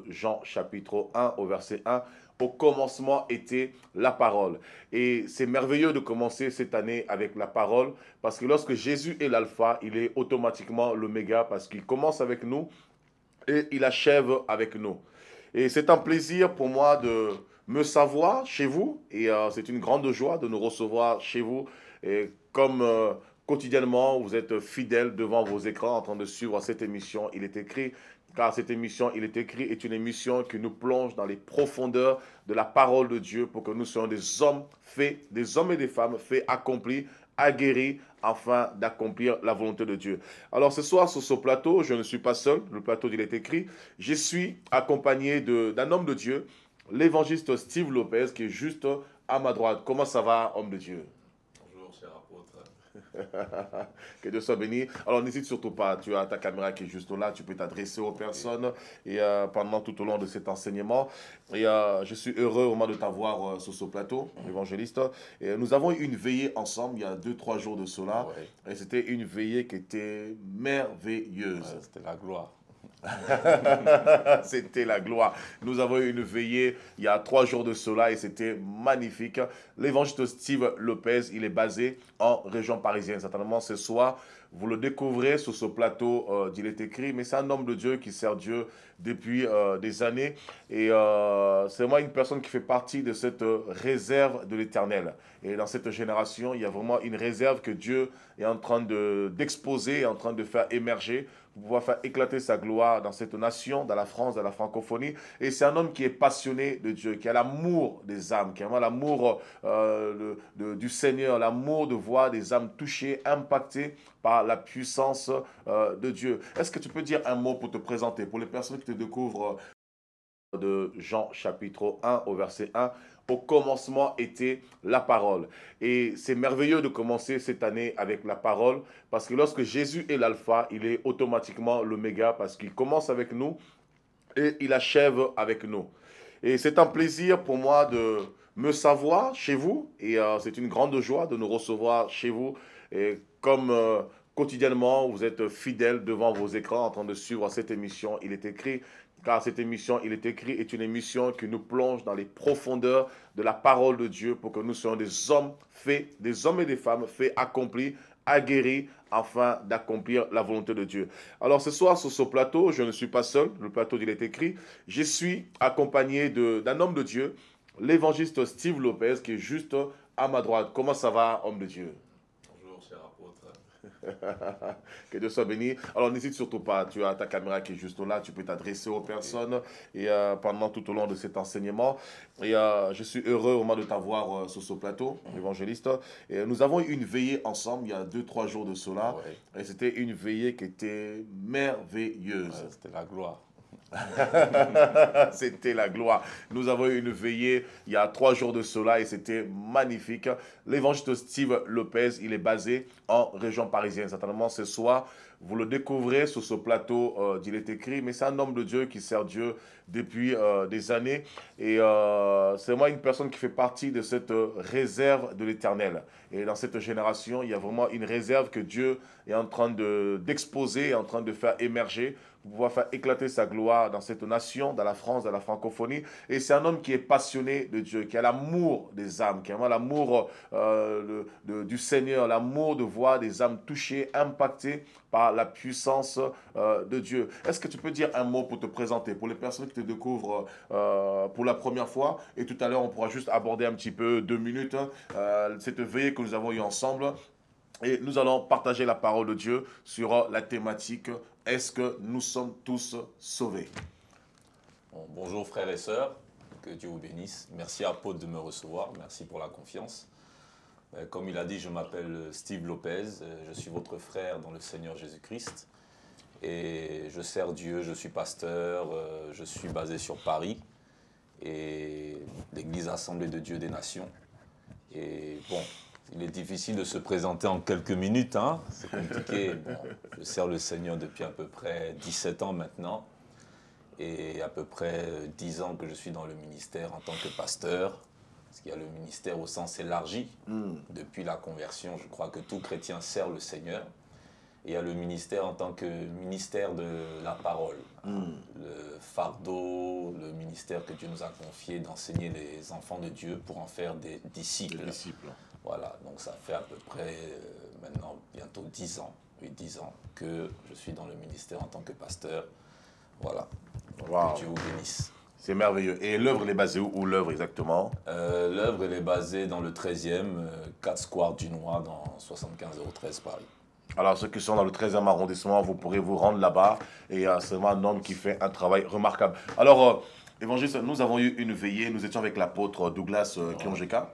Jean chapitre 1 au verset 1. Au commencement était la parole. Et c'est merveilleux de commencer cette année avec la parole, parce que lorsque Jésus est l'alpha, il est automatiquement l'oméga, parce qu'il commence avec nous et il achève avec nous. Et c'est un plaisir pour moi de me savoir chez vous, et c'est une grande joie de nous recevoir chez vous. Et comme quotidiennement, vous êtes fidèles devant vos écrans en train de suivre cette émission, il est écrit, car cette émission, il est écrit, est une émission qui nous plonge dans les profondeurs de la parole de Dieu pour que nous soyons des hommes faits, des hommes et des femmes faits, accomplis, aguerris, afin d'accomplir la volonté de Dieu. Alors ce soir, sur ce plateau, je ne suis pas seul, le plateau, il est écrit, je suis accompagné d'un homme de Dieu, l'évangéliste Steve Lopez, qui est juste à ma droite. Comment ça va, homme de Dieu? Bonjour, cher apôtre. Que Dieu soit béni. Alors n'hésite surtout pas, tu as ta caméra qui est juste là, tu peux t'adresser aux personnes et pendant tout au long de cet enseignement. Et je suis heureux au moment de t'avoir sur ce plateau, évangéliste. Et nous avons eu une veillée ensemble il y a 2-3 jours de cela. Ouais. Et c'était une veillée qui était merveilleuse. Ouais, c'était la gloire. C'était la gloire. Nous avons eu une veillée il y a 3 jours de cela et c'était magnifique. L'évangéliste Steve Lopez, il est basé en région parisienne. Certainement ce soir, vous le découvrez sur ce plateau d'Il est écrit, mais c'est un homme de Dieu qui sert Dieu depuis des années. Et c'est vraiment une personne qui fait partie de cette réserve de l'Éternel. Et dans cette génération, il y a vraiment une réserve que Dieu est en train d'exposer, en train de faire émerger, pour pouvoir faire éclater sa gloire dans cette nation, dans la France, dans la francophonie. Et c'est un homme qui est passionné de Dieu, qui a l'amour des âmes, qui a vraiment l'amour du Seigneur, l'amour de voir des âmes touchées, impactées par la puissance de Dieu. Est-ce que tu peux dire un mot pour te présenter, pour les personnes qui te découvrent de Jean chapitre 1 au verset 1. Au commencement était la parole. Et c'est merveilleux de commencer cette année avec la parole, parce que lorsque Jésus est l'alpha, il est automatiquement l'oméga, parce qu'il commence avec nous et il achève avec nous. Et c'est un plaisir pour moi de me savoir chez vous, et c'est une grande joie de nous recevoir chez vous. Et comme quotidiennement, vous êtes fidèles devant vos écrans en train de suivre cette émission, il est écrit, car cette émission, il est écrit, est une émission qui nous plonge dans les profondeurs de la parole de Dieu pour que nous soyons des hommes faits, des hommes et des femmes faits, accomplis, aguerris, afin d'accomplir la volonté de Dieu. Alors ce soir, sur ce plateau, je ne suis pas seul, le plateau, il est écrit, je suis accompagné d'un homme de Dieu, l'évangéliste Steve Lopez, qui est juste à ma droite. Comment ça va, homme de Dieu? Bonjour, cher apôtre. Que Dieu soit béni. Alors n'hésite surtout pas, tu as ta caméra qui est juste là, tu peux t'adresser aux personnes et pendant tout au long de cet enseignement. Et je suis heureux au moment de t'avoir sur ce plateau, évangéliste. Et nous avons eu une veillée ensemble il y a 2-3 jours de cela. Ouais. Et c'était une veillée qui était merveilleuse. Ouais, c'était la gloire. C'était la gloire. Nous avons eu une veillée il y a 3 jours de cela et c'était magnifique. L'évangéliste Steve Lopez, il est basé en région parisienne. Certainement ce soir, vous le découvrez sur ce plateau d'Il est écrit, mais c'est un homme de Dieu qui sert Dieu depuis des années. Et c'est vraiment une personne qui fait partie de cette réserve de l'Éternel. Et dans cette génération, il y a vraiment une réserve que Dieu est en train d'exposer, en train de faire émerger, pour pouvoir faire éclater sa gloire dans cette nation, dans la France, dans la francophonie. Et c'est un homme qui est passionné de Dieu, qui a l'amour des âmes, qui a vraiment l'amour du Seigneur, l'amour de voir des âmes touchées, impactées par la puissance de Dieu. Est-ce que tu peux dire un mot pour te présenter, pour les personnes qui te découvrent pour la première fois? Et tout à l'heure, on pourra juste aborder un petit peu 2 minutes cette veillée que nous avons eue ensemble. Et nous allons partager la parole de Dieu sur la thématique « Est-ce que nous sommes tous sauvés ?» Bon, bonjour frères et sœurs, que Dieu vous bénisse. Merci apôtre de me recevoir, merci pour la confiance. Comme il a dit, je m'appelle Steve Lopez, je suis votre frère dans le Seigneur Jésus-Christ. Et je sers Dieu, je suis pasteur, je suis basé sur Paris et l'Église Assemblée de Dieu des Nations. Et bon, il est difficile de se présenter en quelques minutes, hein? C'est compliqué. Bon, je sers le Seigneur depuis à peu près 17 ans maintenant et à peu près 10 ans que je suis dans le ministère en tant que pasteur, parce qu'il y a le ministère au sens élargi. Depuis la conversion, je crois que tout chrétien sert le Seigneur. Et il y a le ministère en tant que ministère de la parole. Le fardeau, le ministère que Dieu nous a confié d'enseigner les enfants de Dieu pour en faire des disciples. Voilà, donc ça fait à peu près maintenant bientôt 10 ans, oui 10 ans que je suis dans le ministère en tant que pasteur. Voilà, donc que Dieu vous bénisse. C'est merveilleux. Et l'œuvre, elle est basée où l'œuvre exactement? L'œuvre, elle est basée dans le 13e, 4 Square du Noir, dans 75 013 Paris. Alors, ceux qui sont dans le 13e arrondissement, vous pourrez vous rendre là-bas. Et c'est vraiment un homme qui fait un travail remarquable. Alors, évangéliste, nous avons eu une veillée. Nous étions avec l'apôtre Douglas Kiongeka.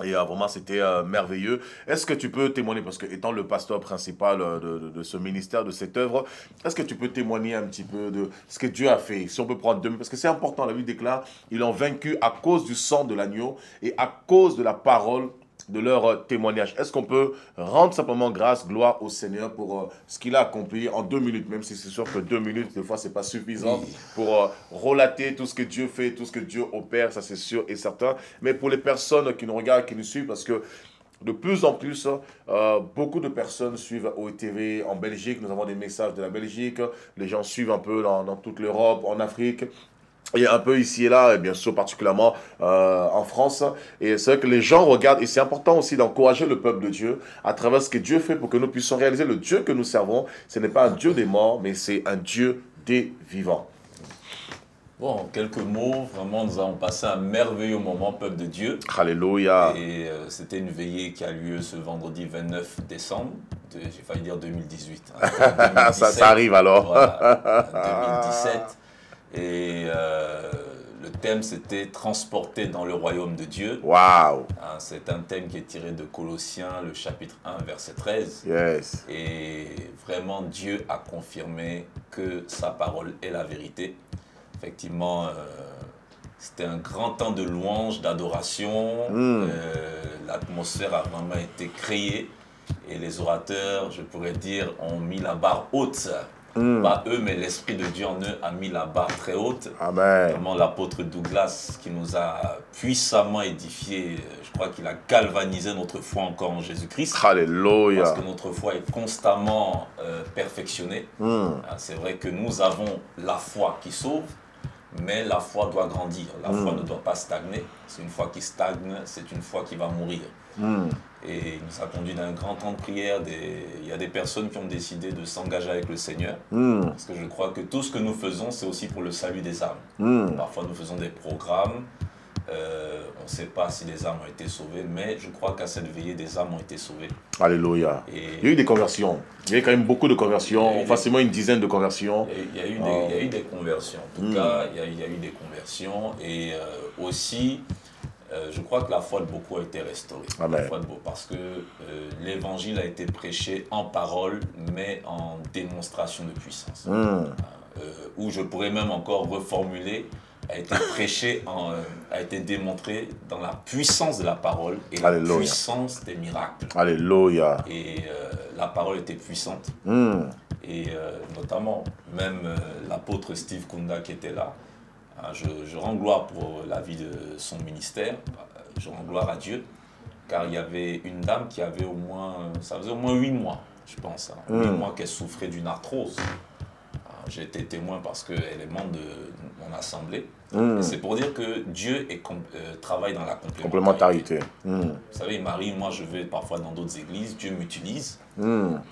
Et vraiment, c'était merveilleux. Est-ce que tu peux témoigner, parce que étant le pasteur principal de ce ministère, de cette œuvre, est-ce que tu peux témoigner un petit peu de ce que Dieu a fait? Si on peut prendre 2 minutes, parce que c'est important, la Bible déclare, ils l'ont vaincu à cause du sang de l'agneau et à cause de la parole de leur témoignage. Est-ce qu'on peut rendre simplement grâce, gloire au Seigneur pour ce qu'il a accompli en 2 minutes, même si c'est sûr que 2 minutes, des fois, c'est pas suffisant pour relater tout ce que Dieu fait, tout ce que Dieu opère, ça c'est sûr et certain. Mais pour les personnes qui nous regardent, qui nous suivent, parce que de plus en plus, beaucoup de personnes suivent OETV en Belgique. Nous avons des messages de la Belgique. Les gens suivent un peu dans toute l'Europe, en Afrique. Et un peu ici et là, et bien sûr particulièrement en France. Et c'est vrai que les gens regardent, et c'est important aussi d'encourager le peuple de Dieu à travers ce que Dieu fait pour que nous puissions réaliser le Dieu que nous servons. Ce n'est pas un Dieu des morts, mais c'est un Dieu des vivants. Bon, en quelques mots, vraiment, nous avons passé un merveilleux moment, peuple de Dieu. Alléluia. Et c'était une veillée qui a lieu ce vendredi 29 décembre, j'ai failli dire 2018. Hein, ça arrive alors. Voilà, 2017. Et le thème, c'était « Transporter dans le royaume de Dieu ». Waouh. Hein, c'est un thème qui est tiré de Colossiens, le chapitre 1, verset 13. Yes. Et vraiment, Dieu a confirmé que sa parole est la vérité. Effectivement, c'était un grand temps de louange, d'adoration. L'atmosphère a vraiment été créée. Et les orateurs, je pourrais dire, ont mis la barre haute. Pas eux, mais l'Esprit de Dieu en eux a mis la barre très haute. Amen. Vraiment l'apôtre Douglas qui nous a puissamment édifié, je crois qu'il a galvanisé notre foi encore en Jésus-Christ. Alléluia. Parce que notre foi est constamment perfectionnée. C'est vrai que nous avons la foi qui sauve, mais la foi doit grandir. La foi ne doit pas stagner. C'est une foi qui stagne, c'est une foi qui va mourir. Et il nous a conduit d'un grand temps de prière. Il y a des personnes qui ont décidé de s'engager avec le Seigneur. Parce que je crois que tout ce que nous faisons, c'est aussi pour le salut des âmes. Parfois, nous faisons des programmes. On ne sait pas si les âmes ont été sauvées, mais je crois qu'à cette veillée, des âmes ont été sauvées. Alléluia. Il y a eu des conversions. Il y a eu quand même beaucoup de conversions, facilement une dizaine de conversions. Il y a eu des conversions. En tout cas, il y a eu des conversions. Et aussi, je crois que la foi de beaucoup a été restaurée. Amen. La foi de beaucoup, parce que l'évangile a été prêché en parole, mais en démonstration de puissance. Ou je pourrais même encore reformuler, a été prêché, a été démontré dans la puissance de la parole et Alléluia. la puissance des miracles. Alléluia. Et la parole était puissante. Et notamment, même l'apôtre Steve Kunda qui était là, je rends gloire pour la vie de son ministère, je rends gloire à Dieu, car il y avait une dame qui avait ça faisait au moins 8 mois, je pense, 8 mois qu'elle souffrait d'une arthrose. J'ai été témoin parce qu'elle est membre de mon assemblée. Et c'est pour dire que Dieu travaille dans la complémentarité. Vous savez, Marie, moi je vais parfois dans d'autres églises, Dieu m'utilise.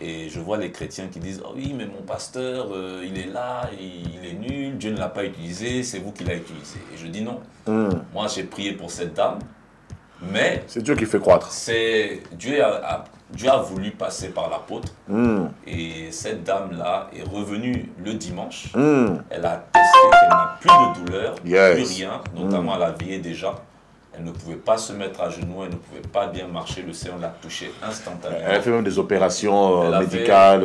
Et je vois les chrétiens qui disent « Oh oui, mais mon pasteur, il est là, il est nul, Dieu ne l'a pas utilisé, c'est vous qui l'avez utilisé. » Et je dis non. Moi j'ai prié pour cette dame, mais... C'est Dieu qui fait croître. Dieu a voulu passer par l'apôtre et cette dame-là est revenue le dimanche. Elle a testé qu'elle n'a plus de douleur, plus rien, notamment à la veillée déjà. Elle ne pouvait pas se mettre à genoux, elle ne pouvait pas bien marcher. Le Seigneur l'a touchée instantanément. Elle a fait même des opérations médicales.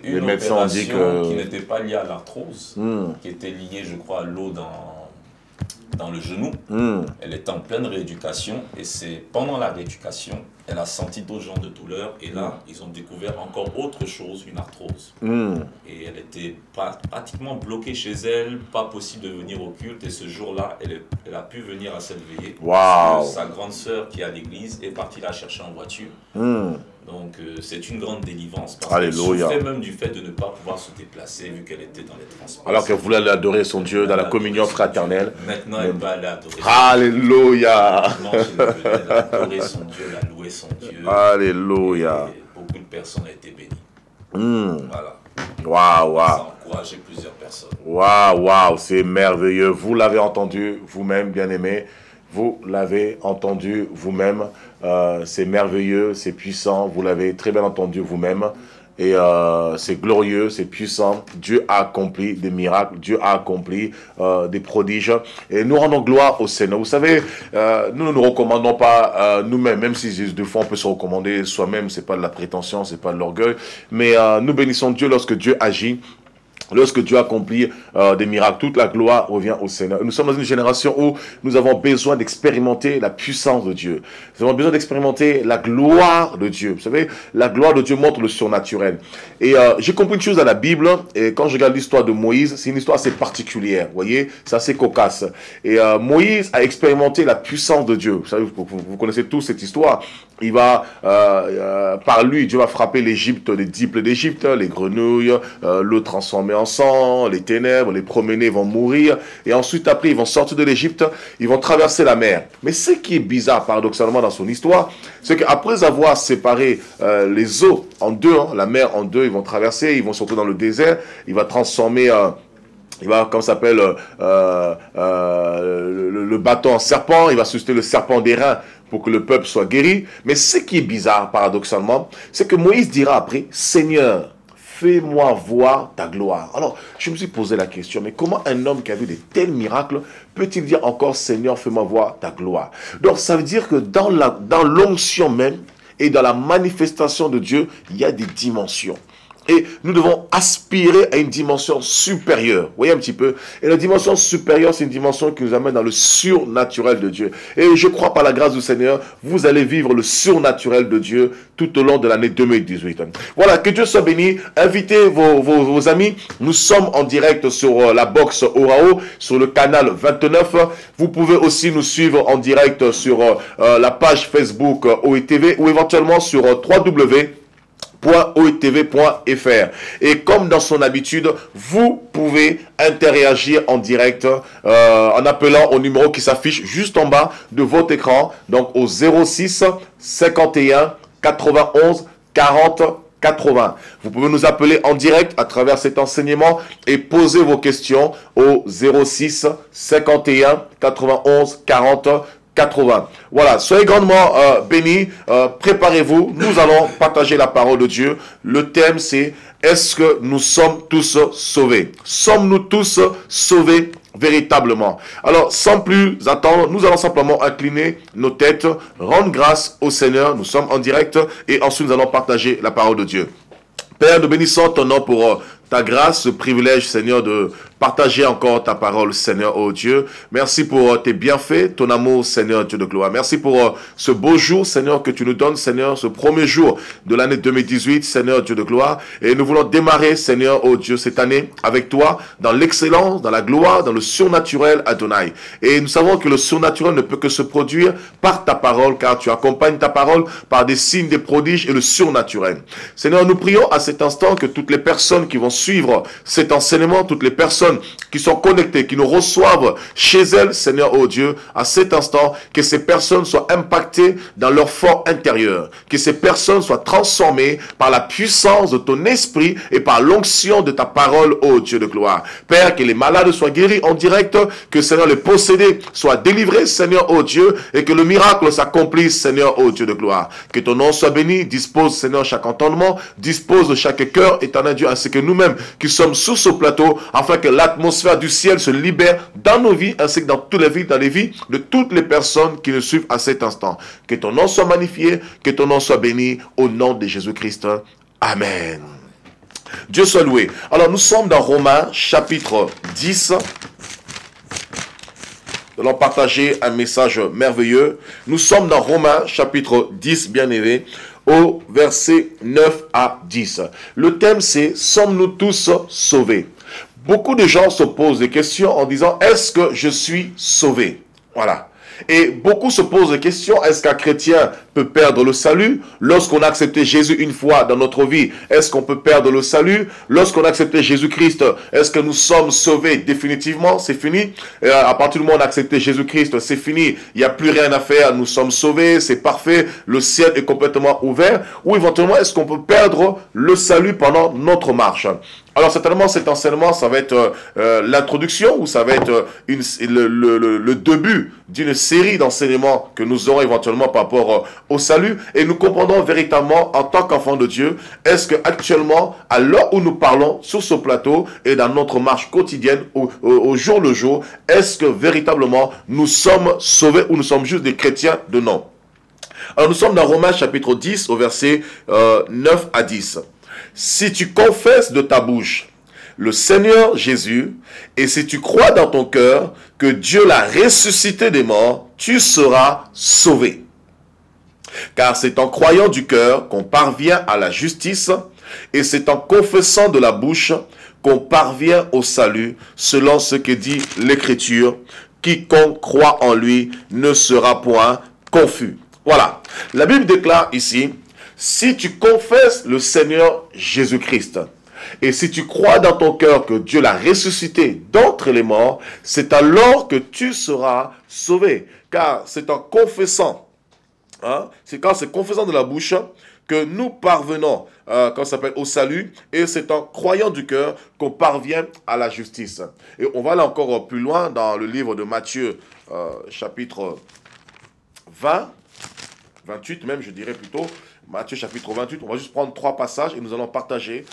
Les médecins ont dit que... qui n'était pas liée à l'arthrose, qui était liée, je crois, à l'eau dans le genou. Elle était en pleine rééducation et c'est pendant la rééducation Elle a senti d'autres genres de douleurs. Et là, ils ont découvert encore autre chose, une arthrose. Et elle était pratiquement bloquée chez elle, pas possible de venir au culte. Et ce jour-là, elle a pu venir à cette veillée. Parce que sa grande sœur qui est à l'église est partie la chercher en voiture. Donc c'est une grande délivrance. Parce qu'elle souffrait même du fait de ne pas pouvoir se déplacer vu qu'elle était dans les transports. Alors qu'elle voulait aller adorer son Dieu dans la communion fraternelle. Maintenant elle va aller adorer. Alléluia. Elle a adoré son Dieu, elle a loué son Dieu. Alléluia. Et beaucoup de personnes ont été bénies. Voilà. Waouh, waouh. Ça a encouragé plusieurs personnes. Waouh, waouh, c'est merveilleux. Vous l'avez entendu vous-même, bien-aimés. Vous l'avez entendu vous-même. C'est merveilleux, c'est puissant. Vous l'avez très bien entendu vous-même. Et c'est glorieux, c'est puissant. Dieu a accompli des miracles. Dieu a accompli des prodiges. Et nous rendons gloire au Seigneur. Vous savez, nous ne nous recommandons pas nous-mêmes. Même si des fois on peut se recommander soi-même. C'est pas de la prétention, c'est pas de l'orgueil. Mais nous bénissons Dieu lorsque Dieu agit. Lorsque Dieu accomplit des miracles, toute la gloire revient au Seigneur. Nous sommes dans une génération où nous avons besoin d'expérimenter la puissance de Dieu. Nous avons besoin d'expérimenter la gloire de Dieu. Vous savez, la gloire de Dieu montre le surnaturel. Et j'ai compris une chose dans la Bible, et quand je regarde l'histoire de Moïse, c'est une histoire assez particulière. Vous voyez, c'est assez cocasse. Et Moïse a expérimenté la puissance de Dieu. Vous savez, vous connaissez tous cette histoire. Il va, par lui, Dieu va frapper l'Égypte, les 10 plaies d'Égypte, les grenouilles, l'eau transformée en sang, les ténèbres, les promenés vont mourir. Et ensuite, après, ils vont sortir de l'Égypte, ils vont traverser la mer. Mais ce qui est bizarre, paradoxalement, dans son histoire, c'est qu'après avoir séparé les eaux en deux, la mer en deux, ils vont traverser, ils vont sortir dans le désert, il va transformer... il va, comme ça s'appelle, le bâton en serpent, il va susciter le serpent des reins pour que le peuple soit guéri. Mais ce qui est bizarre, paradoxalement, c'est que Moïse dira après, Seigneur, fais-moi voir ta gloire. Alors, je me suis posé la question, mais comment un homme qui a vu de tels miracles peut-il dire encore, Seigneur, fais-moi voir ta gloire? Donc, ça veut dire que dans l'onction même et dans la manifestation de Dieu, il y a des dimensions. Et nous devons aspirer à une dimension supérieure. Vous voyez un petit peu? Et la dimension supérieure, c'est une dimension qui nous amène dans le surnaturel de Dieu. Et je crois par la grâce du Seigneur, vous allez vivre le surnaturel de Dieu tout au long de l'année 2018. Voilà, que Dieu soit béni. Invitez vos amis. Nous sommes en direct sur la box Orao, sur le canal 29. Vous pouvez aussi nous suivre en direct sur la page Facebook OETV ou éventuellement sur www.oetv.fr. Et comme dans son habitude, vous pouvez interagir en direct en appelant au numéro qui s'affiche juste en bas de votre écran, donc au 06 51 91 40 80. Vous pouvez nous appeler en direct à travers cet enseignement et poser vos questions au 06 51 91 40 80. Voilà, soyez grandement bénis, préparez-vous, nous allons partager la parole de Dieu. Le thème c'est, est-ce que nous sommes tous sauvés? Sommes-nous tous sauvés véritablement? Alors, sans plus attendre, nous allons simplement incliner nos têtes, rendre grâce au Seigneur, nous sommes en direct, et ensuite nous allons partager la parole de Dieu. Père, nous bénissons ton nom pour ta grâce, ce privilège, Seigneur, de partager encore ta parole, Seigneur, oh Dieu. Merci pour tes bienfaits, ton amour, Seigneur, Dieu de gloire. Merci pour ce beau jour, Seigneur, que tu nous donnes, Seigneur, ce premier jour de l'année 2018, Seigneur, Dieu de gloire. Et nous voulons démarrer, Seigneur, oh Dieu, cette année avec toi, dans l'excellence, dans la gloire, dans le surnaturel, Adonai. Et nous savons que le surnaturel ne peut que se produire par ta parole, car tu accompagnes ta parole par des signes, des prodiges et le surnaturel. Seigneur, nous prions à cet instant que toutes les personnes qui vont suivre cet enseignement, toutes les personnes qui sont connectées, qui nous reçoivent chez elles, Seigneur, oh Dieu, à cet instant, que ces personnes soient impactées dans leur fort intérieur, que ces personnes soient transformées par la puissance de ton esprit et par l'onction de ta parole, oh Dieu de gloire. Père, que les malades soient guéris en direct, que, Seigneur, les possédés soient délivrés, Seigneur, oh Dieu, et que le miracle s'accomplisse, Seigneur, oh Dieu de gloire. Que ton nom soit béni, dispose, Seigneur, chaque entendement, dispose de chaque cœur, éternel Dieu, ainsi que nous-mêmes qui sommes sous ce plateau, afin que l'atmosphère du ciel se libère dans nos vies, ainsi que dans toutes les vies, dans les vies de toutes les personnes qui nous suivent à cet instant. Que ton nom soit magnifié, que ton nom soit béni, au nom de Jésus-Christ. Amen. Dieu soit loué. Alors nous sommes dans Romains chapitre 10. nous allons partager un message merveilleux. Nous sommes dans Romains chapitre 10, bien aimé, au verset 9 à 10. Le thème c'est « Sommes-nous tous sauvés ?» Beaucoup de gens se posent des questions en disant « Est-ce que je suis sauvé ?» Voilà. Et beaucoup se posent la question, est-ce qu'un chrétien peut perdre le salut lorsqu'on a accepté Jésus une fois dans notre vie? Est-ce qu'on peut perdre le salut lorsqu'on a accepté Jésus-Christ? Est-ce que nous sommes sauvés définitivement? C'est fini. À partir du moment où on a accepté Jésus-Christ, c'est fini. Il n'y a plus rien à faire. Nous sommes sauvés, c'est parfait. Le ciel est complètement ouvert. Ou éventuellement, est-ce qu'on peut perdre le salut pendant notre marche? Alors certainement cet enseignement, ça va être l'introduction ou ça va être le début d'une série d'enseignements que nous aurons éventuellement par rapport au salut. Et nous comprendrons véritablement en tant qu'enfants de Dieu, est-ce qu'actuellement, à l'heure où nous parlons sur ce plateau et dans notre marche quotidienne au jour le jour, est-ce que véritablement nous sommes sauvés ou nous sommes juste des chrétiens de nom? Alors nous sommes dans Romains chapitre 10 au verset 9 à 10. Si tu confesses de ta bouche le Seigneur Jésus, et si tu crois dans ton cœur que Dieu l'a ressuscité des morts, tu seras sauvé. Car c'est en croyant du cœur qu'on parvient à la justice, et c'est en confessant de la bouche qu'on parvient au salut, selon ce que dit l'Écriture. Quiconque croit en lui ne sera point confus. Voilà. La Bible déclare ici, si tu confesses le Seigneur Jésus-Christ, et si tu crois dans ton cœur que Dieu l'a ressuscité d'entre les morts, c'est alors que tu seras sauvé. Car c'est en confessant, c'est quand c'est confessant de la bouche que nous parvenons, quand ça s'appelle au salut, et c'est en croyant du cœur qu'on parvient à la justice. Et on va aller encore plus loin dans le livre de Matthieu, chapitre 20, 28 même, je dirais plutôt, Matthieu chapitre 28, on va juste prendre 3 passages et nous allons partager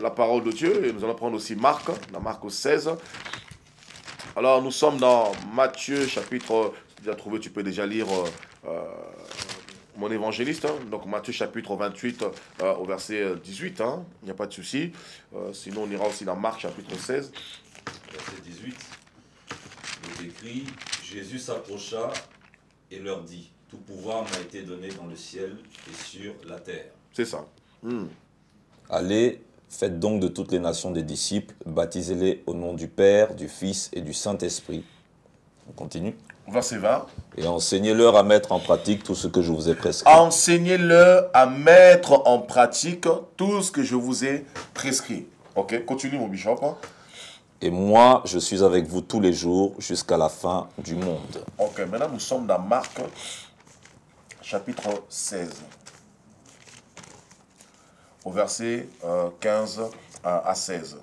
la parole de Dieu. Et nous allons prendre aussi Marc, dans Marc 16. Alors nous sommes dans Matthieu chapitre, si tu as trouvé, tu peux déjà lire mon évangéliste. Donc Matthieu chapitre 28 au verset 18, il n'y a pas de souci. Sinon on ira aussi dans Marc chapitre 16. Verset 18, il est écrit, Jésus s'approcha et leur dit, tout pouvoir m'a été donné dans le ciel et sur la terre. C'est ça. Allez, faites donc de toutes les nations des disciples, baptisez-les au nom du Père, du Fils et du Saint-Esprit. On continue. Verset 20. Et enseignez-leur à mettre en pratique tout ce que je vous ai prescrit. Enseignez-leur à mettre en pratique tout ce que je vous ai prescrit. Ok, continue mon bishop. Et moi, je suis avec vous tous les jours jusqu'à la fin du monde. Ok, maintenant nous sommes dans Marc chapitre 16, au verset 15 à 16.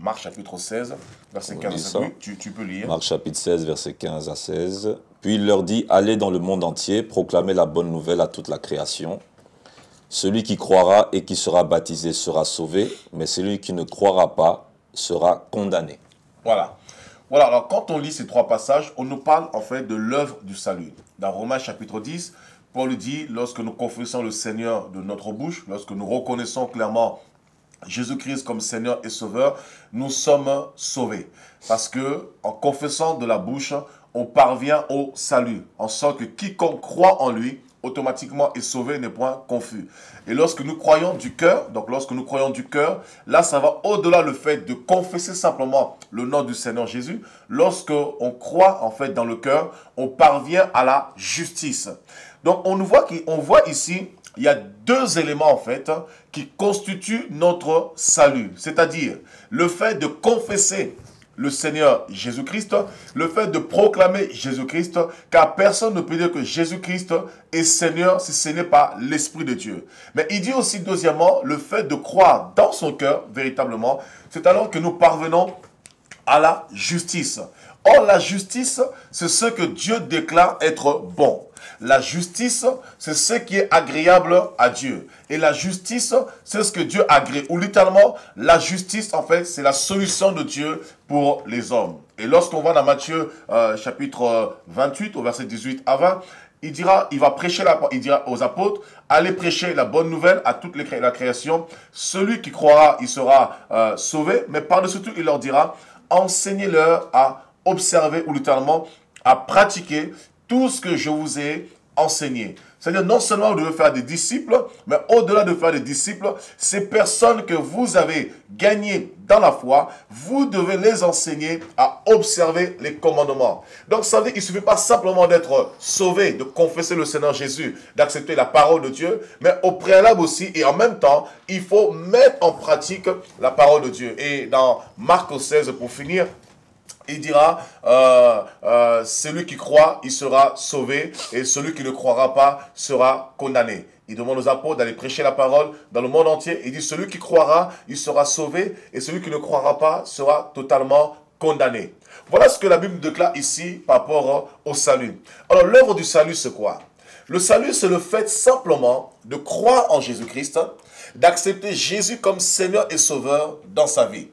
Marc chapitre 16, verset 15 à 16. Oui, tu peux lire. Marc chapitre 16, verset 15 à 16. Puis il leur dit, allez dans le monde entier, proclamez la bonne nouvelle à toute la création. Celui qui croira et qui sera baptisé sera sauvé, mais celui qui ne croira pas sera condamné. Voilà. Voilà, alors quand on lit ces 3 passages, on nous parle en fait de l'œuvre du salut. Dans Romains chapitre 10, Paul dit, lorsque nous confessons le Seigneur de notre bouche, lorsque nous reconnaissons clairement Jésus-Christ comme Seigneur et Sauveur, nous sommes sauvés. Parce que en confessant de la bouche, on parvient au salut. En sorte que quiconque croit en lui, automatiquement est sauvé, n'est point confus. Et lorsque nous croyons du cœur, donc lorsque nous croyons du cœur, là ça va au-delà le fait de confesser simplement le nom du Seigneur Jésus. Lorsque on croit en fait dans le cœur, on parvient à la justice. Donc on voit ici, il y a 2 éléments en fait qui constituent notre salut. C'est-à-dire le fait de confesser le Seigneur Jésus-Christ, le fait de proclamer Jésus-Christ, car personne ne peut dire que Jésus-Christ est Seigneur si ce n'est pas l'Esprit de Dieu. Mais il dit aussi deuxièmement, le fait de croire dans son cœur, véritablement, c'est alors que nous parvenons à la justice. Or, la justice, c'est ce que Dieu déclare être bon. La justice, c'est ce qui est agréable à Dieu. Et la justice, c'est ce que Dieu agrée. Ou littéralement, la justice, en fait, c'est la solution de Dieu pour les hommes. Et lorsqu'on va dans Matthieu chapitre 28, au verset 18 à 20, il dira aux apôtres, allez prêcher la bonne nouvelle à toute la création. Celui qui croira, il sera sauvé. Mais par-dessus tout, il leur dira, enseignez-leur à observer ou littéralement à pratiquer tout ce que je vous ai enseigné. C'est-à-dire, non seulement vous devez faire des disciples, mais au-delà de faire des disciples, ces personnes que vous avez gagnées dans la foi, vous devez les enseigner à observer les commandements. Donc, ça veut dire qu'il ne suffit pas simplement d'être sauvé, de confesser le Seigneur Jésus, d'accepter la parole de Dieu, mais au préalable aussi, et en même temps, il faut mettre en pratique la parole de Dieu. Et dans Marc 16, pour finir, il dira, celui qui croit, il sera sauvé, et celui qui ne croira pas sera condamné. Il demande aux apôtres d'aller prêcher la parole dans le monde entier. Il dit, celui qui croira, il sera sauvé, et celui qui ne croira pas sera totalement condamné. Voilà ce que la Bible déclare ici par rapport au salut. Alors, l'œuvre du salut, c'est quoi? Le salut, c'est le fait simplement de croire en Jésus-Christ, d'accepter Jésus comme Seigneur et Sauveur dans sa vie.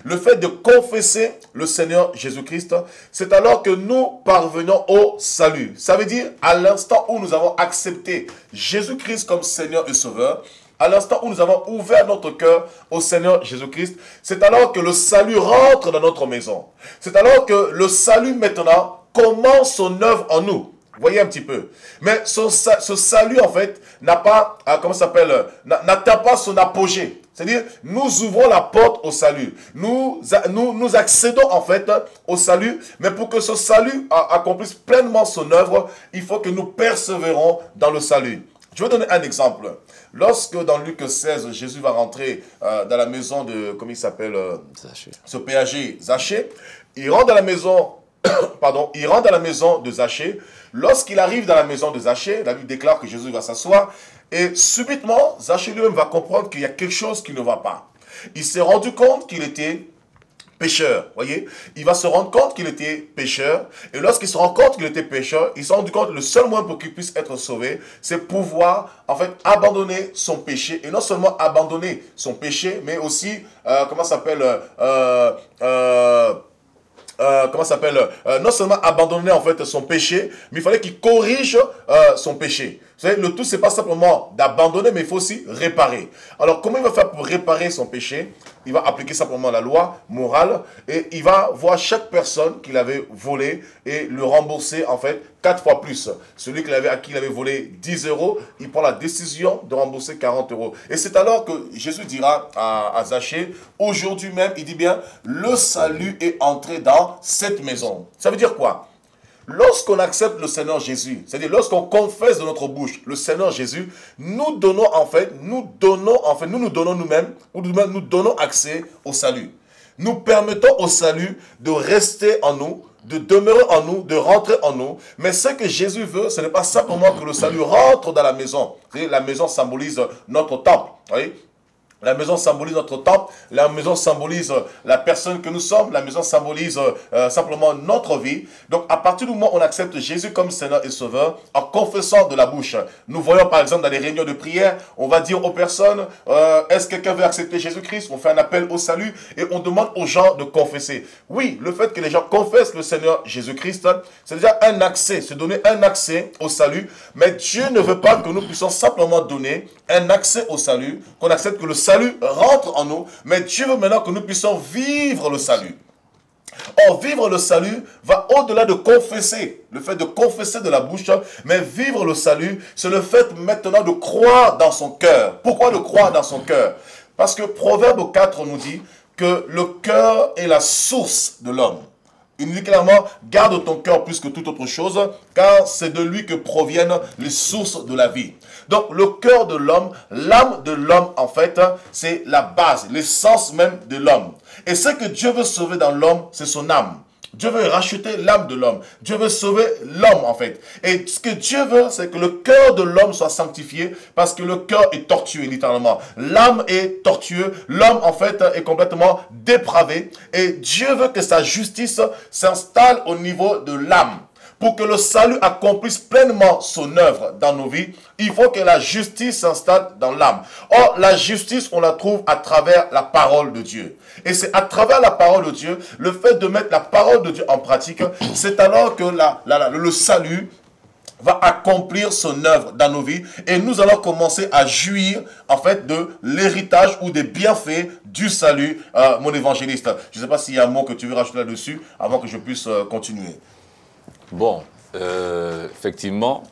Le fait de confesser le Seigneur Jésus-Christ, c'est alors que nous parvenons au salut. Ça veut dire, à l'instant où nous avons accepté Jésus-Christ comme Seigneur et Sauveur, à l'instant où nous avons ouvert notre cœur au Seigneur Jésus-Christ, c'est alors que le salut rentre dans notre maison. C'est alors que le salut maintenant commence son œuvre en nous. Vous voyez un petit peu. Mais ce salut, en fait, n'a pas, n'atteint pas son apogée. C'est-à-dire, nous ouvrons la porte au salut. Nous accédons, en fait, au salut. Mais pour que ce salut accomplisse pleinement son œuvre, il faut que nous persévérons dans le salut. Je vais donner un exemple. Lorsque, dans Luc 16, Jésus va rentrer dans la maison de, comment il s'appelle, ce péager Zachée, il rentre dans la maison... Pardon, il rentre dans la maison de Zachée. Lorsqu'il arrive dans la maison de Zachée, la Bible déclare que Jésus va s'asseoir. Et subitement, Zachée lui-même va comprendre qu'il y a quelque chose qui ne va pas. Il s'est rendu compte qu'il était pécheur. Voyez, il va se rendre compte qu'il était pécheur. Et lorsqu'il se rend compte qu'il était pécheur, il s'est rendu compte que le seul moyen pour qu'il puisse être sauvé, c'est pouvoir, en fait, abandonner son péché. Et non seulement abandonner son péché, mais aussi, non seulement abandonner en fait son péché, mais il fallait qu'il corrige son péché. Vous savez, le tout, c'est pas simplement d'abandonner, mais il faut aussi réparer. Alors, comment il va faire pour réparer son péché? Il va appliquer simplement la loi morale et il va voir chaque personne qu'il avait volé et le rembourser en fait 4 fois plus. Celui à qui il avait volé 10 euros, il prend la décision de rembourser 40 euros. Et c'est alors que Jésus dira à Zachée, aujourd'hui même, il dit bien, le salut est entré dans cette maison. Ça veut dire quoi? Lorsqu'on accepte le Seigneur Jésus, c'est-à-dire lorsqu'on confesse de notre bouche le Seigneur Jésus, nous donnons nous-mêmes, nous donnons accès au salut. Nous permettons au salut de rester en nous, de demeurer en nous, de rentrer en nous. Mais ce que Jésus veut, ce n'est pas simplement que le salut rentre dans la maison. La maison symbolise notre temple. Vous voyez? La maison symbolise notre temple, la maison symbolise la personne que nous sommes, la maison symbolise simplement notre vie. Donc à partir du moment où on accepte Jésus comme Seigneur et Sauveur, en confessant de la bouche, nous voyons par exemple dans les réunions de prière, on va dire aux personnes, est-ce que quelqu'un veut accepter Jésus-Christ? On fait un appel au salut et on demande aux gens de confesser. Oui, le fait que les gens confessent le Seigneur Jésus-Christ, c'est déjà un accès, se donner un accès au salut. Mais Dieu ne veut pas que nous puissions simplement donner un accès au salut, qu'on accepte que le salut rentre en nous, mais Dieu veut maintenant que nous puissions vivre le salut. Or, vivre le salut va au-delà de confesser, le fait de confesser de la bouche, mais vivre le salut, c'est le fait maintenant de croire dans son cœur. Pourquoi de croire dans son cœur? Parce que Proverbe 4 nous dit que le cœur est la source de l'homme. Il dit clairement, garde ton cœur plus que toute autre chose, car c'est de lui que proviennent les sources de la vie. Donc, le cœur de l'homme, l'âme de l'homme, en fait, c'est la base, l'essence même de l'homme. Et ce que Dieu veut sauver dans l'homme, c'est son âme. Dieu veut racheter l'âme de l'homme. Dieu veut sauver l'homme, en fait. Et ce que Dieu veut, c'est que le cœur de l'homme soit sanctifié, parce que le cœur est tortueux, littéralement. L'âme est tortueux. L'homme, en fait, est complètement dépravé. Et Dieu veut que sa justice s'installe au niveau de l'âme. Pour que le salut accomplisse pleinement son œuvre dans nos vies, il faut que la justice s'installe dans l'âme. Or, la justice, on la trouve à travers la parole de Dieu. Et c'est à travers la parole de Dieu, le fait de mettre la parole de Dieu en pratique, c'est alors que le salut va accomplir son œuvre dans nos vies et nous allons commencer à jouir en fait de l'héritage ou des bienfaits du salut, mon évangéliste. Je ne sais pas s'il y a un mot que tu veux rajouter là-dessus avant que je puisse continuer. Bon, effectivement,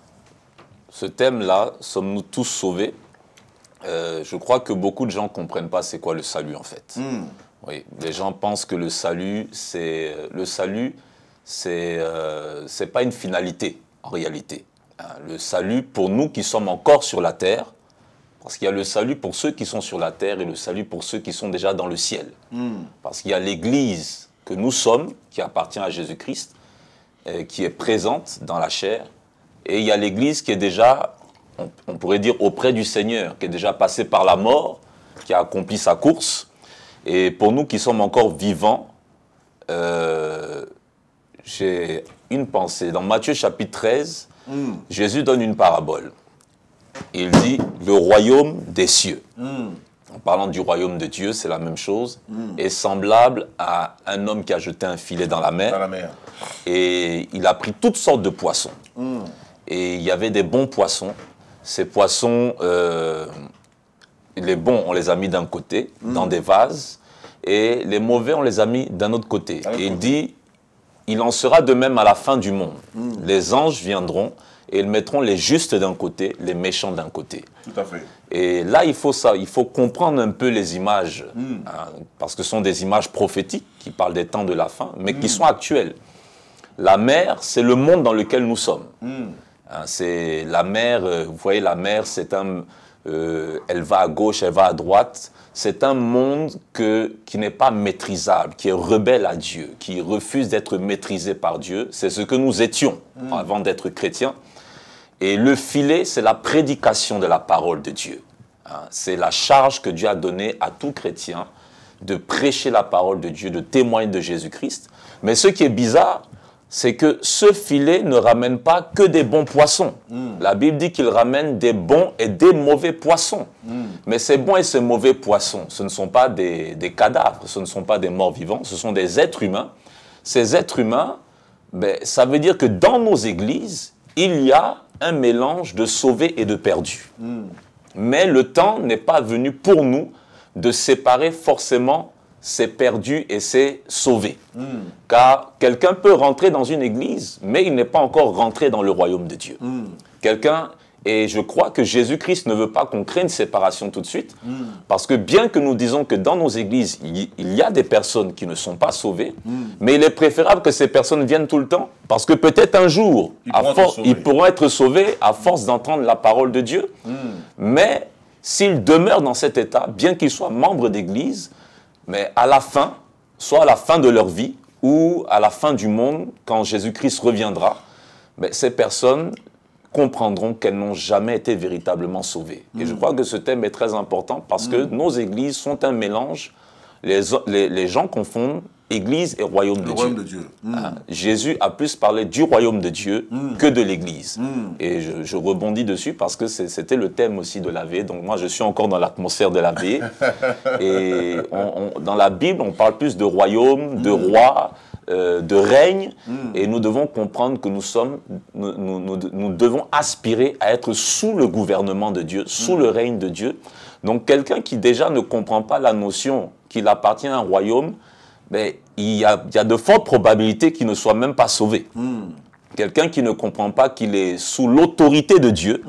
ce thème-là, sommes-nous tous sauvés? Je crois que beaucoup de gens ne comprennent pas c'est quoi le salut en fait. Oui, les gens pensent que le salut, c'est pas une finalité en réalité. Le salut pour nous qui sommes encore sur la terre, parce qu'il y a le salut pour ceux qui sont sur la terre et le salut pour ceux qui sont déjà dans le ciel. Parce qu'il y a l'Église que nous sommes, qui appartient à Jésus-Christ, qui est présente dans la chair, et il y a l'Église qui est déjà, on pourrait dire, auprès du Seigneur, qui est déjà passée par la mort, qui a accompli sa course. Et pour nous qui sommes encore vivants, j'ai une pensée. Dans Matthieu chapitre 13, Jésus donne une parabole. Il dit le royaume des cieux. En parlant du royaume de Dieu, c'est la même chose. Est semblable à un homme qui a jeté un filet dans la mer. Et il a pris toutes sortes de poissons. Et il y avait des bons poissons. Ces poissons, les bons, on les a mis d'un côté, dans des vases. Et les mauvais, on les a mis d'un autre côté. Et il dit, il en sera de même à la fin du monde. Les anges viendront et ils mettront les justes d'un côté, les méchants d'un côté. Tout à fait. Et là, il faut comprendre un peu les images, parce que ce sont des images prophétiques qui parlent des temps de la fin, mais qui sont actuelles. La mer, c'est le monde dans lequel nous sommes. C'est la mer, vous voyez, la mer, c'est elle va à gauche, elle va à droite. C'est un monde qui n'est pas maîtrisable, qui est rebelle à Dieu, qui refuse d'être maîtrisé par Dieu. C'est ce que nous étions avant d'être chrétiens. Et le filet, c'est la prédication de la parole de Dieu. C'est la charge que Dieu a donnée à tout chrétien de prêcher la parole de Dieu, de témoigner de Jésus-Christ. Mais ce qui est bizarre, c'est que ce filet ne ramène pas que des bons poissons. La Bible dit qu'il ramène des bons et des mauvais poissons. Mais ces bons et ces mauvais poissons, ce ne sont pas des cadavres, ce ne sont pas des morts vivants, ce sont des êtres humains. Ces êtres humains, ça veut dire que dans nos églises, il y a un mélange de sauvés et de perdus. Mais le temps n'est pas venu pour nous de séparer forcément ces perdus et ces sauvés. Car quelqu'un peut rentrer dans une église, mais il n'est pas encore rentré dans le royaume de Dieu. Et je crois que Jésus-Christ ne veut pas qu'on crée une séparation tout de suite, parce que bien que nous disons que dans nos églises, il y a des personnes qui ne sont pas sauvées, mais il est préférable que ces personnes viennent tout le temps, parce que peut-être un jour, ils pourront être sauvés à force d'entendre la parole de Dieu, mais s'ils demeurent dans cet état, bien qu'ils soient membres d'église, mais à la fin, soit à la fin de leur vie, ou à la fin du monde, quand Jésus-Christ reviendra, ces personnes comprendront qu'elles n'ont jamais été véritablement sauvées. Et je crois que ce thème est très important parce que nos églises sont un mélange. Les gens confondent église et royaume de Dieu. Jésus a plus parlé du royaume de Dieu que de l'église. Et je rebondis dessus parce que c'était le thème aussi de la veillée. Donc moi, je suis encore dans l'atmosphère de la veillée. Et dans la Bible, on parle plus de royaume, de roi, de règne, et nous devons comprendre que nous devons aspirer à être sous le gouvernement de Dieu, sous le règne de Dieu. Donc quelqu'un qui déjà ne comprend pas la notion qu'il appartient à un royaume, il y a de fortes probabilités qu'il ne soit même pas sauvé. Quelqu'un qui ne comprend pas qu'il est sous l'autorité de Dieu,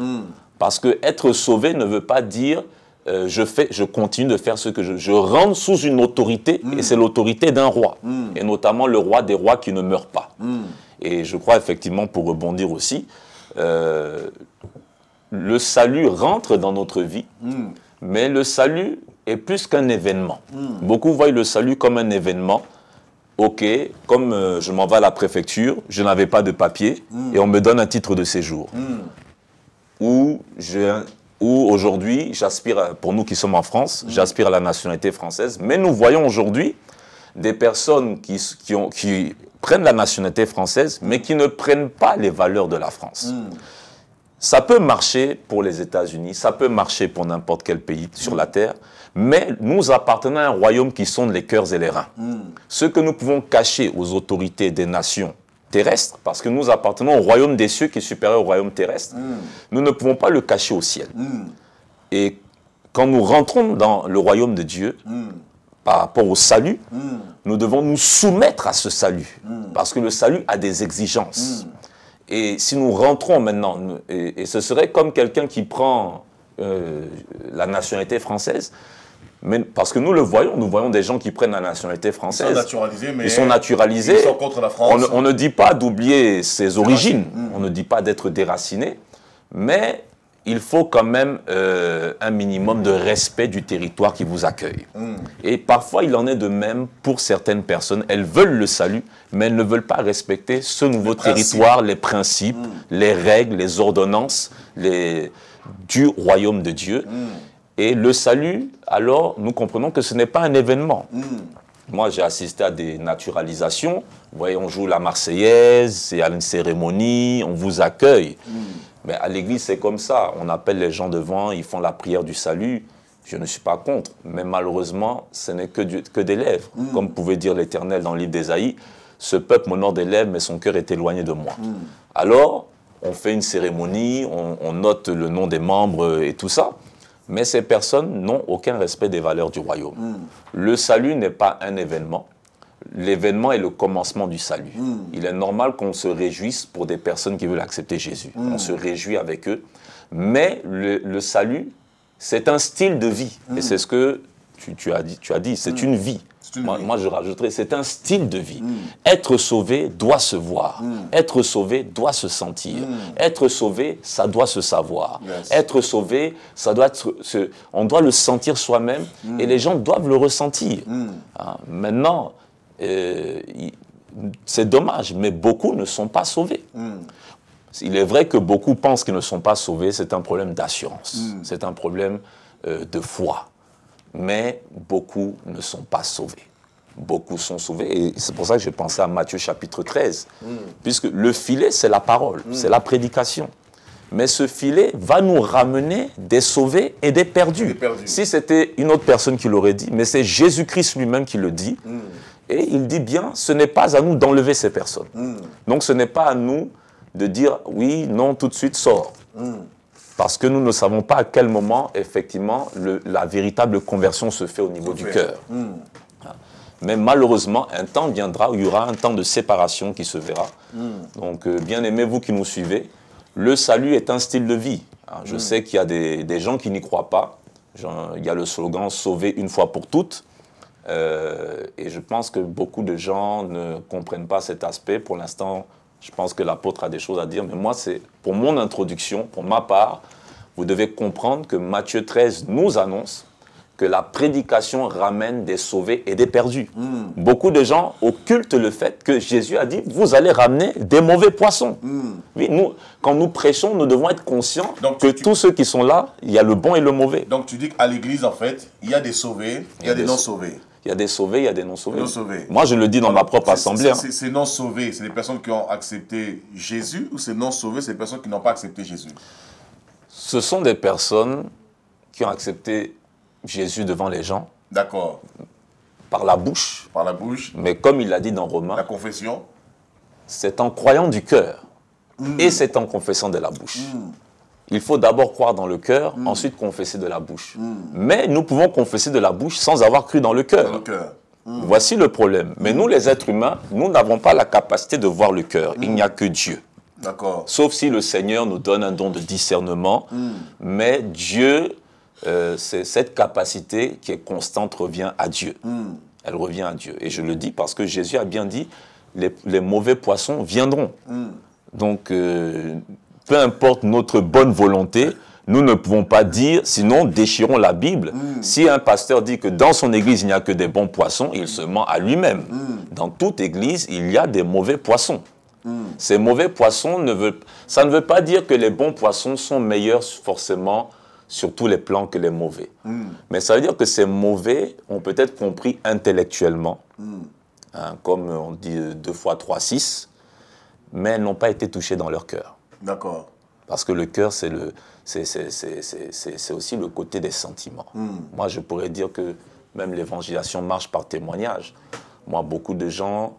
parce que être sauvé ne veut pas dire je continue de faire ce que je rentre sous une autorité, et c'est l'autorité d'un roi, et notamment le roi des rois qui ne meurt pas. Et je crois effectivement, pour rebondir aussi, le salut rentre dans notre vie, mais le salut est plus qu'un événement. Beaucoup voient le salut comme un événement. Ok, comme je m'en vais à la préfecture, je n'avais pas de papier, et on me donne un titre de séjour. Ou aujourd'hui, j'aspire, pour nous qui sommes en France, j'aspire à la nationalité française, mais nous voyons aujourd'hui des personnes qui prennent la nationalité française, mais qui ne prennent pas les valeurs de la France. Ça peut marcher pour les États-Unis, ça peut marcher pour n'importe quel pays sur la terre, mais nous appartenons à un royaume qui sonde les cœurs et les reins. Ce que nous pouvons cacher aux autorités des nations terrestre, parce que nous appartenons au royaume des cieux qui est supérieur au royaume terrestre, nous ne pouvons pas le cacher au ciel. Et quand nous rentrons dans le royaume de Dieu, par rapport au salut, nous devons nous soumettre à ce salut, parce que le salut a des exigences. Et si nous rentrons maintenant, et ce serait comme quelqu'un qui prend la nationalité française, mais parce que nous le voyons, nous voyons des gens qui prennent la nationalité française. Ils sont naturalisés, mais ils sont naturalisés. Ils sont contre la France. On ne dit pas d'oublier ses origines, on ne dit pas d'être déraciné, mais il faut quand même un minimum de respect du territoire qui vous accueille. Et parfois, il en est de même pour certaines personnes. Elles veulent le salut, mais elles ne veulent pas respecter ce nouveau territoire, les principes, les règles, les ordonnances du royaume de Dieu. Et le salut, alors, nous comprenons que ce n'est pas un événement. Moi, j'ai assisté à des naturalisations. Vous voyez, on joue la Marseillaise, c'est à une cérémonie, on vous accueille. Mais à l'église, c'est comme ça. On appelle les gens devant, ils font la prière du salut. Je ne suis pas contre. Mais malheureusement, ce n'est que des lèvres. Comme pouvait dire l'Éternel dans le livre d'Ésaïe, ce peuple m'honore des lèvres, mais son cœur est éloigné de moi. Alors, on fait une cérémonie, on note le nom des membres et tout ça. Mais ces personnes n'ont aucun respect des valeurs du royaume. Le salut n'est pas un événement. L'événement est le commencement du salut. Il est normal qu'on se réjouisse pour des personnes qui veulent accepter Jésus. On se réjouit avec eux. Mais le salut, c'est un style de vie. Et c'est ce que tu as dit, c'est une vie. Moi, je rajouterais, c'est un style de vie. Être sauvé doit se voir. Être sauvé doit se sentir. Être sauvé, ça doit se savoir. Être sauvé, ça doit on doit le sentir soi-même et les gens doivent le ressentir. Maintenant, c'est dommage, mais beaucoup ne sont pas sauvés. Il est vrai que beaucoup pensent qu'ils ne sont pas sauvés, c'est un problème d'assurance, c'est un problème de foi. Mais beaucoup ne sont pas sauvés. Beaucoup sont sauvés. Et c'est pour ça que j'ai pensé à Matthieu chapitre 13. Puisque le filet, c'est la parole, c'est la prédication. Mais ce filet va nous ramener des sauvés et des perdus. Si c'était une autre personne qui l'aurait dit, mais c'est Jésus-Christ lui-même qui le dit. Et il dit bien, ce n'est pas à nous d'enlever ces personnes. Donc ce n'est pas à nous de dire, oui, non, tout de suite, sors. Parce que nous ne savons pas à quel moment, effectivement, la véritable conversion se fait au niveau du cœur. Mais malheureusement, un temps viendra où il y aura un temps de séparation qui se verra. Donc, bien aimés, vous qui nous suivez, le salut est un style de vie. Je sais qu'il y a des gens qui n'y croient pas. Il y a le slogan « Sauver une fois pour toutes ». Et je pense que beaucoup de gens ne comprennent pas cet aspect. Pour l'instant, je pense que l'apôtre a des choses à dire, mais moi, c'est pour mon introduction, pour ma part, vous devez comprendre que Matthieu 13 nous annonce que la prédication ramène des sauvés et des perdus. Beaucoup de gens occultent le fait que Jésus a dit « vous allez ramener des mauvais poissons ». Oui, quand nous prêchons, nous devons être conscients que tous ceux qui sont là, il y a le bon et le mauvais. Donc tu dis qu'à l'église, en fait, il y a des sauvés, il y a des non-sauvés. Il y a des sauvés, il y a des non-sauvés. Moi, je le dis dans ma propre assemblée. Ces non-sauvés, c'est des personnes qui ont accepté Jésus ou ces non-sauvés, c'est des personnes qui n'ont pas accepté Jésus? Ce sont des personnes qui ont accepté Jésus devant les gens. D'accord. Par la bouche. Par la bouche. Mais comme il l'a dit dans Romains. La confession. C'est en croyant du cœur. Et c'est en confessant de la bouche. Il faut d'abord croire dans le cœur, ensuite confesser de la bouche. Mais nous pouvons confesser de la bouche sans avoir cru dans le cœur. Voici le problème. Mais nous, les êtres humains, nous n'avons pas la capacité de voir le cœur. Il n'y a que Dieu. Sauf si le Seigneur nous donne un don de discernement. Mais Dieu, cette capacité qui est constante revient à Dieu. Elle revient à Dieu. Et je le dis parce que Jésus a bien dit, les mauvais poissons viendront. Donc, peu importe notre bonne volonté, nous ne pouvons pas dire, sinon déchirons la Bible. Si un pasteur dit que dans son église, il n'y a que des bons poissons, il se ment à lui-même. Dans toute église, il y a des mauvais poissons. Ces mauvais poissons, ça ne veut pas dire que les bons poissons sont meilleurs forcément sur tous les plans que les mauvais. Mais ça veut dire que ces mauvais ont peut-être compris intellectuellement, comme on dit 2 fois 3, 6, mais n'ont pas été touchés dans leur cœur. D'accord. Parce que le cœur, c'est aussi le côté des sentiments. Moi, je pourrais dire que même l'évangélisation marche par témoignage. Moi, beaucoup de gens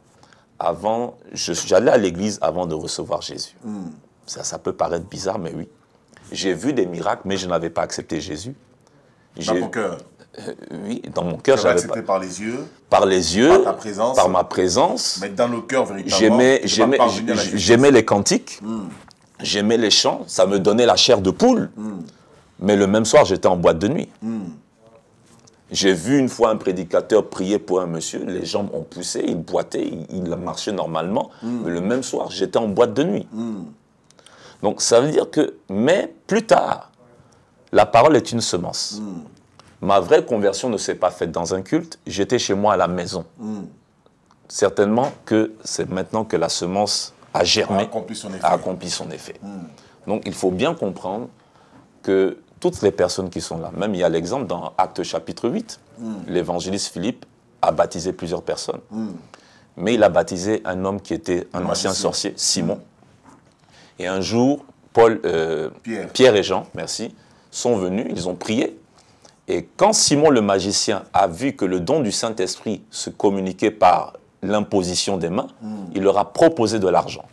j'allais à l'église avant de recevoir Jésus. Ça peut paraître bizarre, mais oui. J'ai vu des miracles, mais je n'avais pas accepté Jésus. Dans ton cœur? Oui, dans mon cœur, j'avais accepté par les yeux? Par les yeux, par ta présence, par ma présence. Mais dans le cœur, véritablement, j'aimais les cantiques, j'aimais les chants, ça me donnait la chair de poule. Mais le même soir, j'étais en boîte de nuit. J'ai vu une fois un prédicateur prier pour un monsieur, les jambes ont poussé, il boitait, il marchait normalement. Mais le même soir, j'étais en boîte de nuit. Donc ça veut dire que, mais plus tard, la parole est une semence. Ma vraie conversion ne s'est pas faite dans un culte, j'étais chez moi à la maison. Certainement que c'est maintenant que la semence a germé, a accompli son effet. Donc il faut bien comprendre que toutes les personnes qui sont là, même il y a l'exemple dans Actes chapitre 8, l'évangéliste Philippe a baptisé plusieurs personnes. Mais il a baptisé un homme qui était un ancien sorcier, Simon. Et un jour, Pierre et Jean, merci, sont venus, ils ont prié. Et quand Simon le magicien a vu que le don du Saint-Esprit se communiquait par l'imposition des mains, il leur a proposé de l'argent.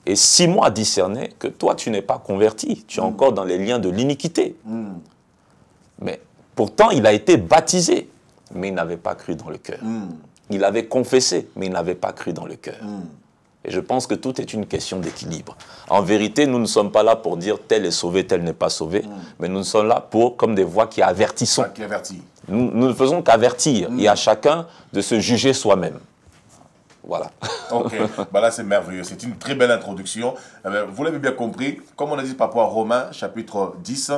Et Simon a discerné que toi, tu n'es pas converti, tu es encore dans les liens de l'iniquité. Mais pourtant, il a été baptisé, mais il n'avait pas cru dans le cœur. Il avait confessé, mais il n'avait pas cru dans le cœur. Et je pense que tout est une question d'équilibre. En vérité, nous ne sommes pas là pour dire tel est sauvé, tel n'est pas sauvé, mais nous sommes là pour, comme des voix qui avertissons. Nous ne faisons qu'avertir, et à chacun de se juger soi-même. Voilà. Ok, bah là c'est merveilleux, c'est une très belle introduction. Vous l'avez bien compris, comme on a dit par rapport à Romains chapitre 10,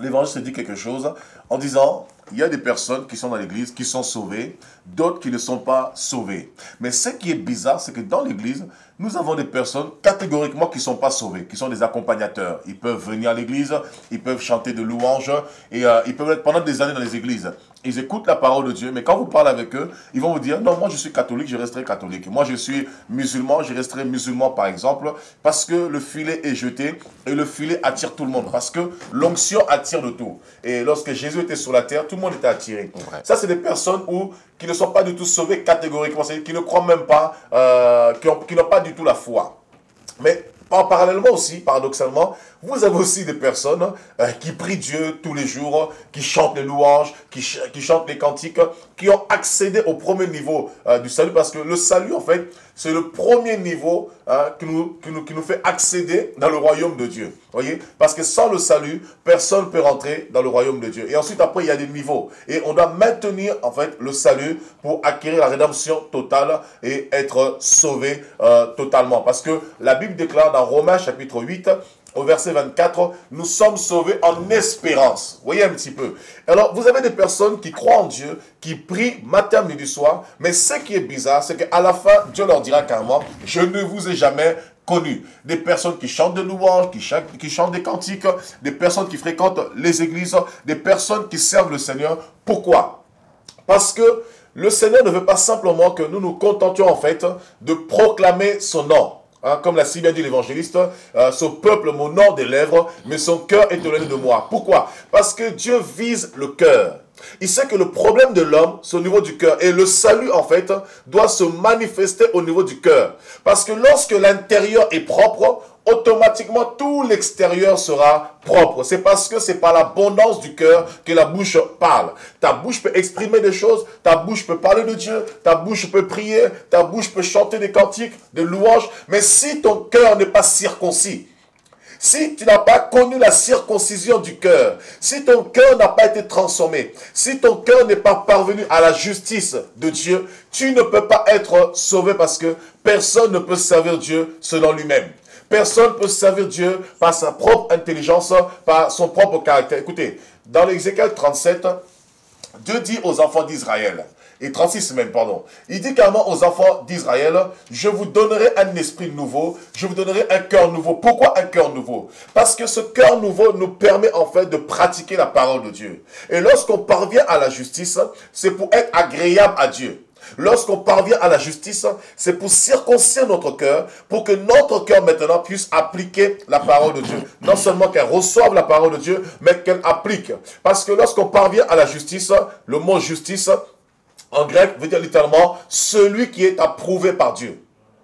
l'évangile se dit quelque chose en disant, il y a des personnes qui sont dans l'église, qui sont sauvées, d'autres qui ne sont pas sauvées. Mais ce qui est bizarre, c'est que dans l'église, nous avons des personnes catégoriquement qui ne sont pas sauvées, qui sont des accompagnateurs. Ils peuvent venir à l'église, ils peuvent chanter de louanges, et ils peuvent être pendant des années dans les églises. Ils écoutent la parole de Dieu, mais quand vous parlez avec eux, ils vont vous dire, non, moi je suis catholique, je resterai catholique. Moi je suis musulman, je resterai musulman par exemple, parce que le filet est jeté, et le filet attire tout le monde, parce que l'onction attire de tout. Et lorsque Jésus était sur la terre, tout le monde était attiré. Ouais. Ça, c'est des personnes qui ne sont pas du tout sauvées catégoriquement, c'est-à-dire qui ne croient même pas, qui n'ont pas du tout la foi. Mais parallèlement aussi, paradoxalement, vous avez aussi des personnes qui prient Dieu tous les jours, qui chantent les louanges, qui chantent les cantiques, qui ont accédé au premier niveau du salut, parce que le salut, en fait, c'est le premier niveau qui nous fait accéder dans le royaume de Dieu. Voyez? Parce que sans le salut, personne ne peut rentrer dans le royaume de Dieu. Et ensuite, après, il y a des niveaux. Et on doit maintenir, en fait, le salut pour acquérir la rédemption totale et être sauvé totalement. Parce que la Bible déclare dans Romains chapitre 8, au verset 24, nous sommes sauvés en espérance. Vous voyez un petit peu. Alors, vous avez des personnes qui croient en Dieu, qui prient matin, midi, soir, mais ce qui est bizarre, c'est qu'à la fin, Dieu leur dira carrément, je ne vous ai jamais connu. Des personnes qui chantent des louanges, qui chantent des cantiques, des personnes qui fréquentent les églises, des personnes qui servent le Seigneur. Pourquoi? Parce que le Seigneur ne veut pas simplement que nous nous contentions en fait de proclamer son nom. Hein, comme l'a si bien dit l'évangéliste, ce peuple m'honore des lèvres, mais son cœur est éloigné de moi. Pourquoi? Parce que Dieu vise le cœur. Il sait que le problème de l'homme, c'est au niveau du cœur. Et le salut, en fait, doit se manifester au niveau du cœur. Parce que lorsque l'intérieur est propre, automatiquement, tout l'extérieur sera propre. C'est parce que c'est par l'abondance du cœur que la bouche parle. Ta bouche peut exprimer des choses, ta bouche peut parler de Dieu, ta bouche peut prier, ta bouche peut chanter des cantiques, des louanges. Mais si ton cœur n'est pas circoncis, si tu n'as pas connu la circoncision du cœur, si ton cœur n'a pas été transformé, si ton cœur n'est pas parvenu à la justice de Dieu, tu ne peux pas être sauvé parce que personne ne peut servir Dieu selon lui-même. Personne ne peut servir Dieu par sa propre intelligence, par son propre caractère. Écoutez, dans l'Ézéchiel 37, Dieu dit aux enfants d'Israël, et 36 même, pardon, il dit carrément aux enfants d'Israël, je vous donnerai un esprit nouveau, je vous donnerai un cœur nouveau. Pourquoi un cœur nouveau? Parce que ce cœur nouveau nous permet en fait de pratiquer la parole de Dieu. Et lorsqu'on parvient à la justice, c'est pour être agréable à Dieu. Lorsqu'on parvient à la justice, c'est pour circoncire notre cœur, pour que notre cœur maintenant puisse appliquer la parole de Dieu. Non seulement qu'elle reçoive la parole de Dieu, mais qu'elle applique. Parce que lorsqu'on parvient à la justice, le mot justice, en grec, veut dire littéralement celui qui est approuvé par Dieu,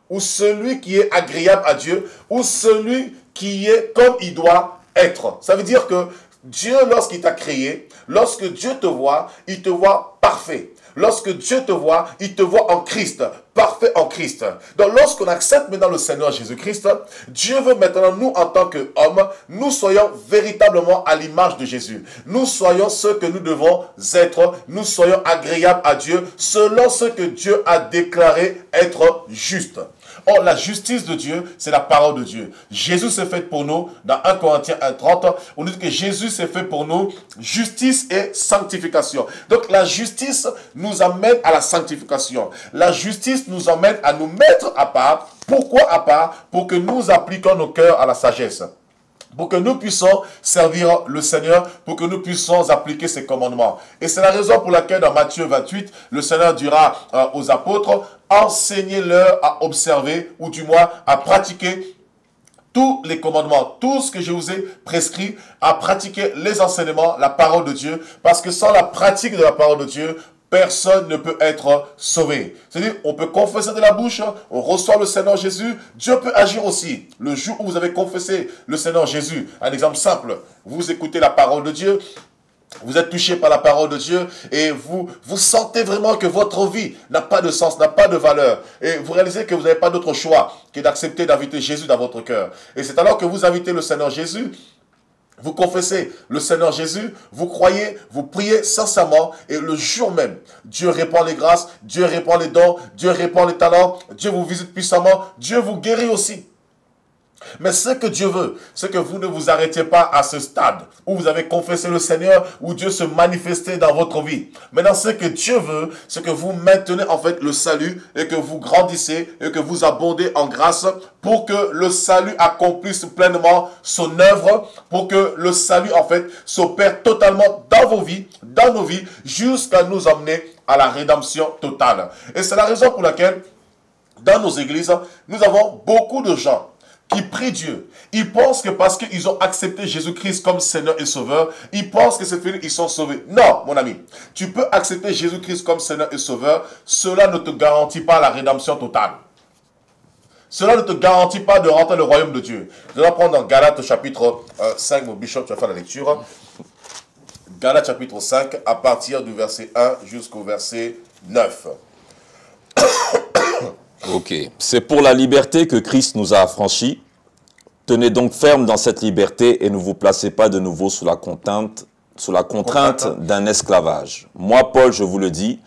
ou celui qui est agréable à Dieu, ou celui qui est comme il doit être. Ça veut dire que Dieu, lorsqu'il t'a créé, lorsque Dieu te voit, il te voit parfait. Lorsque Dieu te voit, il te voit en Christ, parfait en Christ. Donc lorsqu'on accepte maintenant le Seigneur Jésus-Christ, Dieu veut maintenant, nous en tant qu'hommes, nous soyons véritablement à l'image de Jésus. Nous soyons ce que nous devons être, nous soyons agréables à Dieu, selon ce que Dieu a déclaré être juste. Or, la justice de Dieu, c'est la parole de Dieu. Jésus s'est fait pour nous, dans 1 Corinthiens 1,30, on dit que Jésus s'est fait pour nous, justice et sanctification. Donc, la justice nous amène à la sanctification. La justice nous amène à nous mettre à part. Pourquoi à part? Pour que nous appliquions nos cœurs à la sagesse. Pour que nous puissions servir le Seigneur, pour que nous puissions appliquer ses commandements. Et c'est la raison pour laquelle dans Matthieu 28, le Seigneur dira aux apôtres, enseignez-leur à observer, ou du moins à pratiquer tous les commandements, tout ce que je vous ai prescrit, à pratiquer les enseignements, la parole de Dieu, parce que sans la pratique de la parole de Dieu, personne ne peut être sauvé. C'est-à-dire, on peut confesser de la bouche, on reçoit le Seigneur Jésus, Dieu peut agir aussi. Le jour où vous avez confessé le Seigneur Jésus, un exemple simple, vous écoutez la parole de Dieu, vous êtes touché par la parole de Dieu et vous sentez vraiment que votre vie n'a pas de sens, n'a pas de valeur. Et vous réalisez que vous n'avez pas d'autre choix que d'accepter d'inviter Jésus dans votre cœur. Et c'est alors que vous invitez le Seigneur Jésus, vous confessez le Seigneur Jésus, vous croyez, vous priez sincèrement et le jour même, Dieu répand les grâces, Dieu répand les dons, Dieu répand les talents, Dieu vous visite puissamment, Dieu vous guérit aussi. Mais ce que Dieu veut, c'est que vous ne vous arrêtiez pas à ce stade où vous avez confessé le Seigneur, où Dieu se manifestait dans votre vie. Maintenant, ce que Dieu veut, c'est que vous maintenez en fait le salut et que vous grandissez et que vous abondez en grâce pour que le salut accomplisse pleinement son œuvre, pour que le salut en fait s'opère totalement dans vos vies, dans nos vies, jusqu'à nous emmener à la rédemption totale. Et c'est la raison pour laquelle, dans nos églises, nous avons beaucoup de gens qui prient Dieu. Ils pensent que parce qu'ils ont accepté Jésus-Christ comme Seigneur et Sauveur, ils pensent que c'est fini, ils sont sauvés. Non, mon ami. Tu peux accepter Jésus-Christ comme Seigneur et Sauveur. Cela ne te garantit pas la rédemption totale. Cela ne te garantit pas de rentrer dans le royaume de Dieu. Je vais prendre dans Galates chapitre 5, mon bishop, tu vas faire la lecture. Galates chapitre 5, à partir du verset 1 jusqu'au verset 9. Ok. C'est pour la liberté que Christ nous a affranchis. Tenez donc ferme dans cette liberté et ne vous placez pas de nouveau sous la contrainte d'un esclavage. Moi, Paul, je vous le dis,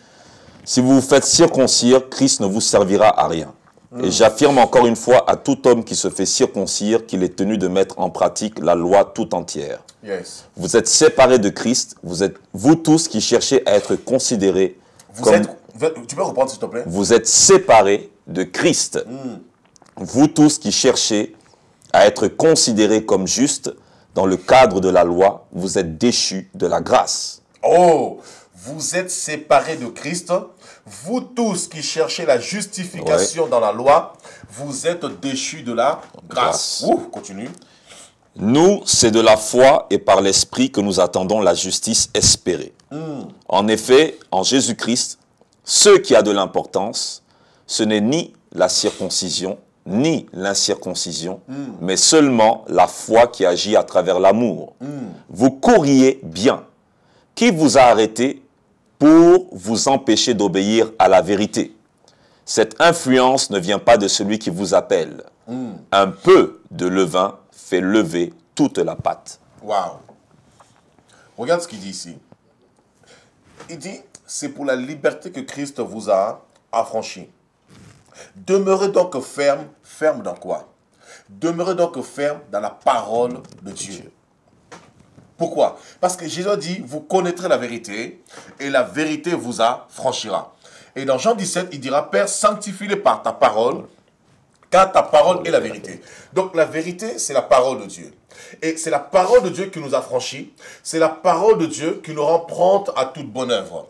si vous vous faites circoncire, Christ ne vous servira à rien. Et j'affirme encore une fois à tout homme qui se fait circoncire qu'il est tenu de mettre en pratique la loi tout entière. Yes. Vous êtes séparés de Christ, vous tous qui cherchez à être considérés Tu peux reprendre s'il te plaît? Vous êtes séparés de Christ. Vous tous qui cherchez à être considérés comme justes dans le cadre de la loi, vous êtes déchus de la grâce. Oh, vous êtes séparés de Christ. Vous tous qui cherchez la justification dans la loi, vous êtes déchus de la grâce. Continue. Nous, c'est de la foi et par l'Esprit que nous attendons la justice espérée. En effet, en Jésus-Christ, ce qui a de l'importance, ce n'est ni la circoncision, ni l'incirconcision, mais seulement la foi qui agit à travers l'amour. Vous courriez bien. Qui vous a arrêté pour vous empêcher d'obéir à la vérité? Cette influence ne vient pas de celui qui vous appelle. Un peu de levain fait lever toute la pâte. Waouh! Regarde ce qu'il dit ici. Il dit, c'est pour la liberté que Christ vous a affranchi. Demeurez donc ferme. Ferme dans quoi? Demeurez donc ferme dans la parole de Dieu. Pourquoi? Parce que Jésus dit, vous connaîtrez la vérité et la vérité vous affranchira. Et dans Jean 17, il dira, Père, sanctifie-les par ta parole, car ta parole est la vérité. Donc la vérité, c'est la parole de Dieu. Et c'est la parole de Dieu qui nous affranchit. C'est la parole de Dieu qui nous rend prompte à toute bonne œuvre.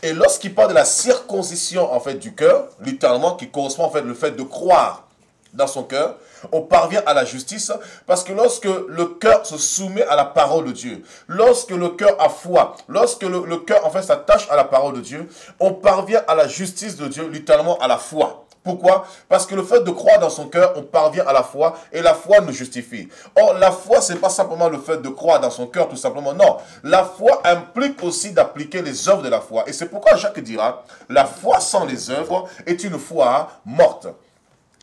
Et lorsqu'il parle de la circoncision en fait du cœur, littéralement, qui correspond en fait le fait de croire dans son cœur, On parvient à la justice parce que lorsque le cœur se soumet à la parole de Dieu, lorsque le cœur a foi, lorsque le cœur en fait s'attache à la parole de Dieu, on parvient à la justice de Dieu, littéralement à la foi. Pourquoi? Parce que le fait de croire dans son cœur, on parvient à la foi et la foi nous justifie. Or, la foi, ce n'est pas simplement le fait de croire dans son cœur, tout simplement. Non, la foi implique aussi d'appliquer les œuvres de la foi. Et c'est pourquoi Jacques dira, la foi sans les œuvres est une foi morte.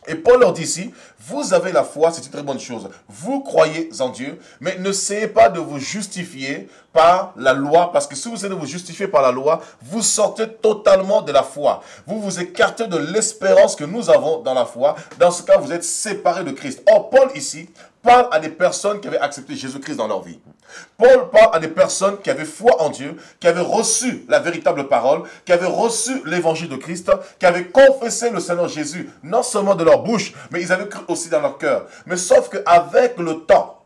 Et Paul leur dit ici, vous avez la foi, c'est une très bonne chose. Vous croyez en Dieu, mais n'essayez pas de vous justifier par la loi, parce que si vous essayez de vous justifier par la loi, vous sortez totalement de la foi. Vous vous écartez de l'espérance que nous avons dans la foi. Dans ce cas, vous êtes séparés de Christ. Or, Paul ici parle à des personnes qui avaient accepté Jésus-Christ dans leur vie. Paul parle à des personnes qui avaient foi en Dieu, qui avaient reçu la véritable parole, qui avaient reçu l'évangile de Christ, qui avaient confessé le Seigneur Jésus, non seulement de leur bouche, mais ils avaient cru aussi dans leur cœur. Mais sauf qu'avec le temps,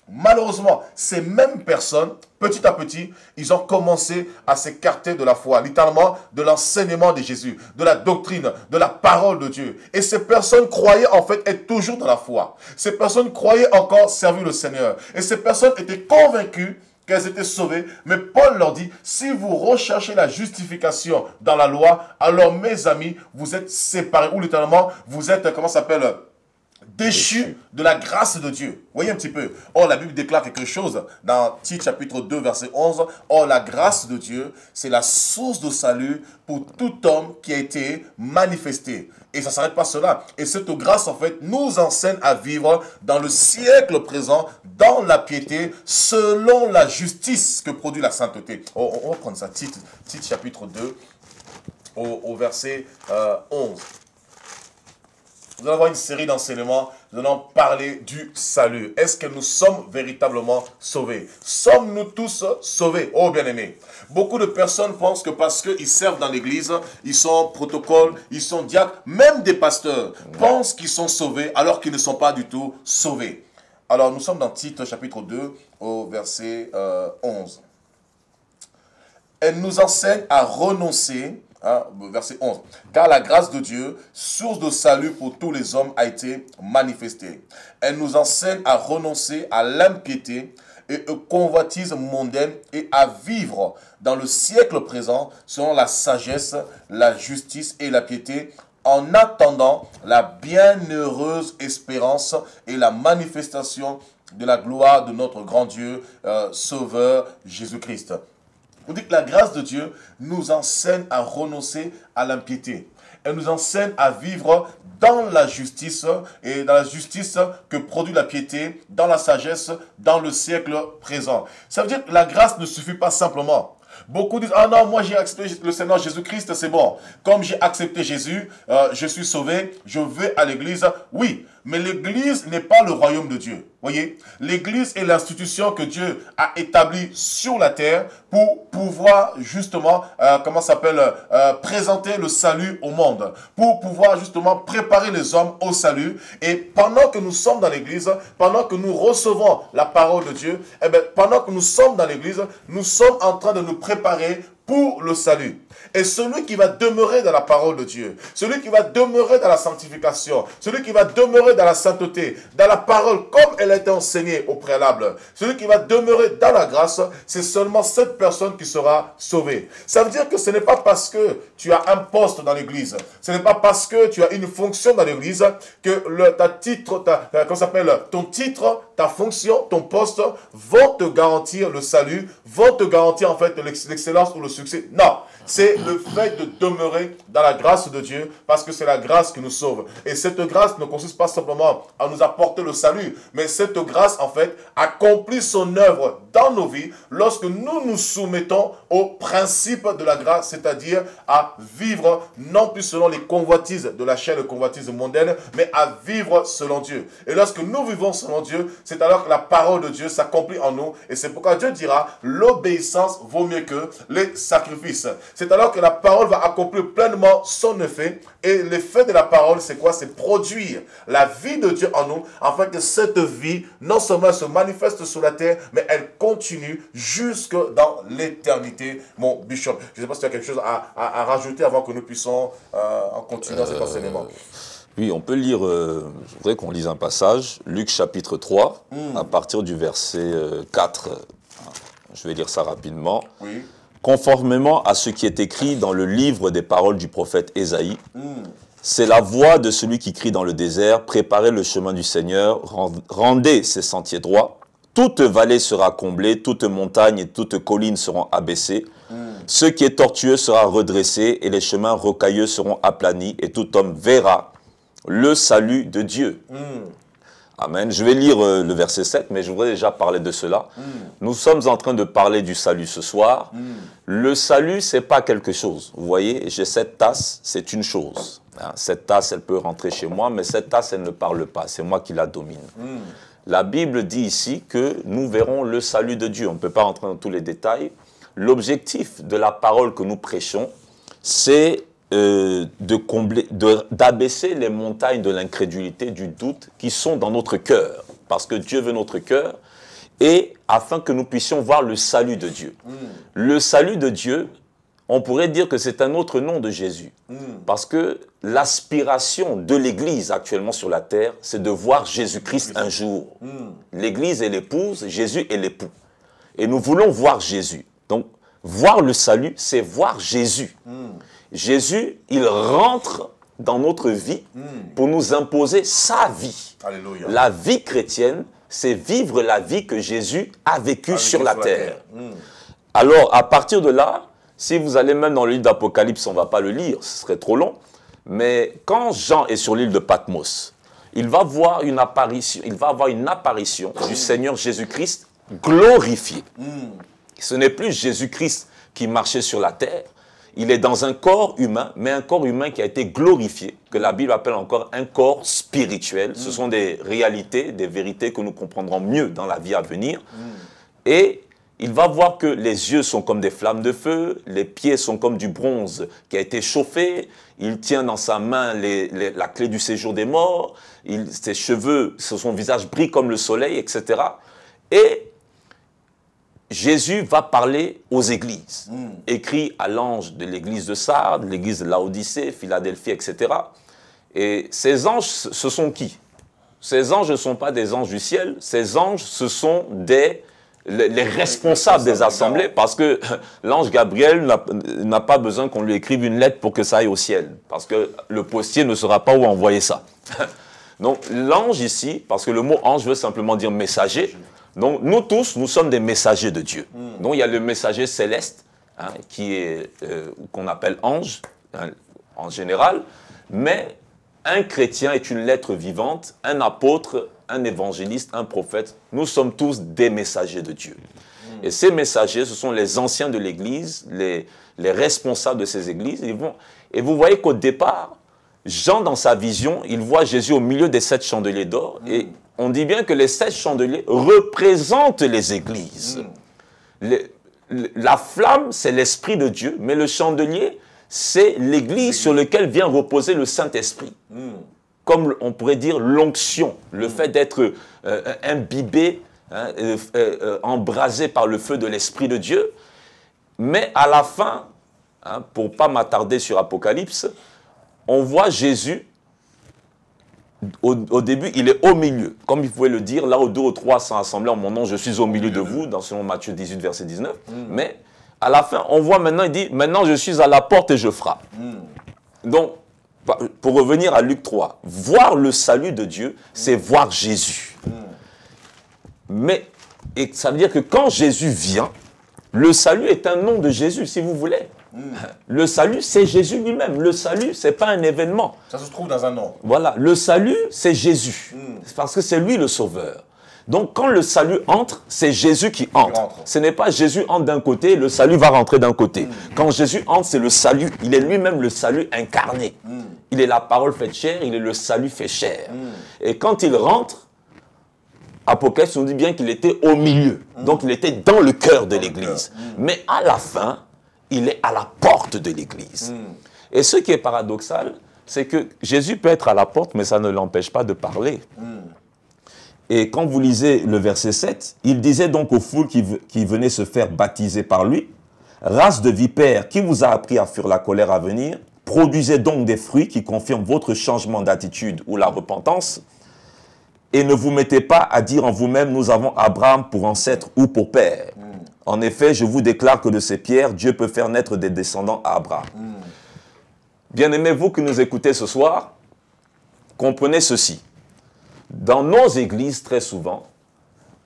malheureusement, ces mêmes personnes, petit à petit, ils ont commencé à s'écarter de la foi, littéralement de l'enseignement de Jésus, de la doctrine, de la parole de Dieu. Et ces personnes croyaient en fait être toujours dans la foi. Ces personnes croyaient encore servir le Seigneur. Et ces personnes étaient convaincues qu'elles étaient sauvées. Mais Paul leur dit, si vous recherchez la justification dans la loi, alors mes amis, vous êtes séparés. Ou littéralement, vous êtes, comment ça s'appelle, déchu de la grâce de Dieu. Voyez un petit peu. Or, la Bible déclare quelque chose dans Tite chapitre 2, verset 11. Or, la grâce de Dieu, c'est la source de salut pour tout homme qui a été manifesté. Et ça ne s'arrête pas cela. Et cette grâce, en fait, nous enseigne à vivre dans le siècle présent, dans la piété, selon la justice que produit la sainteté. On va prendre ça. Tite chapitre 2, au verset 11. Nous allons avoir une série d'enseignements, nous allons parler du salut. Est-ce que nous sommes véritablement sauvés? Sommes-nous tous sauvés? Oh bien-aimés, beaucoup de personnes pensent que parce qu'ils servent dans l'église, ils sont protocoles, ils sont diacres, même des pasteurs pensent qu'ils sont sauvés alors qu'ils ne sont pas du tout sauvés. Alors nous sommes dans Tite chapitre 2 au verset 11. Elle nous enseigne à renoncer. Verset 11. Car la grâce de Dieu, source de salut pour tous les hommes, a été manifestée. Elle nous enseigne à renoncer à l'impiété et aux convoitises mondaines et à vivre dans le siècle présent selon la sagesse, la justice et la piété, en attendant la bienheureuse espérance et la manifestation de la gloire de notre grand Dieu, Sauveur Jésus-Christ. On dit que la grâce de Dieu nous enseigne à renoncer à l'impiété. Elle nous enseigne à vivre dans la justice et dans la justice que produit la piété, dans la sagesse, dans le siècle présent. Ça veut dire que la grâce ne suffit pas simplement. Beaucoup disent, ah non, moi j'ai accepté le Seigneur Jésus-Christ, c'est bon. Comme j'ai accepté Jésus, je suis sauvé, je vais à l'église. Oui, mais l'église n'est pas le royaume de Dieu. Voyez, l'église est l'institution que Dieu a établie sur la terre pour pouvoir justement, présenter le salut au monde. Pour pouvoir justement préparer les hommes au salut. Et pendant que nous sommes dans l'église, pendant que nous recevons la parole de Dieu, eh bien, pendant que nous sommes dans l'église, nous sommes en train de nous préparer pour le salut. Et celui qui va demeurer dans la parole de Dieu, celui qui va demeurer dans la sanctification, celui qui va demeurer dans la sainteté, dans la parole comme elle a été enseignée au préalable, celui qui va demeurer dans la grâce, c'est seulement cette personne qui sera sauvée. Ça veut dire que ce n'est pas parce que tu as un poste dans l'église, ce n'est pas parce que tu as une fonction dans l'église que ton titre, ta fonction, ton poste vont te garantir le salut, vont te garantir en fait l'excellence ou le succès. Non, c'est le fait de demeurer dans la grâce de Dieu parce que c'est la grâce qui nous sauve. Et cette grâce ne consiste pas simplement à nous apporter le salut, mais cette grâce en fait accomplit son œuvre dans nos vies lorsque nous nous soumettons au principe de la grâce, c'est-à-dire à vivre non plus selon les convoitises de la chair, les convoitises mondaines, mais à vivre selon Dieu. Et lorsque nous vivons selon Dieu, c'est alors que la parole de Dieu s'accomplit en nous. Et c'est pourquoi Dieu dira, l'obéissance vaut mieux que les sacrifices. C'est alors que la parole va accomplir pleinement son effet. Et l'effet de la parole, c'est quoi? C'est produire la vie de Dieu en nous, afin que cette vie, non seulement se manifeste sur la terre, mais elle continue jusque dans l'éternité, mon bishop. Je ne sais pas si tu as quelque chose à rajouter avant que nous puissions en continuer dans cet enseignement. Oui, on peut lire, je voudrais qu'on lise un passage, Luc chapitre 3, à partir du verset 4. Je vais lire ça rapidement. Oui. Conformément à ce qui est écrit dans le livre des paroles du prophète Ésaïe, c'est la voix de celui qui crie dans le désert, préparez le chemin du Seigneur, rendez ses sentiers droits. Toute vallée sera comblée, toute montagne et toute colline seront abaissées. Ce qui est tortueux sera redressé et les chemins rocailleux seront aplanis et tout homme verra le salut de Dieu. Amen. Je vais lire le verset 7, mais je voudrais déjà parler de cela. Nous sommes en train de parler du salut ce soir. Le salut, ce n'est pas quelque chose. Vous voyez, j'ai cette tasse, c'est une chose. Hein, cette tasse, elle peut rentrer chez moi, mais cette tasse, elle ne parle pas. C'est moi qui la domine. La Bible dit ici que nous verrons le salut de Dieu. On ne peut pas rentrer dans tous les détails. L'objectif de la parole que nous prêchons, c'est d'abaisser les montagnes de l'incrédulité, du doute qui sont dans notre cœur. Parce que Dieu veut notre cœur et afin que nous puissions voir le salut de Dieu. Le salut de Dieu, on pourrait dire que c'est un autre nom de Jésus. Parce que l'aspiration de l'Église actuellement sur la terre, c'est de voir Jésus-Christ un jour. L'Église est l'épouse, Jésus est l'époux. Et nous voulons voir Jésus. Donc, voir le salut, c'est voir Jésus. Jésus, il rentre dans notre vie pour nous imposer sa vie. Alléluia. La vie chrétienne, c'est vivre la vie que Jésus a vécue sur la terre. Alors, à partir de là, si vous allez même dans le livre d'Apocalypse, on ne va pas le lire, ce serait trop long. Mais quand Jean est sur l'île de Patmos, il va voir une apparition, du Seigneur Jésus-Christ glorifié. Ce n'est plus Jésus-Christ qui marchait sur la terre. Il est dans un corps humain, mais un corps humain qui a été glorifié, que la Bible appelle encore un corps spirituel. Ce sont des réalités, des vérités que nous comprendrons mieux dans la vie à venir. Et il va voir que les yeux sont comme des flammes de feu, les pieds sont comme du bronze qui a été chauffé, il tient dans sa main la clé du séjour des morts, ses cheveux, son visage brille comme le soleil, etc. Et Jésus va parler aux églises, écrit à l'ange de l'église de Sardes, l'église de Laodicée, Philadelphie, etc. Et ces anges, ce sont qui? Ces anges ne sont pas des anges du ciel, ces anges, ce sont les responsables des assemblées, parce que l'ange Gabriel n'a pas besoin qu'on lui écrive une lettre pour que ça aille au ciel, parce que le postier ne saura pas où envoyer ça. Donc l'ange ici, parce que le mot ange veut simplement dire messager, donc nous tous, nous sommes des messagers de Dieu. Donc il y a le messager céleste, hein, qu'on appelle ange, hein, en général, mais un chrétien est une lettre vivante, un apôtre, un évangéliste, un prophète. Nous sommes tous des messagers de Dieu. Et ces messagers, ce sont les anciens de l'Église, les responsables de ces églises. Et vous voyez qu'au départ, Jean, dans sa vision, il voit Jésus au milieu des 7 chandeliers d'or. Et on dit bien que les 7 chandeliers représentent les églises. La flamme, c'est l'Esprit de Dieu, mais le chandelier, c'est l'église sur laquelle vient reposer le Saint-Esprit. Comme on pourrait dire l'onction, le fait d'être imbibé, hein, embrasé par le feu de l'Esprit de Dieu. Mais à la fin, hein, pour ne pas m'attarder sur Apocalypse, on voit Jésus, au début, il est au milieu. Comme il pouvait le dire, là où 2 ou 3 sont assemblés en mon nom, je suis au milieu de vous, dans selon Matthieu 18, verset 19. Mais à la fin, on voit maintenant, il dit, maintenant je suis à la porte et je frappe. Donc, pour revenir à Luc 3, voir le salut de Dieu, c'est voir Jésus. Mais et ça veut dire que quand Jésus vient, le salut est un nom de Jésus, si vous voulez. Le salut, c'est Jésus lui-même. Le salut, ce n'est pas un événement. Ça se trouve dans un nom. Voilà, le salut, c'est Jésus. Parce que c'est lui le sauveur. Donc, quand le salut entre, c'est Jésus qui entre. Ce n'est pas Jésus entre d'un côté, le salut va rentrer d'un côté. Quand Jésus entre, c'est le salut. Il est lui-même le salut incarné. Il est la parole faite chair, il est le salut fait chair. Et quand il rentre, Apocalypse nous dit bien qu'il était au milieu. Donc, il était dans le cœur de l'Église. Mais à la fin, il est à la porte de l'Église. Et ce qui est paradoxal, c'est que Jésus peut être à la porte, mais ça ne l'empêche pas de parler. Et quand vous lisez le verset 7, il disait donc aux foules qui venaient se faire baptiser par lui, « Race de vipères, qui vous a appris à fuir la colère à venir? Produisez donc des fruits qui confirment votre changement d'attitude ou la repentance. Et ne vous mettez pas à dire en vous-même, nous avons Abraham pour ancêtre ou pour père. En effet, je vous déclare que de ces pierres, Dieu peut faire naître des descendants à Abraham. Bien-aimés, vous qui nous écoutez ce soir, comprenez ceci. Dans nos églises, très souvent,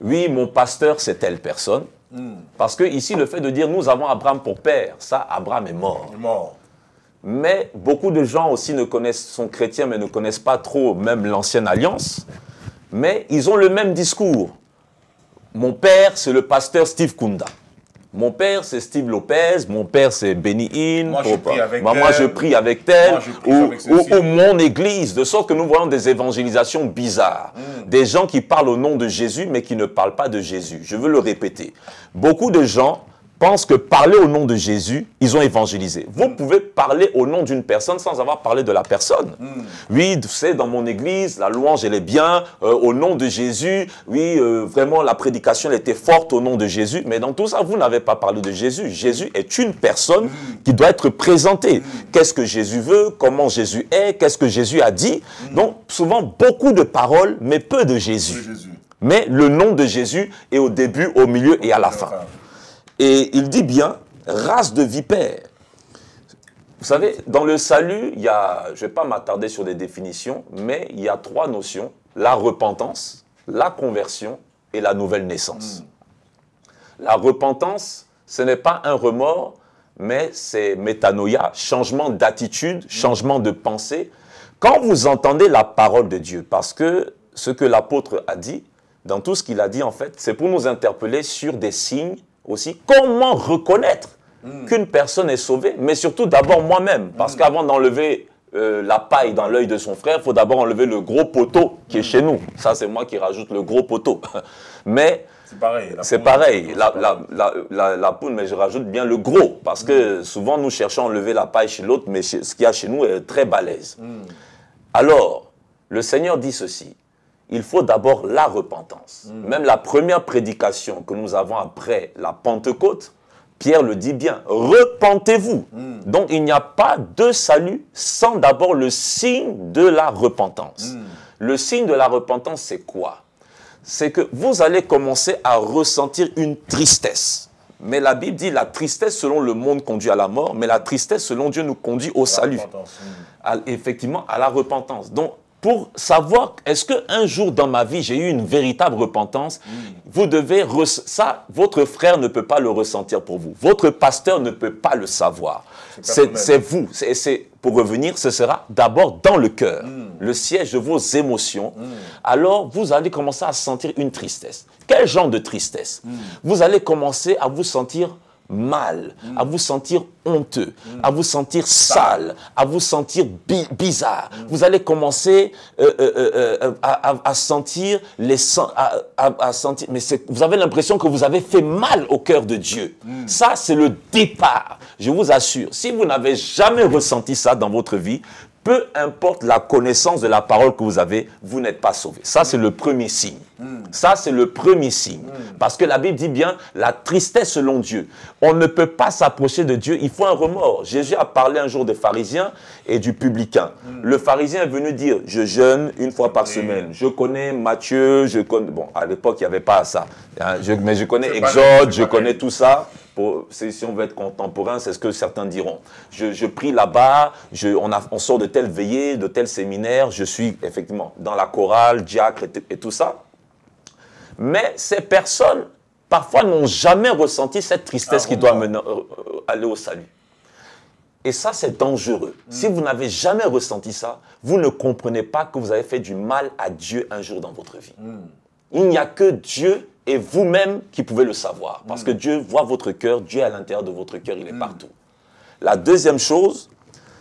oui, mon pasteur, c'est telle personne. Parce que ici, le fait de dire, nous avons Abraham pour père, ça, Abraham est mort. Il est mort. Mais beaucoup de gens aussi sont chrétiens, mais ne connaissent pas trop même l'ancienne alliance. Mais ils ont le même discours. Mon père, c'est le pasteur Steve Kunda. Mon père, c'est Steve Lopez. Mon père, c'est Benny Hinn. Moi, je prie avec moi, je prie avec tel. Moi, je prie avec ceci. Ou mon église. De sorte que nous voyons des évangélisations bizarres. Des gens qui parlent au nom de Jésus, mais qui ne parlent pas de Jésus. Je veux le répéter. Beaucoup de gens pensent que parler au nom de Jésus, ils ont évangélisé. Vous pouvez parler au nom d'une personne sans avoir parlé de la personne. Oui, tu sais, dans mon église, la louange, elle est bien, au nom de Jésus. Oui, vraiment, la prédication, elle était forte au nom de Jésus. Mais dans tout ça, vous n'avez pas parlé de Jésus. Jésus est une personne qui doit être présentée. Qu'est-ce que Jésus veut? Comment Jésus est? Qu'est-ce que Jésus a dit? Donc, souvent, beaucoup de paroles, mais peu de Jésus. Mais le nom de Jésus est au début, au milieu et à la fin. Et il dit bien, race de vipères. Vous savez, dans le salut, il y a, je ne vais pas m'attarder sur des définitions, mais il y a 3 notions, la repentance, la conversion et la nouvelle naissance. La repentance, ce n'est pas un remords, mais c'est métanoïa, changement d'attitude, changement de pensée. Quand vous entendez la parole de Dieu, parce que ce que l'apôtre a dit, dans tout ce qu'il a dit en fait, c'est pour nous interpeller sur des signes aussi, comment reconnaître qu'une personne est sauvée, mais surtout d'abord moi-même, parce qu'avant d'enlever la paille dans l'œil de son frère, il faut d'abord enlever le gros poteau qui est chez nous. Ça, c'est moi qui rajoute le gros poteau. Mais c'est pareil, la poudre, mais je rajoute bien le gros, parce que souvent nous cherchons à enlever la paille chez l'autre, mais ce qu'il y a chez nous est très balèze. Alors, le Seigneur dit ceci. Il faut d'abord la repentance. Même la première prédication que nous avons après la Pentecôte, Pierre le dit bien, repentez-vous. Donc il n'y a pas de salut sans d'abord le signe de la repentance. Le signe de la repentance, c'est quoi? C'est que vous allez commencer à ressentir une tristesse. Mais la Bible dit la tristesse selon le monde conduit à la mort, mais la tristesse selon Dieu nous conduit au salut. Effectivement, à la repentance. Donc, pour savoir, est-ce qu'un jour dans ma vie, j'ai eu une véritable repentance, vous devez, ça, votre frère ne peut pas le ressentir pour vous. Votre pasteur ne peut pas le savoir. C'est vous. Pour revenir, ce sera d'abord dans le cœur, le siège de vos émotions. Alors, vous allez commencer à sentir une tristesse. Quel genre de tristesse? Vous allez commencer à vous sentir mal, à vous sentir honteux, à vous sentir sale, à vous sentir bizarre. Vous allez commencer à sentir sentir, mais vous avez l'impression que vous avez fait mal au cœur de Dieu. Ça, c'est le départ. Je vous assure, si vous n'avez jamais ressenti ça dans votre vie, peu importe la connaissance de la parole que vous avez, vous n'êtes pas sauvé. Ça, c'est le premier signe. Ça, c'est le premier signe. Parce que la Bible dit bien, la tristesse selon Dieu. On ne peut pas s'approcher de Dieu, il faut un remords. Jésus a parlé un jour des pharisiens et du publicain. Le pharisien est venu dire, je jeûne une fois par semaine. Je connais Matthieu, je connais... Bon, à l'époque, il n'y avait pas ça. Mais je connais Exode, je connais tout ça. Si on veut être contemporain, c'est ce que certains diront. Je prie là-bas, on sort de telle veillée, de tel séminaire, je suis effectivement dans la chorale, diacre et tout ça. Mais ces personnes, parfois, n'ont jamais ressenti cette tristesse qui doit aller au salut. Et ça, c'est dangereux. Si vous n'avez jamais ressenti ça, vous ne comprenez pas que vous avez fait du mal à Dieu un jour dans votre vie. Il n'y a que Dieu et vous-même qui pouvez le savoir. Parce que Dieu voit votre cœur, Dieu est à l'intérieur de votre cœur, il est partout. La deuxième chose,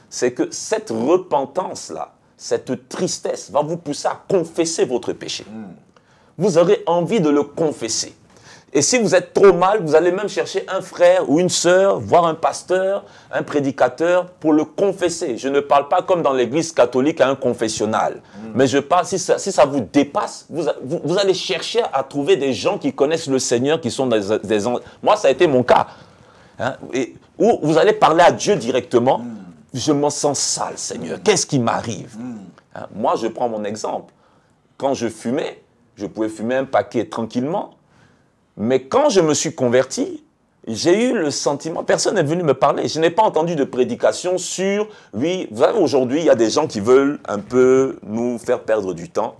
c'est que cette repentance-là, cette tristesse va vous pousser à confesser votre péché. Vous aurez envie de le confesser. Et si vous êtes trop mal, vous allez même chercher un frère ou une sœur, voire un pasteur, un prédicateur, pour le confesser. Je ne parle pas comme dans l'église catholique à un confessionnal. Mais je parle, si ça vous dépasse, vous allez chercher à trouver des gens qui connaissent le Seigneur, qui sont des... Moi, ça a été mon cas. Où vous allez parler à Dieu directement. je me sens sale, Seigneur. Qu'est-ce qui m'arrive? Hein, moi, je prends mon exemple. Quand je fumais, je pouvais fumer un paquet tranquillement. Mais quand je me suis converti, j'ai eu le sentiment, personne n'est venu me parler. Je n'ai pas entendu de prédication sur, oui, aujourd'hui, il y a des gens qui veulent un peu nous faire perdre du temps.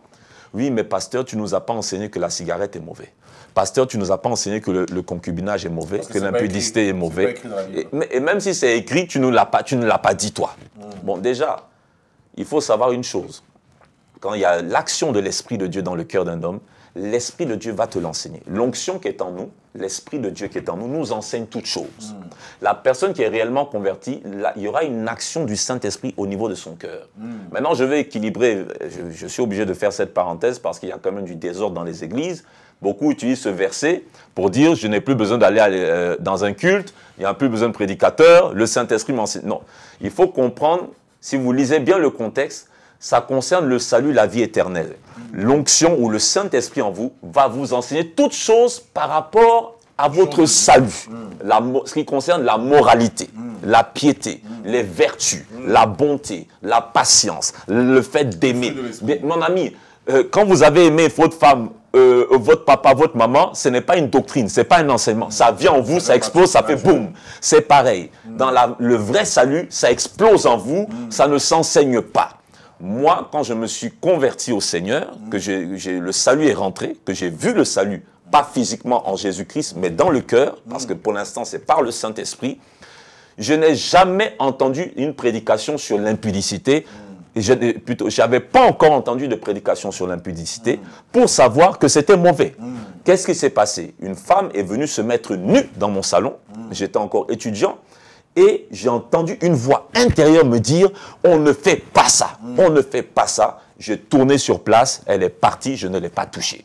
Oui, mais pasteur, tu ne nous as pas enseigné que la cigarette est mauvaise. Pasteur, tu ne nous as pas enseigné que le concubinage est mauvais, que l'impudicité est mauvais. Et même si c'est écrit, tu ne l'as pas dit toi. Bon, déjà, il faut savoir une chose. Quand il y a l'action de l'Esprit de Dieu dans le cœur d'un homme, l'Esprit de Dieu va te l'enseigner. L'onction qui est en nous, l'Esprit de Dieu qui est en nous, nous enseigne toutes choses. La personne qui est réellement convertie, là, il y aura une action du Saint-Esprit au niveau de son cœur. Maintenant, je vais équilibrer, je suis obligé de faire cette parenthèse parce qu'il y a quand même du désordre dans les églises. Beaucoup utilisent ce verset pour dire « je n'ai plus besoin d'aller dans un culte, il n'y a plus besoin de prédicateur, le Saint-Esprit m'enseigne ». Non, il faut comprendre, si vous lisez bien le contexte, ça concerne le salut, la vie éternelle. L'onction ou le Saint-Esprit en vous va vous enseigner toutes choses par rapport à votre salut. Ce qui concerne la moralité, la piété, les vertus, la bonté, la patience, le fait d'aimer. Mon ami, quand vous avez aimé votre femme, votre papa, votre maman, ce n'est pas une doctrine, ce n'est pas un enseignement. Ça vient en vous, ça explose, ça fait boum. C'est pareil. Dans le vrai salut, ça explose en vous, ça ne s'enseigne pas. Moi, quand je me suis converti au Seigneur, que le salut est rentré, que j'ai vu le salut, pas physiquement en Jésus-Christ, mais dans le cœur, parce que pour l'instant, c'est par le Saint-Esprit, je n'ai jamais entendu une prédication sur l'impudicité. Je n'avais pas encore entendu de prédication sur l'impudicité pour savoir que c'était mauvais. Qu'est-ce qui s'est passé? Une femme est venue se mettre nue dans mon salon. J'étais encore étudiant. Et j'ai entendu une voix intérieure me dire « on ne fait pas ça, on ne fait pas ça ». J'ai tourné sur place, elle est partie, je ne l'ai pas touchée.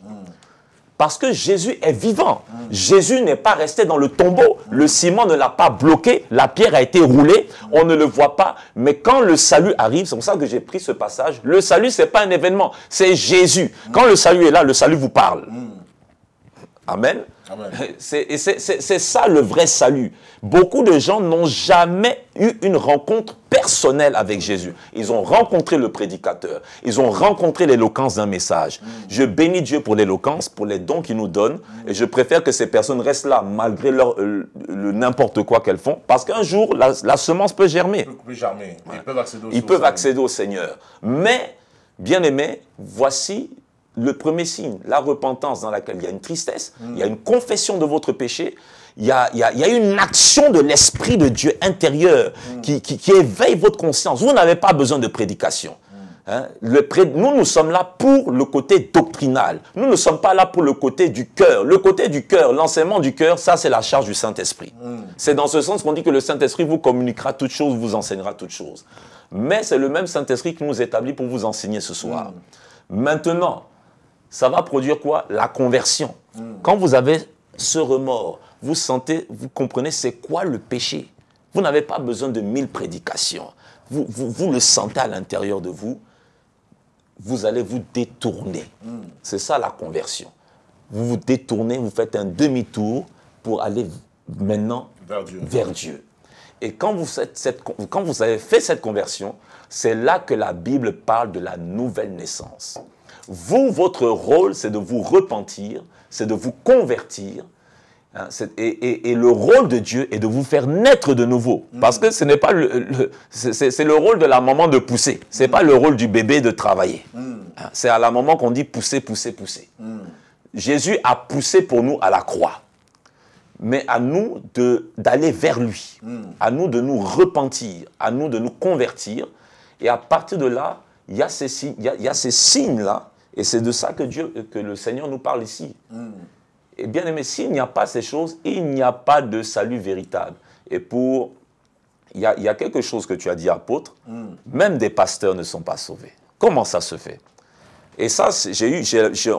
Parce que Jésus est vivant. Jésus n'est pas resté dans le tombeau. Le ciment ne l'a pas bloqué, la pierre a été roulée, on ne le voit pas. Mais quand le salut arrive, c'est pour ça que j'ai pris ce passage, le salut, ce n'est pas un événement, c'est Jésus. Quand le salut est là, le salut vous parle. Amen. C'est ça le vrai salut. Beaucoup de gens n'ont jamais eu une rencontre personnelle avec Jésus. Ils ont rencontré le prédicateur. Ils ont rencontré l'éloquence d'un message. Je bénis Dieu pour l'éloquence, pour les dons qu'il nous donne. Et je préfère que ces personnes restent là malgré le n'importe quoi qu'elles font. Parce qu'un jour, la semence peut germer. Ils peuvent accéder au Seigneur. Mais, bien aimé, voici le premier signe, la repentance dans laquelle il y a une tristesse, il y a une confession de votre péché, il y a une action de l'Esprit de Dieu intérieur qui éveille votre conscience. Vous n'avez pas besoin de prédication. Hein? Nous sommes là pour le côté doctrinal. Nous ne sommes pas là pour le côté du cœur. Le côté du cœur, l'enseignement du cœur, ça c'est la charge du Saint-Esprit. C'est dans ce sens qu'on dit que le Saint-Esprit vous communiquera toutes choses, vous enseignera toutes choses. Mais c'est le même Saint-Esprit qui nous établit pour vous enseigner ce soir. Maintenant, ça va produire quoi? La conversion. Quand vous avez ce remords, vous sentez, vous comprenez c'est quoi le péché. Vous n'avez pas besoin de 1000 prédications. Vous le sentez à l'intérieur de vous. Vous allez vous détourner. C'est ça la conversion. Vous vous détournez, vous faites un demi-tour pour aller maintenant vers Dieu. Et quand vous avez fait cette conversion, c'est là que la Bible parle de la nouvelle naissance. Vous, votre rôle, c'est de vous repentir, c'est de vous convertir. Hein, et le rôle de Dieu est de vous faire naître de nouveau. Parce que ce n'est pas c'est le rôle de la maman de pousser. Ce n'est pas le rôle du bébé de travailler. Hein, c'est à la maman qu'on dit pousser, pousser, pousser. Jésus a poussé pour nous à la croix. Mais à nous d'aller vers lui. À nous de nous repentir. À nous de nous convertir. Et à partir de là, il y a ces signes-là. Et c'est de ça que le Seigneur nous parle ici. Et bien aimé, s'il n'y a pas ces choses, il n'y a pas de salut véritable. Et il y a quelque chose que tu as dit, apôtre, même des pasteurs ne sont pas sauvés. Comment ça se fait? Et ça,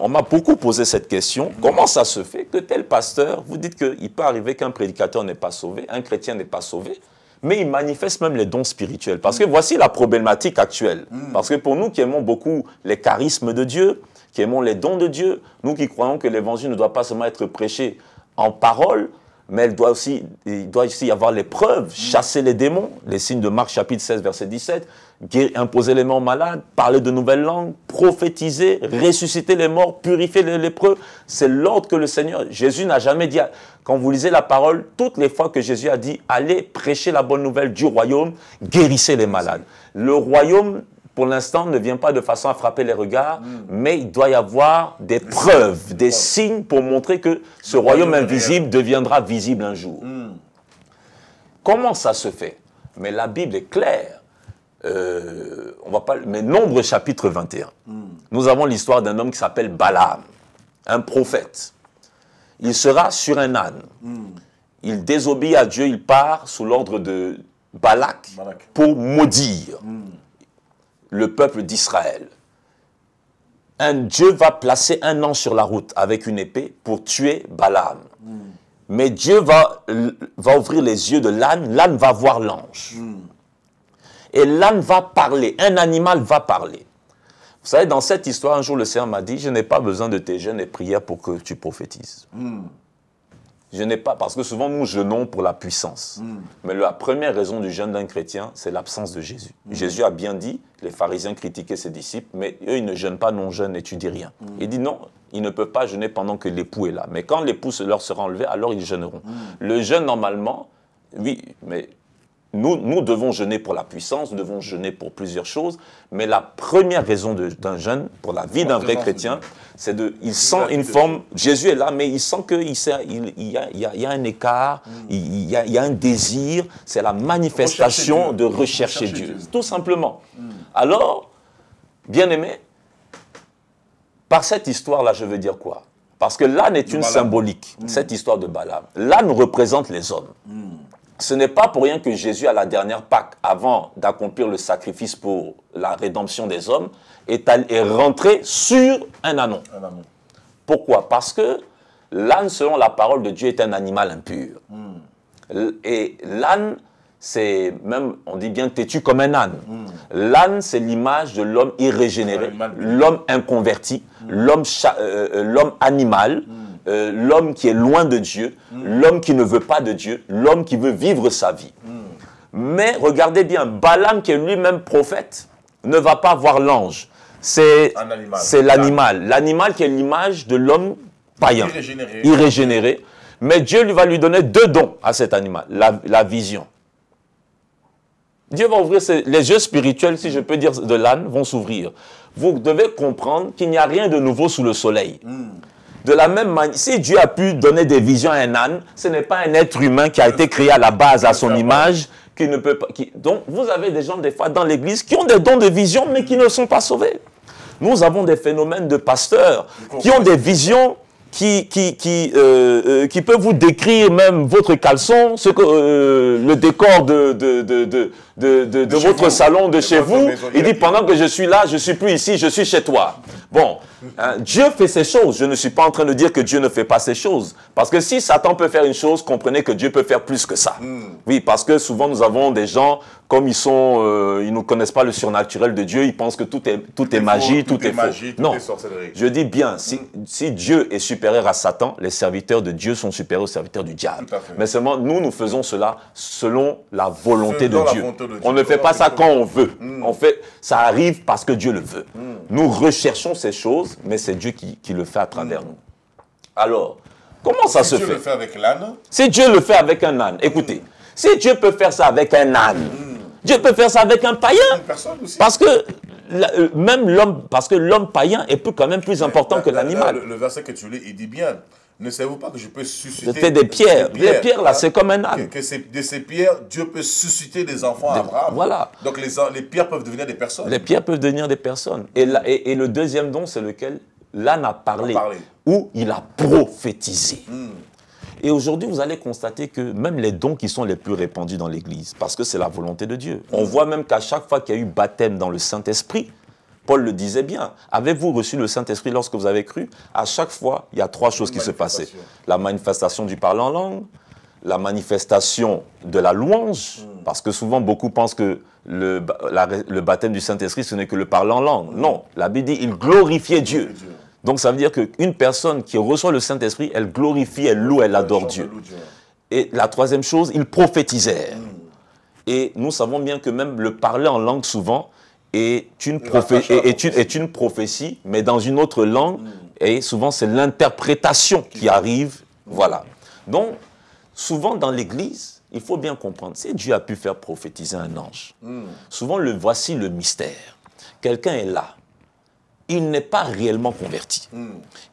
on m'a beaucoup posé cette question. Comment ça se fait que tel pasteur, vous dites qu'il peut arriver qu'un prédicateur n'est pas sauvé, un chrétien n'est pas sauvé, mais il manifeste même les dons spirituels. Parce que voici la problématique actuelle. Parce que pour nous qui aimons beaucoup les charismes de Dieu, qui aimons les dons de Dieu, nous qui croyons que l'évangile ne doit pas seulement être prêché en parole, mais il doit aussi y avoir l'épreuve, chasser les démons, les signes de Marc chapitre 16, verset 17, imposer les mains aux malades, parler de nouvelles langues, prophétiser, ressusciter les morts, purifier les lépreux. C'est l'ordre que le Seigneur, Jésus n'a jamais dit, quand vous lisez la parole, toutes les fois que Jésus a dit, allez prêcher la bonne nouvelle du royaume, guérissez les malades. Le royaume, pour l'instant, ne vient pas de façon à frapper les regards, mais il doit y avoir des preuves, des signes pour montrer que ce royaume invisible deviendra visible un jour. Comment ça se fait? Mais la Bible est claire. On va pas, mais Nombre chapitre 21. Nous avons l'histoire d'un homme qui s'appelle Balaam, un prophète. Il sera sur un âne. Il désobéit à Dieu, il part sous l'ordre de Balak pour maudire le peuple d'Israël. Dieu va placer un ange sur la route avec une épée pour tuer Balaam. Mais Dieu va ouvrir les yeux de l'âne, l'âne va voir l'ange. Et l'âne va parler, un animal va parler. Vous savez, dans cette histoire, un jour, le Seigneur m'a dit, je n'ai pas besoin de tes jeûnes et prières pour que tu prophétises. Je n'ai pas, parce que souvent, nous jeûnons pour la puissance. Mais la première raison du jeûne d'un chrétien, c'est l'absence de Jésus. Jésus a bien dit, les pharisiens critiquaient ses disciples, mais eux, ils ne jeûnent pas, non jeûnent, et tu dis rien. Il dit non, ils ne peuvent pas jeûner pendant que l'époux est là. Mais quand l'époux leur sera enlevé, alors ils jeûneront. Le jeûne, normalement, oui, mais... Nous devons jeûner pour la puissance, nous devons jeûner pour plusieurs choses, mais la première raison d'un jeûne, pour la vie d'un vrai chrétien, c'est il sent une forme, Jésus est là, mais il sent qu'il y a un écart, il y a un désir, c'est la manifestation de rechercher Dieu, tout simplement. Alors, bien-aimé, par cette histoire-là, je veux dire quoi? Parce que l'âne est une symbolique, cette histoire de Balaam. L'âne représente les hommes. Ce n'est pas pour rien que Jésus, à la dernière Pâque, avant d'accomplir le sacrifice pour la rédemption des hommes, est rentré sur un ânon. Pourquoi? Parce que l'âne, selon la parole de Dieu, est un animal impur. Et l'âne, c'est même, on dit bien, têtu comme un âne. L'âne, c'est l'image de l'homme irrégénéré, l'homme inconverti, l'homme animal, l'homme qui est loin de Dieu, l'homme qui ne veut pas de Dieu, l'homme qui veut vivre sa vie. Mais regardez bien, Balaam qui est lui-même prophète ne va pas voir l'ange. C'est l'animal. L'animal qui est l'image de l'homme païen, irrégénéré. Mais Dieu va lui donner deux dons à cet animal, la vision. Dieu va ouvrir les yeux spirituels, si je peux dire, de l'âne, vont s'ouvrir. Vous devez comprendre qu'il n'y a rien de nouveau sous le soleil. De la même manière, si Dieu a pu donner des visions à un âne, ce n'est pas un être humain qui a été créé à la base à son image, qui ne peut pas... Donc, vous avez des gens, des fois, dans l'église, qui ont des dons de vision, mais qui ne sont pas sauvés. Nous avons des phénomènes de pasteurs qui ont des visions qui peuvent vous décrire même votre caleçon, le décor de votre salon, de chez vous. Il dit, pendant que je suis là, je ne suis plus ici, je suis chez toi. Bon, Dieu fait ces choses. Je ne suis pas en train de dire que Dieu ne fait pas ces choses. Parce que si Satan peut faire une chose, comprenez que Dieu peut faire plus que ça. Oui, parce que souvent nous avons des gens, comme ils ne connaissent pas le surnaturel de Dieu, ils pensent que tout est magie, tout est faux. Non, je dis bien, si Dieu est supérieur à Satan, les serviteurs de Dieu sont supérieurs aux serviteurs du diable. Mais seulement, nous faisons cela selon la volonté de Dieu. On ne fait pas ça quand on veut. Ça arrive parce que Dieu le veut. Nous recherchons ces choses, mais c'est Dieu qui le fait à travers nous. Alors, comment ça se fait? Si Dieu le fait avec l'âne? Si Dieu le fait avec un âne, écoutez, si Dieu peut faire ça avec un âne, Dieu peut faire ça avec un païen. Parce que même l'homme, parce que l'homme païen est quand même plus important que l'animal. Le verset que tu lis, il dit bien, ne savez-vous pas que je peux susciter des pierres? Les pierres, là, c'est comme un âne. De ces pierres, Dieu peut susciter des enfants à Abraham. Voilà. Donc les pierres peuvent devenir des personnes. Les pierres peuvent devenir des personnes. Et le deuxième don, c'est lequel? L'âne a parlé, ou il a prophétisé. Et aujourd'hui, vous allez constater que même les dons qui sont les plus répandus dans l'Église, parce que c'est la volonté de Dieu. On voit même qu'à chaque fois qu'il y a eu baptême dans le Saint-Esprit, Paul le disait bien, avez-vous reçu le Saint-Esprit lorsque vous avez cru? À chaque fois, il y a trois choses qui se passaient. La manifestation du parler en langue, la manifestation de la louange, parce que souvent beaucoup pensent que le baptême du Saint-Esprit, ce n'est que le parler en langue. Non, la Bible dit, il glorifiait Dieu. Donc ça veut dire qu'une personne qui reçoit le Saint-Esprit, elle glorifie, elle loue, elle adore Dieu. Et la troisième chose, ils prophétisèrent. Et nous savons bien que même le parler en langue souvent est une prophétie, mais dans une autre langue. Et souvent, c'est l'interprétation qui arrive. Voilà. Donc, souvent dans l'Église, il faut bien comprendre, si Dieu a pu faire prophétiser un ange, souvent voici le mystère. Quelqu'un est là. Il n'est pas réellement converti.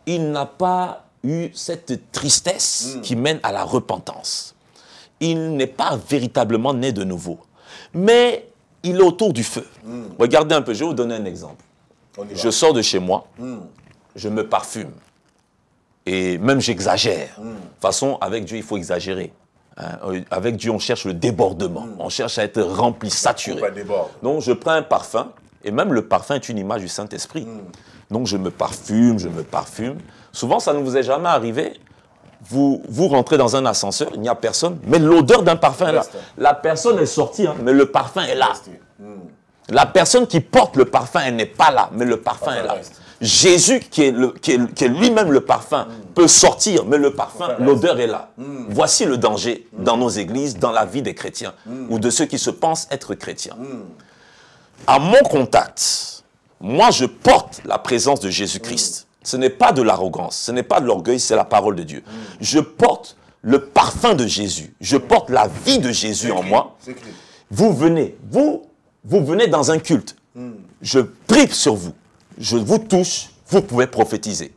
Il n'a pas eu cette tristesse qui mène à la repentance. Il n'est pas véritablement né de nouveau. Mais il est autour du feu. Regardez un peu, je vais vous donner un exemple. Je sors de chez moi, je me parfume. Et même j'exagère. De toute façon, avec Dieu, il faut exagérer. Hein? Avec Dieu, on cherche le débordement. On cherche à être rempli, saturé. Donc, je prends un parfum. Et même le parfum est une image du Saint-Esprit. Donc, je me parfume, je me parfume. Souvent, ça ne vous est jamais arrivé. Vous rentrez dans un ascenseur, il n'y a personne, mais l'odeur d'un parfum est là. La personne est sortie, hein, mais le parfum est là. La personne qui porte le parfum, elle n'est pas là, mais le parfum est là. Jésus, qui est lui-même le parfum, peut sortir, mais le parfum, l'odeur est là. Voici le danger dans nos églises, dans la vie des chrétiens, ou de ceux qui se pensent être chrétiens. À mon contact, moi je porte la présence de Jésus-Christ. Ce n'est pas de l'arrogance, ce n'est pas de l'orgueil, c'est la parole de Dieu. Je porte le parfum de Jésus, je porte la vie de Jésus en moi. Vous venez dans un culte, je prie sur vous, je vous touche, vous pouvez prophétiser.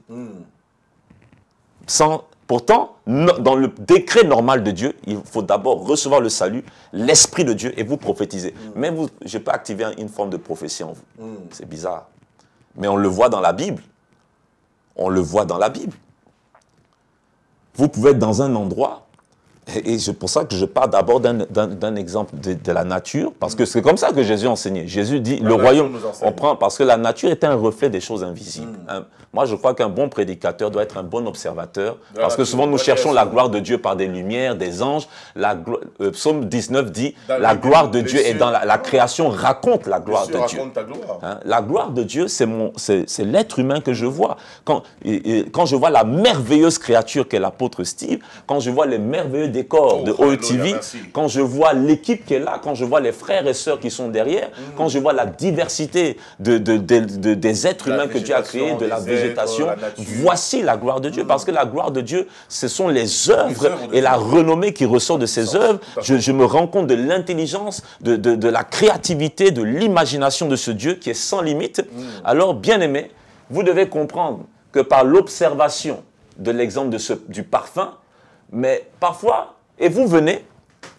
Pourtant, dans le décret normal de Dieu, il faut d'abord recevoir le salut, l'Esprit de Dieu, et vous prophétiser. Mais je peux activer une forme de prophétie en vous. C'est bizarre. Mais on le voit dans la Bible. On le voit dans la Bible. Vous pouvez être dans un endroit, et c'est pour ça que je parle d'abord d'un exemple de la nature, parce que c'est comme ça que Jésus enseignait. Jésus dit, le royaume, on prend, parce que la nature est un reflet des choses invisibles. Moi, je crois qu'un bon prédicateur doit être un bon observateur, parce que souvent nous cherchons la gloire de Dieu par des lumières, des anges. Psaume 19 dit, la gloire de Dieu est dans la création, raconte la gloire de Dieu. La gloire de Dieu, c'est l'être humain que je vois. Quand je vois la merveilleuse créature qu'est l'apôtre Steve, quand je vois les merveilleux décors de OETV, quand je vois l'équipe qui est là, quand je vois les frères et sœurs qui sont derrière, quand je vois la diversité des êtres humains que Dieu a créés, de la végétation, voici la gloire de Dieu. Parce que la gloire de Dieu, ce sont les œuvres et la renommée qui ressort de ces œuvres. Je me rends compte de l'intelligence, de la créativité, de l'imagination de ce Dieu qui est sans limite. Alors, bien aimé, vous devez comprendre que par l'observation de l'exemple du parfum, mais parfois, et vous venez,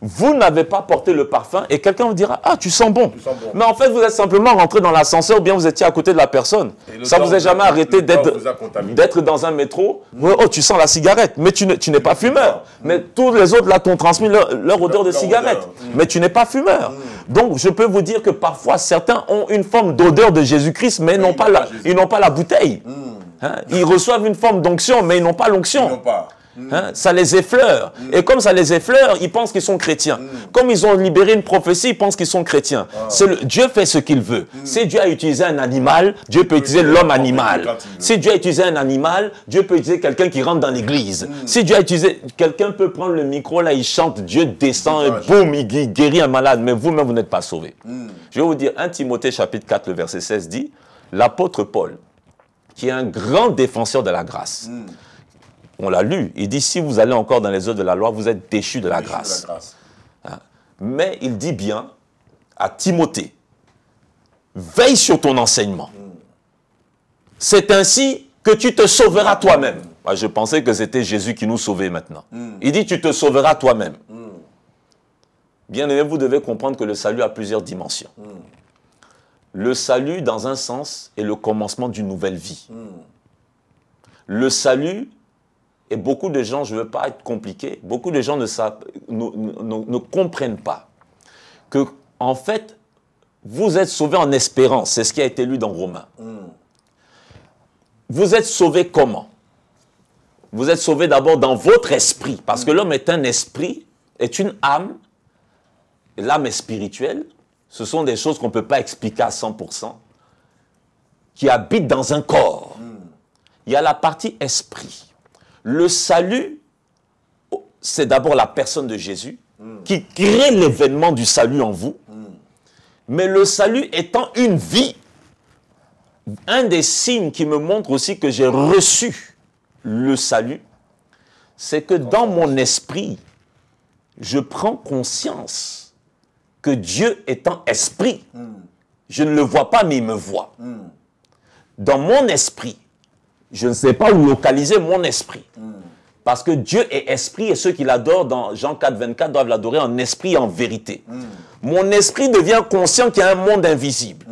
vous n'avez pas porté le parfum et quelqu'un vous dira, ah, tu sens bon. Mais en fait, vous êtes simplement rentré dans l'ascenseur ou bien vous étiez à côté de la personne. Ça ne vous est jamais arrêté d'être dans un métro. Oh, tu sens la cigarette, mais tu n'es pas fumeur. Mais tous les autres, là, t'ont transmis leur odeur de cigarette. Mais tu n'es pas fumeur. Donc, je peux vous dire que parfois, certains ont une forme d'odeur de Jésus-Christ, mais ils n'ont pas la bouteille. Hein? Ils reçoivent une forme d'onction, mais ils n'ont pas l'onction. Hein, ça les effleure. Et comme ça les effleure, ils pensent qu'ils sont chrétiens. Comme ils ont libéré une prophétie, ils pensent qu'ils sont chrétiens. Dieu fait ce qu'il veut. Si Dieu a utilisé un animal, Dieu peut utiliser l'homme animal. Si Dieu a utilisé un animal, Dieu peut utiliser quelqu'un qui rentre dans l'église. Si Dieu a utilisé... Quelqu'un peut prendre le micro, là, il chante, Dieu descend et boum, il guérit un malade. Mais vous-même, vous n'êtes pas sauvés. Je vais vous dire, 1 Timothée chapitre 4, le verset 16 dit, l'apôtre Paul, qui est un grand défenseur de la grâce, on l'a lu, il dit, si vous allez encore dans les œuvres de la loi, vous êtes déchus de la grâce. Hein? Mais il dit bien à Timothée, veille sur ton enseignement. C'est ainsi que tu te sauveras toi-même. Je pensais que c'était Jésus qui nous sauvait maintenant. Il dit, tu te sauveras toi-même. Bien aimé, vous devez comprendre que le salut a plusieurs dimensions. Le salut, dans un sens, est le commencement d'une nouvelle vie. Le salut... Et beaucoup de gens, je ne veux pas être compliqué, beaucoup de gens ne comprennent pas que, en fait, vous êtes sauvés en espérance. C'est ce qui a été lu dans Romains. Vous êtes sauvés comment? Vous êtes sauvés d'abord dans votre esprit. Parce que l'homme est un esprit, est une âme. L'âme est spirituelle. Ce sont des choses qu'on ne peut pas expliquer à 100%. Qui habitent dans un corps. Il y a la partie esprit. Le salut, c'est d'abord la personne de Jésus qui crée l'événement du salut en vous. Mais le salut étant une vie, un des signes qui me montre aussi que j'ai reçu le salut, c'est que dans mon esprit, je prends conscience que Dieu étant esprit, je ne le vois pas, mais il me voit. Dans mon esprit, je ne sais pas où localiser mon esprit. Parce que Dieu est esprit et ceux qui l'adorent dans Jean 4, 24 doivent l'adorer en esprit et en vérité. Mon esprit devient conscient qu'il y a un monde invisible.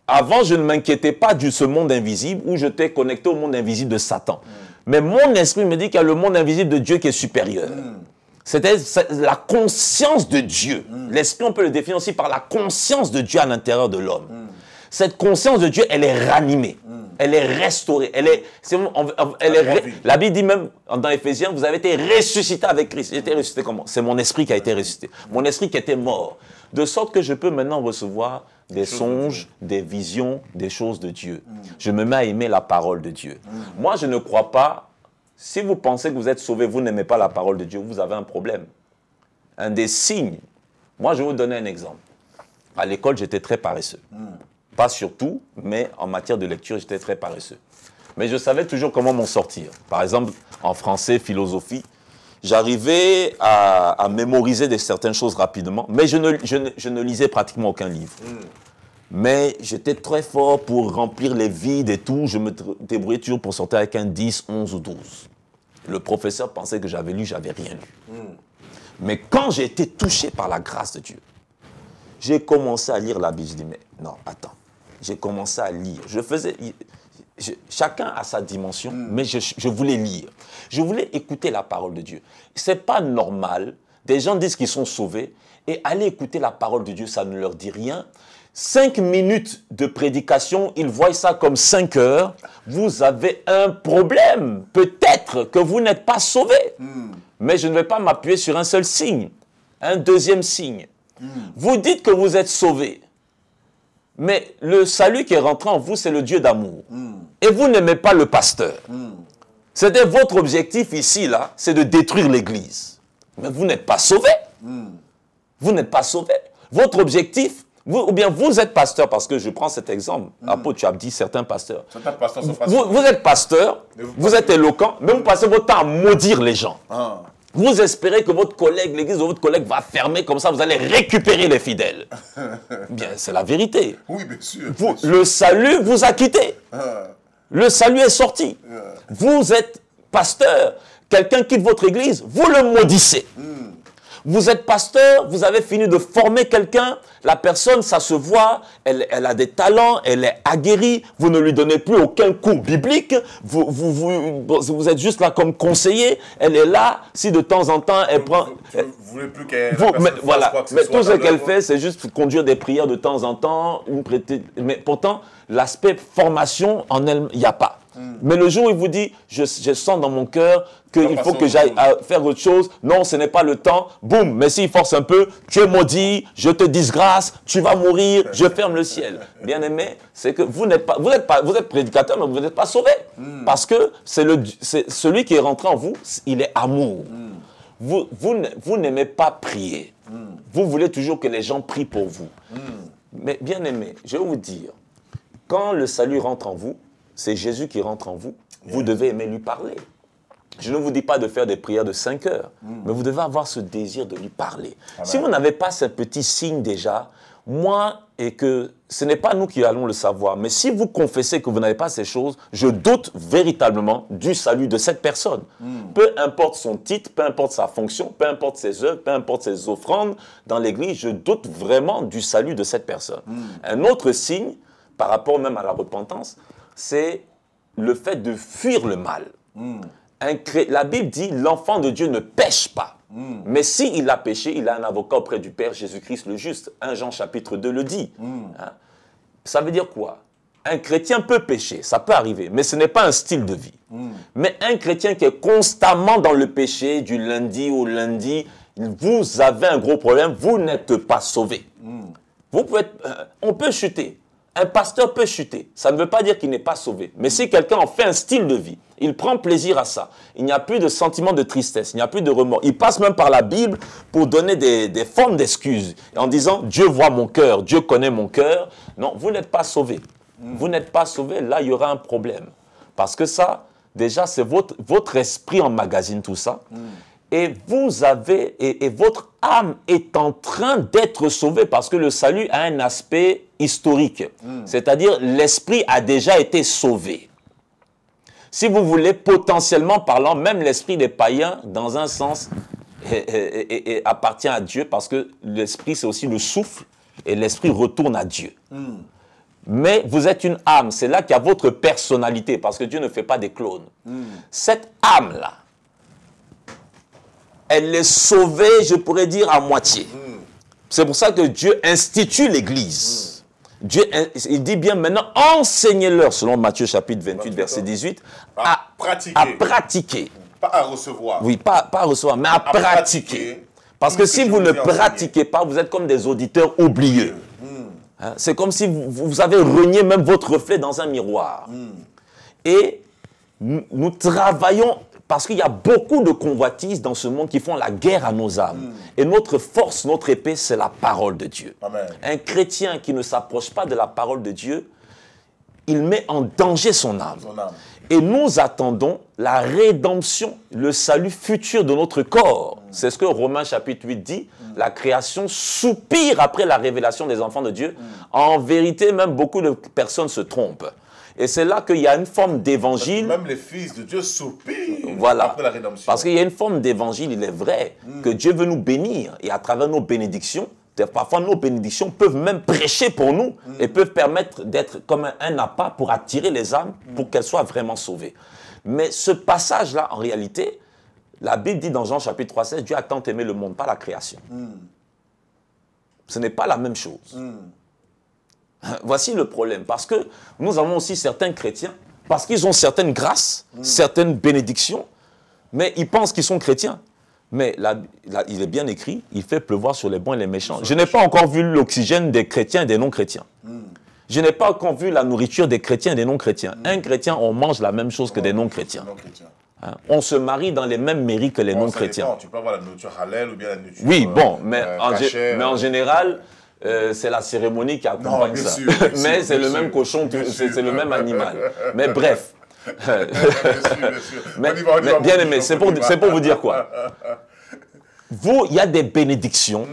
Avant, je ne m'inquiétais pas de ce monde invisible où j'étais connecté au monde invisible de Satan. Mais mon esprit me dit qu'il y a le monde invisible de Dieu qui est supérieur. C'était la conscience de Dieu. L'esprit, on peut le définir aussi par la conscience de Dieu à l'intérieur de l'homme. Cette conscience de Dieu, elle est ranimée. Elle est restaurée. La Bible dit même dans Éphésiens, vous avez été ressuscité avec Christ. J'ai été ressuscité comment? C'est mon esprit qui a été ressuscité. Mon esprit qui était mort. De sorte que je peux maintenant recevoir des songes, des visions, des choses de Dieu. Je me mets à aimer la parole de Dieu. Moi, je ne crois pas, si vous pensez que vous êtes sauvé, vous n'aimez pas la parole de Dieu, vous avez un problème. Un des signes, moi je vais vous donner un exemple. À l'école, j'étais très paresseux. Pas sur tout, mais en matière de lecture, j'étais très paresseux. Mais je savais toujours comment m'en sortir. Par exemple, en français, philosophie, j'arrivais à mémoriser certaines choses rapidement, mais je ne lisais pratiquement aucun livre. Mais j'étais très fort pour remplir les vides et tout. Je me débrouillais toujours pour sortir avec un 10, 11 ou 12. Le professeur pensait que j'avais lu, j'avais rien lu. Mais quand j'ai été touché par la grâce de Dieu, j'ai commencé à lire la Bible. Je dis, mais non, attends. J'ai commencé à lire. Chacun a sa dimension, mais je voulais lire. Je voulais écouter la parole de Dieu. Ce n'est pas normal. Des gens disent qu'ils sont sauvés et aller écouter la parole de Dieu, ça ne leur dit rien. 5 minutes de prédication, ils voient ça comme 5 heures. Vous avez un problème. Peut-être que vous n'êtes pas sauvé. Mais je ne vais pas m'appuyer sur un seul signe. Un deuxième signe. Vous dites que vous êtes sauvé. Mais le salut qui est rentré en vous, c'est le Dieu d'amour. Et vous n'aimez pas le pasteur. C'était votre objectif ici, là, c'est de détruire l'église. Mais vous n'êtes pas sauvé. Vous n'êtes pas sauvé. Votre objectif, ou bien vous êtes pasteur, parce que je prends cet exemple. Apôtre, tu as dit certains pasteurs. Certains pasteurs sont pas vous êtes pasteur, vous êtes éloquent, mais vous passez votre temps à maudire les gens. Vous espérez que votre collègue, l'église de votre collègue va fermer, comme ça vous allez récupérer les fidèles. Bien, c'est la vérité. Oui, bien sûr. Le salut vous a quitté. Le salut est sorti. Vous êtes pasteur. Quelqu'un quitte votre église, vous le maudissez. Vous êtes pasteur, vous avez fini de former quelqu'un, la personne, ça se voit, elle a des talents, elle est aguerrie, vous ne lui donnez plus aucun cours biblique, vous êtes juste là comme conseiller, elle est là, si de temps en temps elle prend... Vous voulez plus qu'elle... Voilà, mais tout ce qu'elle fait, c'est juste conduire des prières de temps en temps, mais pourtant, l'aspect formation en elle, il n'y a pas. Mais le jour où il vous dit, je sens dans mon cœur qu'il faut que j'aille faire autre chose, non, ce n'est pas le temps, boum, mais s'il force un peu, tu es maudit, je te disgrâce, tu vas mourir, je ferme le ciel. Bien aimé, c'est que vous êtes prédicateur, mais vous n'êtes pas sauvé. Parce que c'est celui qui est rentré en vous, il est amour. Vous n'aimez pas prier. Vous voulez toujours que les gens prient pour vous. Mais bien aimé, je vais vous dire, quand le salut rentre en vous, c'est Jésus qui rentre en vous. Vous devez aimer lui parler. Je ne vous dis pas de faire des prières de 5 heures, mais vous devez avoir ce désir de lui parler. Si vous n'avez pas ce petit signe déjà, moi, et que ce n'est pas nous qui allons le savoir, mais si vous confessez que vous n'avez pas ces choses, je doute véritablement du salut de cette personne. Peu importe son titre, peu importe sa fonction, peu importe ses œuvres, peu importe ses offrandes dans l'église, je doute vraiment du salut de cette personne. Un autre signe, par rapport même à la repentance, c'est le fait de fuir le mal. La Bible dit l'enfant de Dieu ne pêche pas. Mais s'il a péché, il a un avocat auprès du Père, Jésus-Christ le juste. 1 Jean chapitre 2 le dit. Ça veut dire quoi? Un chrétien peut pécher, ça peut arriver, mais ce n'est pas un style de vie. Mais un chrétien qui est constamment dans le péché, du lundi au lundi, vous avez un gros problème, vous n'êtes pas sauvé. On peut chuter. Un pasteur peut chuter. Ça ne veut pas dire qu'il n'est pas sauvé. Mais si quelqu'un en fait un style de vie, il prend plaisir à ça. Il n'y a plus de sentiment de tristesse, il n'y a plus de remords. Il passe même par la Bible pour donner des formes d'excuses. En disant, Dieu voit mon cœur, Dieu connaît mon cœur. Non, vous n'êtes pas sauvé. Vous n'êtes pas sauvé, là, il y aura un problème. Parce que ça, déjà, c'est votre esprit emmagasine tout ça. Et vous avez, et votre âme est en train d'être sauvée parce que le salut a un aspect historique. C'est-à-dire, l'esprit a déjà été sauvé. Si vous voulez, potentiellement parlant, même l'esprit des païens, dans un sens, appartient à Dieu parce que l'esprit, c'est aussi le souffle et l'esprit retourne à Dieu. Mais vous êtes une âme, c'est là qu'il y a votre personnalité parce que Dieu ne fait pas des clones. Cette âme-là, elle est sauvée, je pourrais dire, à moitié. C'est pour ça que Dieu institue l'Église. Dieu, il dit bien maintenant, enseignez-leur, selon Matthieu chapitre 28, verset 18, à pratiquer. Pas à recevoir. Oui, pas à recevoir, mais à pratiquer. Parce que si vous ne pratiquez pas, vous êtes comme des auditeurs oublieux. Hein? C'est comme si vous avez renié même votre reflet dans un miroir. Et nous travaillons... Parce qu'il y a beaucoup de convoitises dans ce monde qui font la guerre à nos âmes. Et notre force, notre épée, c'est la parole de Dieu. Amen. Un chrétien qui ne s'approche pas de la parole de Dieu, il met en danger son âme. Et nous attendons la rédemption, le salut futur de notre corps. C'est ce que Romains chapitre 8 dit. La création soupire après la révélation des enfants de Dieu. En vérité, même beaucoup de personnes se trompent. Et c'est là qu'il y a une forme d'évangile. Même les fils de Dieu soupirent après la rédemption. Parce qu'il y a une forme d'évangile, il est vrai, que Dieu veut nous bénir. Et à travers nos bénédictions, parfois nos bénédictions peuvent même prêcher pour nous et peuvent permettre d'être comme un appât pour attirer les âmes pour qu'elles soient vraiment sauvées. Mais ce passage-là, en réalité, la Bible dit dans Jean chapitre 3,16, Dieu a tant aimé le monde, pas la création. Ce n'est pas la même chose. Voici le problème, parce que nous avons aussi certains chrétiens, parce qu'ils ont certaines grâces, certaines bénédictions, mais ils pensent qu'ils sont chrétiens. Mais là, il est bien écrit, il fait pleuvoir sur les bons et les méchants. Je n'ai pas encore vu l'oxygène des chrétiens et des non-chrétiens. Je n'ai pas encore vu la nourriture des chrétiens et des non-chrétiens. Un chrétien, on mange la même chose que des non-chrétiens. Hein? On se marie dans les mêmes mairies que les non-chrétiens. Tu peux avoir la nourriture halal ou bien la nourriture... Oui, bon, mais en général... c'est la cérémonie qui accompagne ça. Sûr, mais c'est le même cochon, c'est le même animal. Mais bref. Bien aimé, c'est pour vous dire quoi. Vous, il y a des bénédictions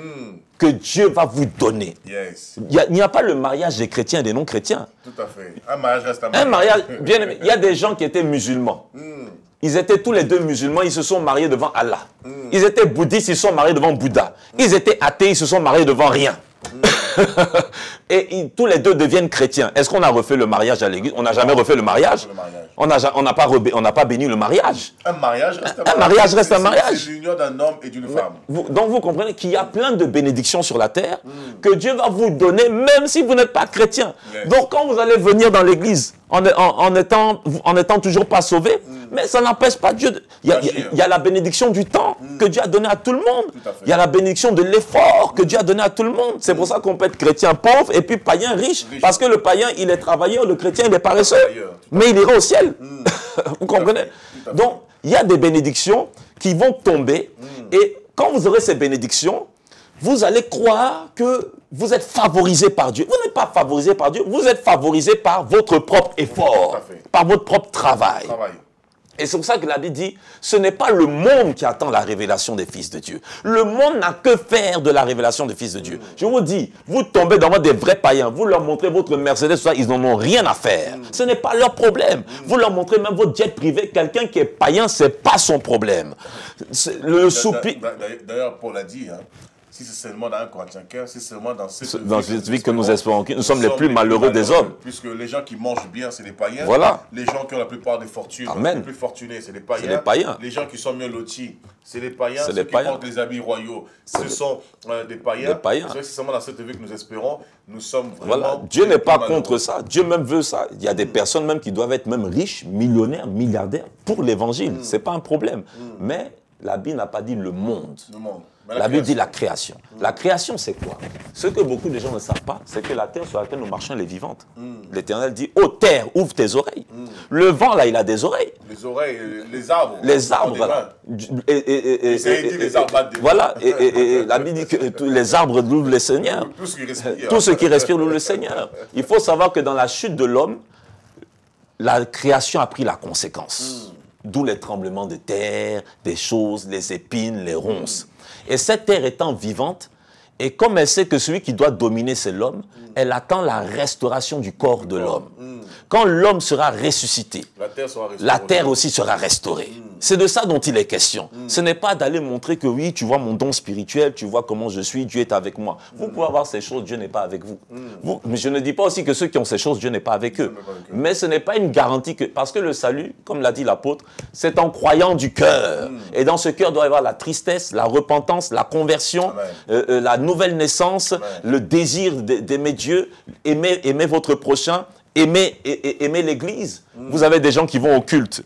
que Dieu va vous donner. Il n'y a pas le mariage des chrétiens et des non-chrétiens. Tout à fait. Un mariage reste un mariage. Un mariage, bien aimé. Il y a des gens qui étaient musulmans. Ils étaient tous les deux musulmans, ils se sont mariés devant Allah. Ils étaient bouddhistes, ils se sont mariés devant Bouddha. Ils étaient athées, ils se sont mariés devant rien. Et tous les deux deviennent chrétiens. Est-ce qu'on a refait le mariage à l'église? On n'a jamais refait le mariage. On n'a pas béni le mariage. Un mariage reste un mariage. Un mariage reste un mariage. C'est l'union d'un homme et d'une femme. Donc vous comprenez qu'il y a plein de bénédictions sur la terre que Dieu va vous donner même si vous n'êtes pas chrétien. Donc quand vous allez venir dans l'église en étant toujours pas sauvé, mais ça n'empêche pas Dieu. Il y a la bénédiction du temps que Dieu a donné à tout le monde. Il y a la bénédiction de l'effort que Dieu a donné à tout le monde. C'est pour ça qu'on peut être chrétien pauvre et puis païen riche. Parce que le païen, il est travailleur, le chrétien, il est paresseux. Mais il ira au ciel. Vous comprenez? Donc, il y a des bénédictions qui vont tomber. Et quand vous aurez ces bénédictions, vous allez croire que vous êtes favorisé par Dieu. Vous n'êtes pas favorisé par Dieu, vous êtes favorisé par votre propre effort, par votre propre travail. Et c'est pour ça que la Bible dit, ce n'est pas le monde qui attend la révélation des fils de Dieu. Le monde n'a que faire de la révélation des fils de Dieu. Je vous dis, vous tombez dans des vrais païens, vous leur montrez votre Mercedes, tout ça, ils n'en ont rien à faire. Ce n'est pas leur problème. Vous leur montrez même votre jet privé, quelqu'un qui est païen, ce n'est pas son problème. D'ailleurs, Paul a dit, hein, si c'est seulement dans 1 Corinthiens 15, si c'est seulement dans cette vie que nous espérons, nous sommes les plus malheureux des hommes. Puisque les gens qui mangent bien, c'est les païens. Voilà. Les gens qui ont la plupart des fortunes, les plus fortunés, c'est les païens. Les gens qui sont mieux lotis, c'est les païens. Ceux qui portent les habits royaux, ce sont des païens. C'est seulement dans cette vie que nous espérons. Nous sommes vraiment... Voilà. Dieu n'est pas contre ça. Dieu même veut ça. Il y a des personnes même qui doivent être même riches, millionnaires, milliardaires pour l'évangile. Ce n'est pas un problème. Mais la Bible n'a pas dit le monde. La Bible dit la création. La création, c'est quoi? Ce que beaucoup de gens ne savent pas, c'est que la terre sur laquelle nous marchons, elle est vivante. L'Éternel dit, ô terre, ouvre tes oreilles. Le vent, là, il a des oreilles. Les oreilles, les arbres. Les arbres, voilà. Voilà, et la Bible dit que tous les arbres louent le Seigneur. Tout ce qui respire loue le Seigneur. Il faut savoir que dans la chute de l'homme, la création a pris la conséquence. D'où les tremblements de terre, des choses, les épines, les ronces. Et cette terre étant vivante, et comme elle sait que celui qui doit dominer, c'est l'homme, elle attend la restauration du corps de l'homme. Quand l'homme sera ressuscité, la terre aussi sera restaurée. C'est de ça dont il est question. Ce n'est pas d'aller montrer que oui, tu vois mon don spirituel, tu vois comment je suis, Dieu est avec moi. Vous pouvez avoir ces choses, Dieu n'est pas avec vous. Mais je ne dis pas aussi que ceux qui ont ces choses, Dieu n'est pas avec eux. Mais ce n'est pas une garantie que... Parce que le salut, comme l'a dit l'apôtre, c'est en croyant du cœur. Et dans ce cœur doit y avoir la tristesse, la repentance, la conversion, la nouvelle naissance, le désir d'aimer Dieu, aimer votre prochain, aimer l'Église. Vous avez des gens qui vont au culte.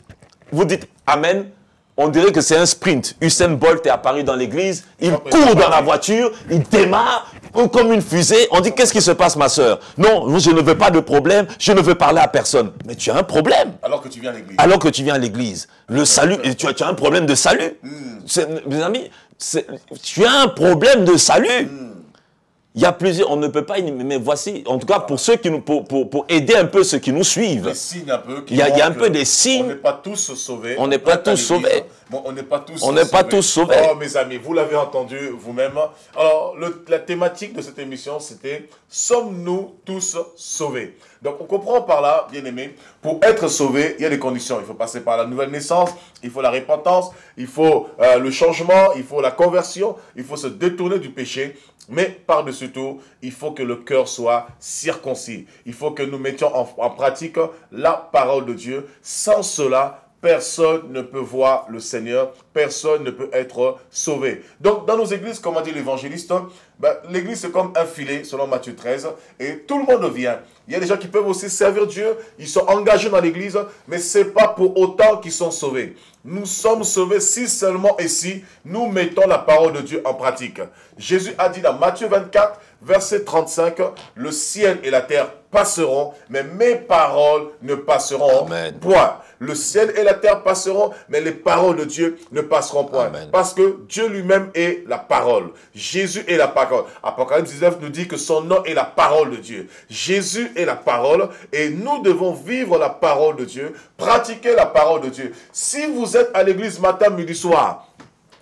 Vous dites Amen, on dirait que c'est un sprint. Usain Bolt est apparu dans l'église, il court dans la voiture, il démarre comme une fusée. On dit, qu'est-ce qui se passe, ma soeur? Non, je ne veux pas de problème, je ne veux parler à personne. Mais tu as un problème. Alors que tu viens à l'église. Alors que tu viens à l'église. Le salut, tu as un problème de salut. Mes amis, tu as un problème de salut. Il y a plusieurs, on ne peut pas, mais voici, en tout cas pour ceux qui nous, pour aider un peu ceux qui nous suivent. Les signes un peu. Il y a un peu des signes. On n'est pas tous sauvés. On n'est pas tous sauvés. Bon, on n'est pas tous on n'est pas tous sauvés. Oh mes amis, vous l'avez entendu vous-même. Alors, la thématique de cette émission, c'était « Sommes-nous tous sauvés ?» Donc, on comprend par là, bien aimé, pour être sauvé, il y a des conditions. Il faut passer par la nouvelle naissance, il faut la repentance, il faut le changement, il faut la conversion, il faut se détourner du péché. Mais par-dessus tout, il faut que le cœur soit circoncis. Il faut que nous mettions en pratique la parole de Dieu. Sans cela, personne ne peut voir le Seigneur, personne ne peut être sauvé. Donc, dans nos églises, comme a dit l'évangéliste, l'église c'est comme un filet, selon Matthieu 13, et tout le monde vient. Il y a des gens qui peuvent aussi servir Dieu, ils sont engagés dans l'église, mais ce n'est pas pour autant qu'ils sont sauvés. Nous sommes sauvés si seulement et si nous mettons la parole de Dieu en pratique. Jésus a dit dans Matthieu 24, verset 35, « Le ciel et la terre passeront, mais mes paroles ne passeront point. » Le ciel et la terre passeront, mais les paroles de Dieu ne passeront point. Amen. Parce que Dieu lui-même est la parole. Jésus est la parole. Apocalypse 19 nous dit que son nom est la parole de Dieu. Jésus est la parole et nous devons vivre la parole de Dieu, pratiquer la parole de Dieu. Si vous êtes à l'église matin, midi, soir,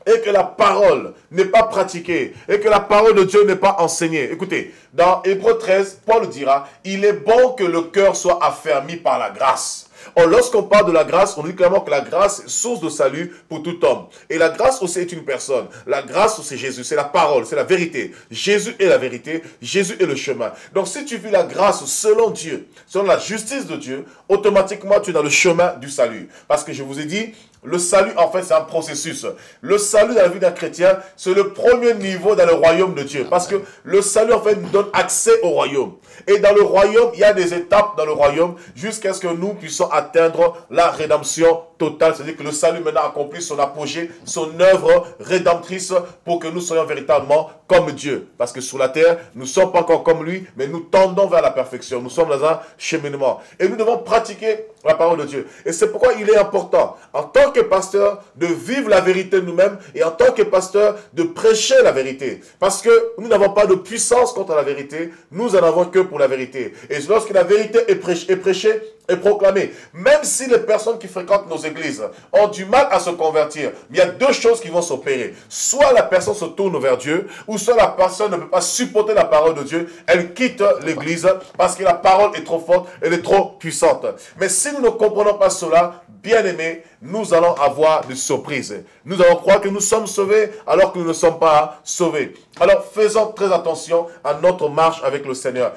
et que la parole n'est pas pratiquée, et que la parole de Dieu n'est pas enseignée. Écoutez, dans Hébreux 13, Paul dira, « Il est bon que le cœur soit affermi par la grâce. » Or, lorsqu'on parle de la grâce, on dit clairement que la grâce est source de salut pour tout homme. Et la grâce aussi est une personne. La grâce, c'est Jésus, c'est la parole, c'est la vérité. Jésus est la vérité, Jésus est le chemin. Donc, si tu vis la grâce selon Dieu, selon la justice de Dieu, automatiquement, tu es dans le chemin du salut. Parce que je vous ai dit, le salut, en fait, c'est un processus. Le salut dans la vie d'un chrétien, c'est le premier niveau dans le royaume de Dieu. Parce que le salut, en fait, nous donne accès au royaume. Et dans le royaume, il y a des étapes dans le royaume jusqu'à ce que nous puissions atteindre la rédemption totale. C'est-à-dire que le salut maintenant accomplit son apogée, son œuvre rédemptrice pour que nous soyons véritablement comme Dieu. Parce que sur la terre, nous ne sommes pas encore comme lui, mais nous tendons vers la perfection. Nous sommes dans un cheminement. Et nous devons pratiquer la parole de Dieu. Et c'est pourquoi il est important, en tant que pasteur, de vivre la vérité nous-mêmes et en tant que pasteur, de prêcher la vérité. Parce que nous n'avons pas de puissance contre la vérité, nous en avons que pour la vérité. Et lorsque la vérité est prêchée, est proclamée, même si les personnes qui fréquentent nos églises ont du mal à se convertir, il y a deux choses qui vont s'opérer. Soit la personne se tourne vers Dieu, ou soit la personne ne peut pas supporter la parole de Dieu, elle quitte l'église parce que la parole est trop forte, elle est trop puissante. Mais si nous ne comprenons pas cela, bien aimés, nous allons avoir des surprises. Nous allons croire que nous sommes sauvés alors que nous ne sommes pas sauvés. Alors faisons très attention à notre marche avec le Seigneur.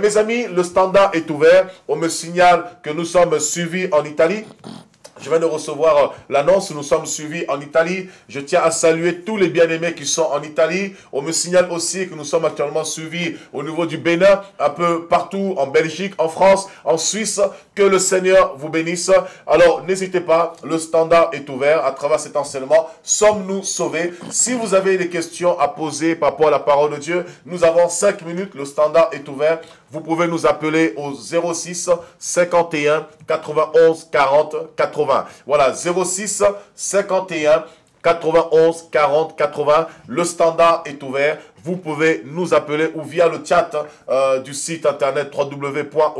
Mes amis, le standard est ouvert. On me signale que nous sommes suivis en Italie. Je viens de recevoir l'annonce, nous sommes suivis en Italie. Je tiens à saluer tous les bien-aimés qui sont en Italie. On me signale aussi que nous sommes actuellement suivis au niveau du Bénin, un peu partout, en Belgique, en France, en Suisse. Que le Seigneur vous bénisse. Alors, n'hésitez pas, le standard est ouvert à travers cet enseignement. Sommes-nous sauvés? Si vous avez des questions à poser par rapport à la parole de Dieu, nous avons 5 minutes, le standard est ouvert. Vous pouvez nous appeler au 06 51 91 40 80. Voilà, 06 51 91 40 80. Le standard est ouvert. Vous pouvez nous appeler ou via le chat du site internet www.oetv.fr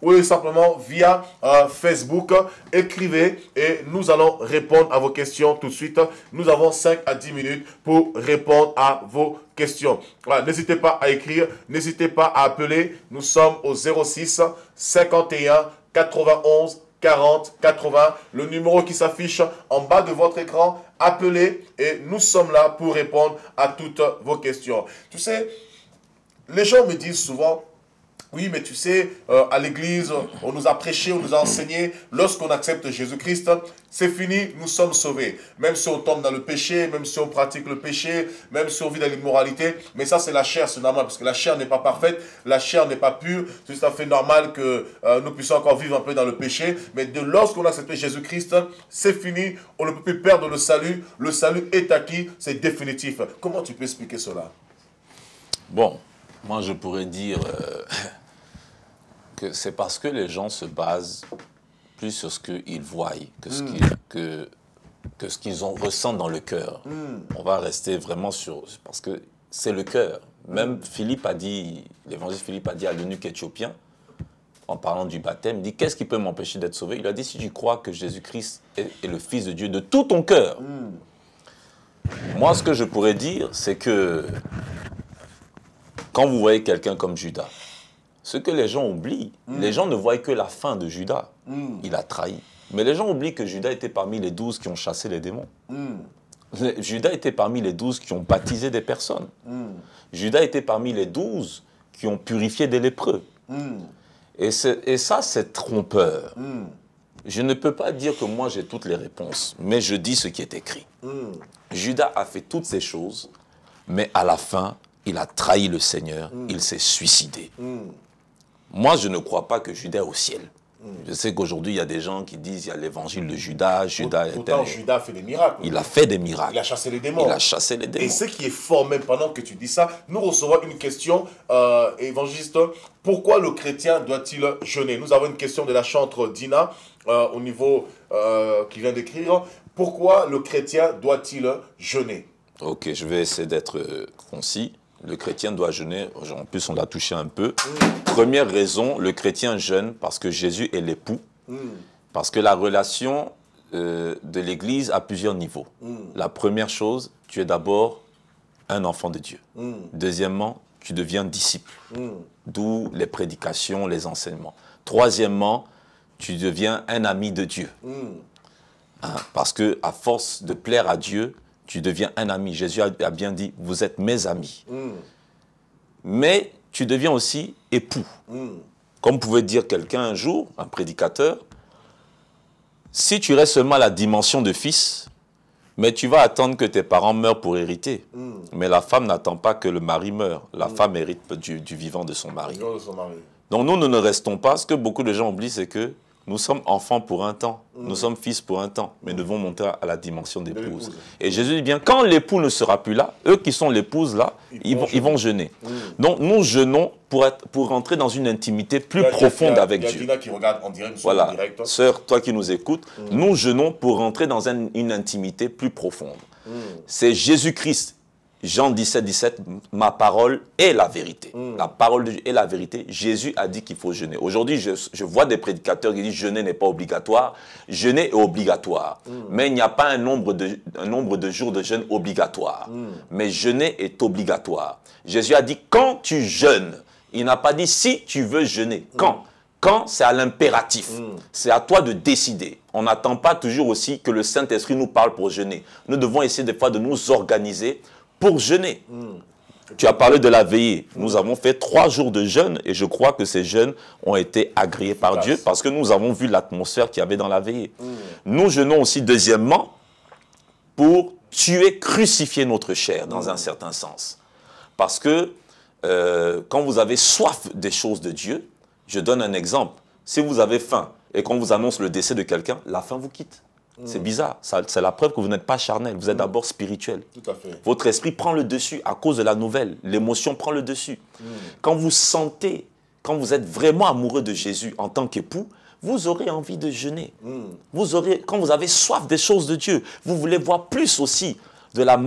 ou simplement via Facebook. Écrivez et nous allons répondre à vos questions tout de suite. Nous avons 5 à 10 minutes pour répondre à vos questions. Voilà, n'hésitez pas à écrire, n'hésitez pas à appeler. Nous sommes au 06 51 91 40 80, le numéro qui s'affiche en bas de votre écran. Appelez et nous sommes là pour répondre à toutes vos questions. Tu sais, les gens me disent souvent, oui, mais tu sais, à l'église, on nous a prêché, on nous a enseigné, lorsqu'on accepte Jésus-Christ, c'est fini, nous sommes sauvés. Même si on tombe dans le péché, même si on pratique le péché, même si on vit dans l'immoralité, mais ça c'est la chair, c'est normal, parce que la chair n'est pas parfaite, la chair n'est pas pure, c'est tout à fait normal que nous puissions encore vivre un peu dans le péché, mais lorsqu'on a accepté Jésus-Christ, c'est fini, on ne peut plus perdre le salut est acquis, c'est définitif. Comment tu peux expliquer cela? Bon, moi je pourrais dire que c'est parce que les gens se basent plus sur ce qu'ils voient que ce qu'ils ressentent dans le cœur. On va rester vraiment sur... Parce que c'est le cœur. Même Philippe a dit, l'évangile Philippe a dit à l'eunuque éthiopien, en parlant du baptême, il dit, qu'est-ce qui peut m'empêcher d'être sauvé? Il a dit, si tu crois que Jésus-Christ est le Fils de Dieu de tout ton cœur. Moi, ce que je pourrais dire, c'est que quand vous voyez quelqu'un comme Judas, ce que les gens oublient, les gens ne voient que la fin de Judas. Il a trahi. Mais les gens oublient que Judas était parmi les 12 qui ont chassé les démons. Judas était parmi les 12 qui ont baptisé des personnes. Judas était parmi les 12 qui ont purifié des lépreux. Et ça, c'est trompeur. Je ne peux pas dire que moi j'ai toutes les réponses, mais je dis ce qui est écrit. Judas a fait toutes ces choses, mais à la fin, il a trahi le Seigneur, il s'est suicidé. Moi, je ne crois pas que Judas est au ciel. Je sais qu'aujourd'hui, il y a des gens qui disent qu'il y a l'évangile de Judas. Pourtant, Judas a fait des miracles. Il a fait des miracles. Il a chassé les démons. Il a chassé les démons. Et ce qui est fort, même pendant que tu dis ça, nous recevons une question, évangéliste. Pourquoi le chrétien doit-il jeûner? Nous avons une question de la chantre Dina, au niveau qui vient d'écrire. Pourquoi le chrétien doit-il jeûner? Ok, je vais essayer d'être concis. Le chrétien doit jeûner, en plus on l'a touché un peu. Première raison, le chrétien jeûne parce que Jésus est l'époux. Parce que la relation de l'Église a plusieurs niveaux. La première chose, tu es d'abord un enfant de Dieu. Deuxièmement, tu deviens disciple. D'où les prédications, les enseignements. Troisièmement, tu deviens un ami de Dieu. Parce que à force de plaire à Dieu, tu deviens un ami. Jésus a bien dit, vous êtes mes amis. Mais tu deviens aussi époux. Comme pouvait dire quelqu'un un jour, un prédicateur, si tu restes seulement à la dimension de fils, mais tu vas attendre que tes parents meurent pour hériter. Mais la femme n'attend pas que le mari meure. La femme hérite du vivant de son mari. Donc nous ne restons pas. Ce que beaucoup de gens oublient, c'est que nous sommes enfants pour un temps, nous sommes fils pour un temps, mais nous devons monter à la dimension d'épouse. Et Jésus dit bien, quand l'époux ne sera plus là, eux qui sont l'épouse là, ils vont jeûner. Donc nous jeûnons pour rentrer dans une intimité plus profonde avec Dieu. Il y a Dina qui regarde en direct. Voilà, sœur, toi qui nous écoutes, nous jeûnons pour rentrer dans une intimité plus profonde. C'est Jésus-Christ. Jean 17, 17, ma parole est la vérité. La parole de Dieu est la vérité. Jésus a dit qu'il faut jeûner. Aujourd'hui, je vois des prédicateurs qui disent jeûner n'est pas obligatoire. Jeûner est obligatoire. Mais il n'y a pas un nombre de jours de jeûne obligatoire. Mais jeûner est obligatoire. Jésus a dit quand tu jeûnes. Il n'a pas dit si tu veux jeûner. Quand? Quand, c'est à l'impératif. C'est à toi de décider. On n'attend pas toujours aussi que le Saint-Esprit nous parle pour jeûner. Nous devons essayer des fois de nous organiser pour jeûner. Tu as parlé de la veillée. Nous avons fait 3 jours de jeûne et je crois que ces jeûnes ont été agréés par Dieu parce que nous avons vu l'atmosphère qu'il y avait dans la veillée. Nous jeûnons aussi, deuxièmement, pour tuer, crucifier notre chair dans un certain sens. Parce que quand vous avez soif des choses de Dieu, je donne un exemple. Si vous avez faim et qu'on vous annonce le décès de quelqu'un, la faim vous quitte. C'est bizarre. C'est la preuve que vous n'êtes pas charnel. Vous êtes d'abord spirituel. Tout à fait. Votre esprit prend le dessus à cause de la nouvelle. L'émotion prend le dessus. Quand vous sentez, quand vous êtes vraiment amoureux de Jésus en tant qu'époux, vous aurez envie de jeûner. Quand vous avez soif des choses de Dieu, vous voulez voir plus aussi de la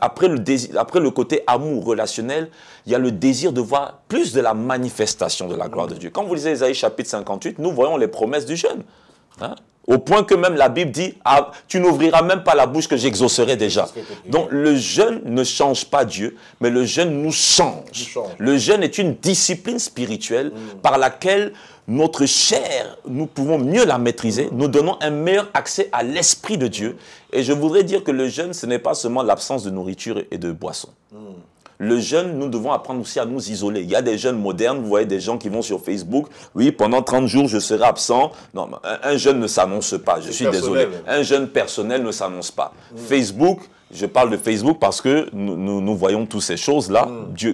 après le côté amour relationnel, il y a le désir de voir plus de la manifestation de la gloire de Dieu. Quand vous lisez Ésaïe chapitre 58, nous voyons les promesses du jeûne. Hein? Au point que même la Bible dit, ah, tu n'ouvriras même pas la bouche que j'exaucerai déjà. Donc le jeûne ne change pas Dieu, mais le jeûne nous change. Le jeûne est une discipline spirituelle par laquelle notre chair, nous pouvons mieux la maîtriser. Nous donnons un meilleur accès à l'Esprit de Dieu. Et je voudrais dire que le jeûne, ce n'est pas seulement l'absence de nourriture et de boisson. Le jeûne, nous devons apprendre aussi à nous isoler. Il y a des jeûnes modernes, vous voyez des gens qui vont sur Facebook. Oui, pendant 30 jours, je serai absent. Non, un jeûne ne s'annonce pas, je suis désolé. Un jeûne personnel ne s'annonce pas. Facebook, je parle de Facebook parce que nous voyons toutes ces choses-là.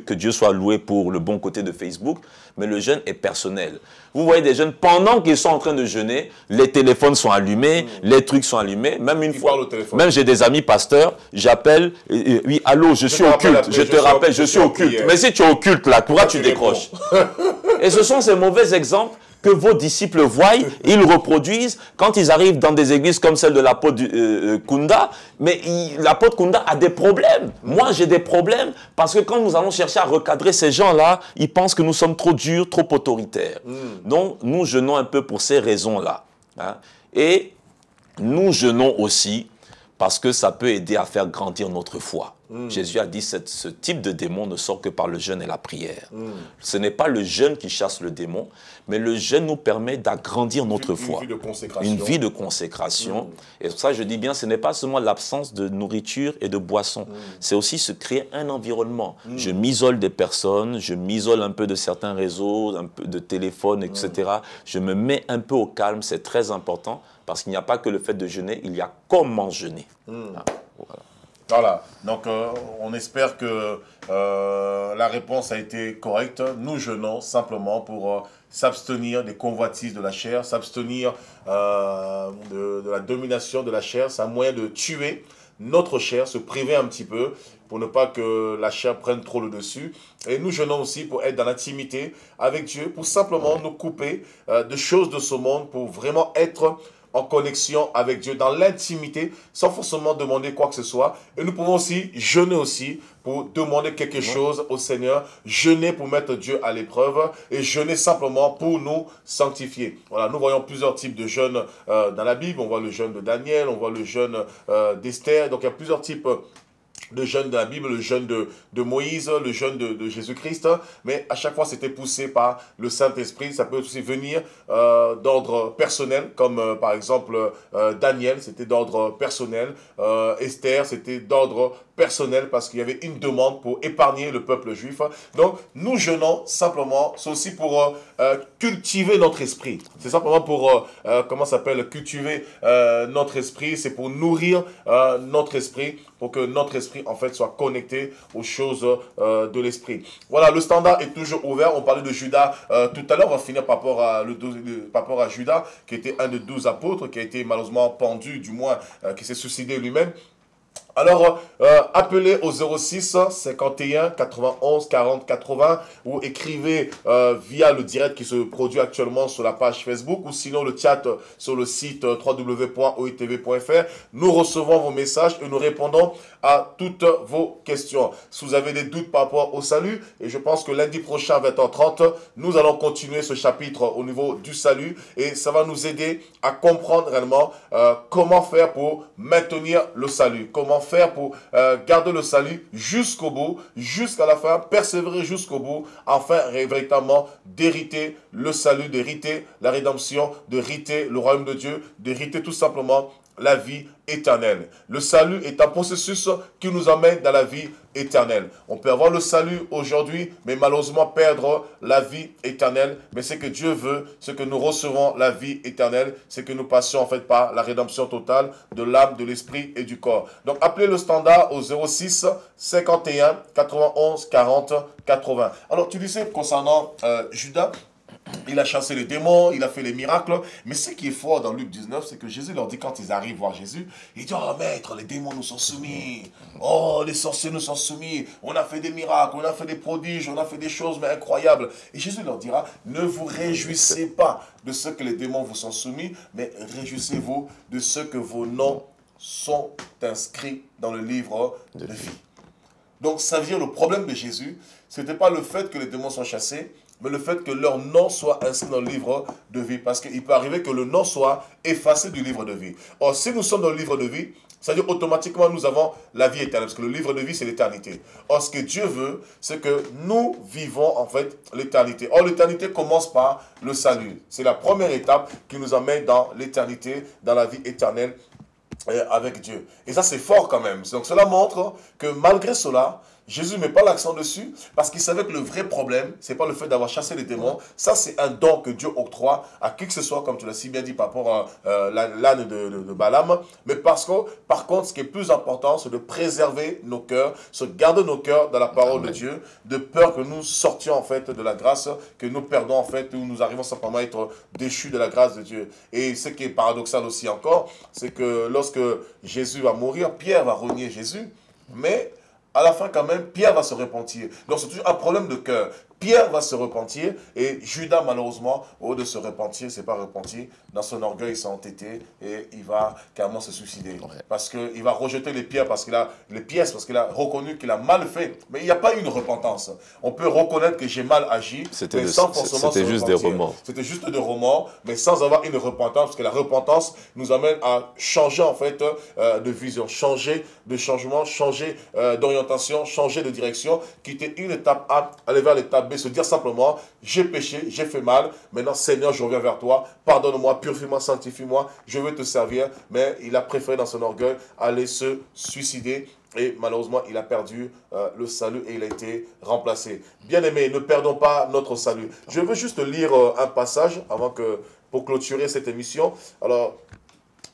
Que Dieu soit loué pour le bon côté de Facebook. Mais le jeûne est personnel. Vous voyez des jeunes, pendant qu'ils sont en train de jeûner, les téléphones sont allumés, les trucs sont allumés. Même une fois, même j'ai des amis pasteurs, j'appelle, oui, allô, je suis au culte, je te rappelle, je suis au culte. Mais si tu es au culte là, pourquoi tu décroches? Et ce sont ces mauvais exemples que vos disciples voient, ils reproduisent quand ils arrivent dans des églises comme celle de l'apôtre Kunda. Mais l'apôtre Kunda a des problèmes. Moi, j'ai des problèmes parce que quand nous allons chercher à recadrer ces gens-là, ils pensent que nous sommes trop durs, trop autoritaires. Donc, nous jeûnons un peu pour ces raisons-là. Hein. Et nous jeûnons aussi parce que ça peut aider à faire grandir notre foi. Jésus a dit ce type de démon ne sort que par le jeûne et la prière. Ce n'est pas le jeûne qui chasse le démon, mais le jeûne nous permet d'agrandir notre foi. Une vie de consécration. Une vie de consécration. Et pour ça, je dis bien, ce n'est pas seulement l'absence de nourriture et de boisson. C'est aussi se créer un environnement. Je m'isole des personnes, je m'isole un peu de certains réseaux, un peu de téléphone, etc. Je me mets un peu au calme, c'est très important, parce qu'il n'y a pas que le fait de jeûner, il y a comment jeûner. Voilà, donc on espère que la réponse a été correcte. Nous jeûnons simplement pour s'abstenir des convoitises de la chair, s'abstenir de la domination de la chair. C'est un moyen de tuer notre chair, se priver un petit peu pour ne pas que la chair prenne trop le dessus. Et nous jeûnons aussi pour être dans l'intimité avec Dieu, pour simplement nous couper de choses de ce monde, pour vraiment être en connexion avec Dieu, dans l'intimité, sans forcément demander quoi que ce soit. Et nous pouvons aussi jeûner aussi pour demander quelque chose au Seigneur, jeûner pour mettre Dieu à l'épreuve et jeûner simplement pour nous sanctifier. Voilà, nous voyons plusieurs types de jeûnes dans la Bible. On voit le jeûne de Daniel, on voit le jeûne d'Esther. Donc il y a plusieurs types le jeûne de la Bible, le jeûne de Moïse, le jeûne de Jésus-Christ, mais à chaque fois c'était poussé par le Saint-Esprit. Ça peut aussi venir d'ordre personnel, comme par exemple Daniel, c'était d'ordre personnel, Esther, c'était d'ordre personnel parce qu'il y avait une demande pour épargner le peuple juif. Donc nous jeûnons simplement, c'est aussi pour cultiver notre esprit. C'est simplement pour, comment ça s'appelle, cultiver notre esprit, c'est pour nourrir notre esprit, pour que notre esprit en fait soit connecté aux choses de l'esprit. Voilà, le standard est toujours ouvert. On parlait de Judas tout à l'heure, on va finir par rapport à Judas, qui était un des 12 apôtres, qui a été malheureusement pendu, du moins qui s'est suicidé lui-même. Alors, appelez au 06 51 91 40 80 ou écrivez via le direct qui se produit actuellement sur la page Facebook ou sinon le chat sur le site www.oitv.fr. Nous recevons vos messages et nous répondons à toutes vos questions. Si vous avez des doutes par rapport au salut, et je pense que lundi prochain à 20h30, nous allons continuer ce chapitre au niveau du salut et ça va nous aider à comprendre réellement comment faire pour maintenir le salut, comment faire pour garder le salut jusqu'au bout, jusqu'à la fin, persévérer jusqu'au bout, afin véritablement d'hériter le salut, d'hériter la rédemption, d'hériter le royaume de Dieu, d'hériter tout simplement la vie éternelle. Le salut est un processus qui nous amène dans la vie éternelle. On peut avoir le salut aujourd'hui, mais malheureusement perdre la vie éternelle. Mais ce que Dieu veut, c'est que nous recevons la vie éternelle, c'est que nous passions en fait par la rédemption totale de l'âme, de l'esprit et du corps. Donc appelez le standard au 06 51 91 40 80. Alors tu disais concernant Judas, il a chassé les démons, il a fait les miracles. Mais ce qui est fort dans Luc 19, c'est que Jésus leur dit, quand ils arrivent voir Jésus, il dit, oh maître, les démons nous sont soumis. Oh, les sorciers nous sont soumis. On a fait des miracles, on a fait des prodiges, on a fait des choses mais incroyables. Et Jésus leur dira, ne vous réjouissez pas de ce que les démons vous sont soumis, mais réjouissez-vous de ce que vos noms sont inscrits dans le livre de vie. Donc ça veut dire le problème de Jésus, ce n'était pas le fait que les démons soient chassés, mais le fait que leur nom soit inscrit dans le livre de vie. Parce qu'il peut arriver que le nom soit effacé du livre de vie. Or, si nous sommes dans le livre de vie, c'est-à-dire automatiquement nous avons la vie éternelle. Parce que le livre de vie, c'est l'éternité. Or, ce que Dieu veut, c'est que nous vivons en fait l'éternité. Or, l'éternité commence par le salut. C'est la première étape qui nous amène dans l'éternité, dans la vie éternelle avec Dieu. Et ça, c'est fort quand même. Donc, cela montre que malgré cela, Jésus ne met pas l'accent dessus parce qu'il savait que le vrai problème, ce n'est pas le fait d'avoir chassé les démons. Ça, c'est un don que Dieu octroie à qui que ce soit, comme tu l'as si bien dit par rapport à l'âne de Balaam. Mais parce que, par contre, ce qui est plus important, c'est de préserver nos cœurs, se garder nos cœurs dans la parole de Dieu, de peur que nous sortions en fait de la grâce, que nous perdons en fait, ou nous arrivons simplement à être déchus de la grâce de Dieu. Et ce qui est paradoxal aussi encore, c'est que lorsque Jésus va mourir, Pierre va renier Jésus, mais à la fin, quand même, Pierre va se repentir. Donc, c'est toujours un problème de cœur. Pierre va se repentir et Judas, malheureusement, au lieu de se repentir, c'est pas repenti. Dans son orgueil, il s'est entêté et il va carrément se suicider. Ouais. Parce qu'il va rejeter les pièces parce qu'il a reconnu qu'il a mal fait. Mais il n'y a pas une repentance. On peut reconnaître que j'ai mal agi, mais sans forcément se repentir. C'était juste des remords. C'était juste des remords, mais sans avoir une repentance. Parce que la repentance nous amène à changer en fait de vision, changer de changement, changer d'orientation, changer de direction, quitter une étape A, aller vers l'étape B, se dire simplement, j'ai péché, j'ai fait mal, maintenant Seigneur, je reviens vers toi, pardonne-moi, purifie-moi, sanctifie-moi, je veux te servir. Mais il a préféré dans son orgueil aller se suicider et malheureusement il a perdu le salut et il a été remplacé. Bien-aimés, ne perdons pas notre salut. Je veux juste lire un passage pour clôturer cette émission. Alors,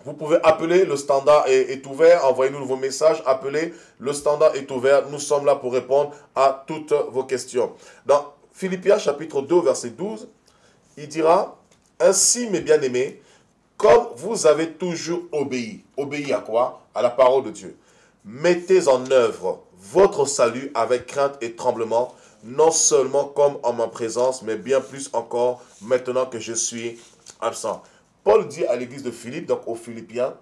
vous pouvez appeler, le standard est ouvert, envoyez-nous vos messages, appelez, le standard est ouvert, nous sommes là pour répondre à toutes vos questions. Dans Philippiens chapitre 2, verset 12, il dira, « Ainsi, mes bien-aimés, comme vous avez toujours obéi. » Obéi à quoi? À la parole de Dieu. « Mettez en œuvre votre salut avec crainte et tremblement, non seulement comme en ma présence, mais bien plus encore maintenant que je suis absent. » Paul dit à l'église de Philippe, donc aux Philippiens,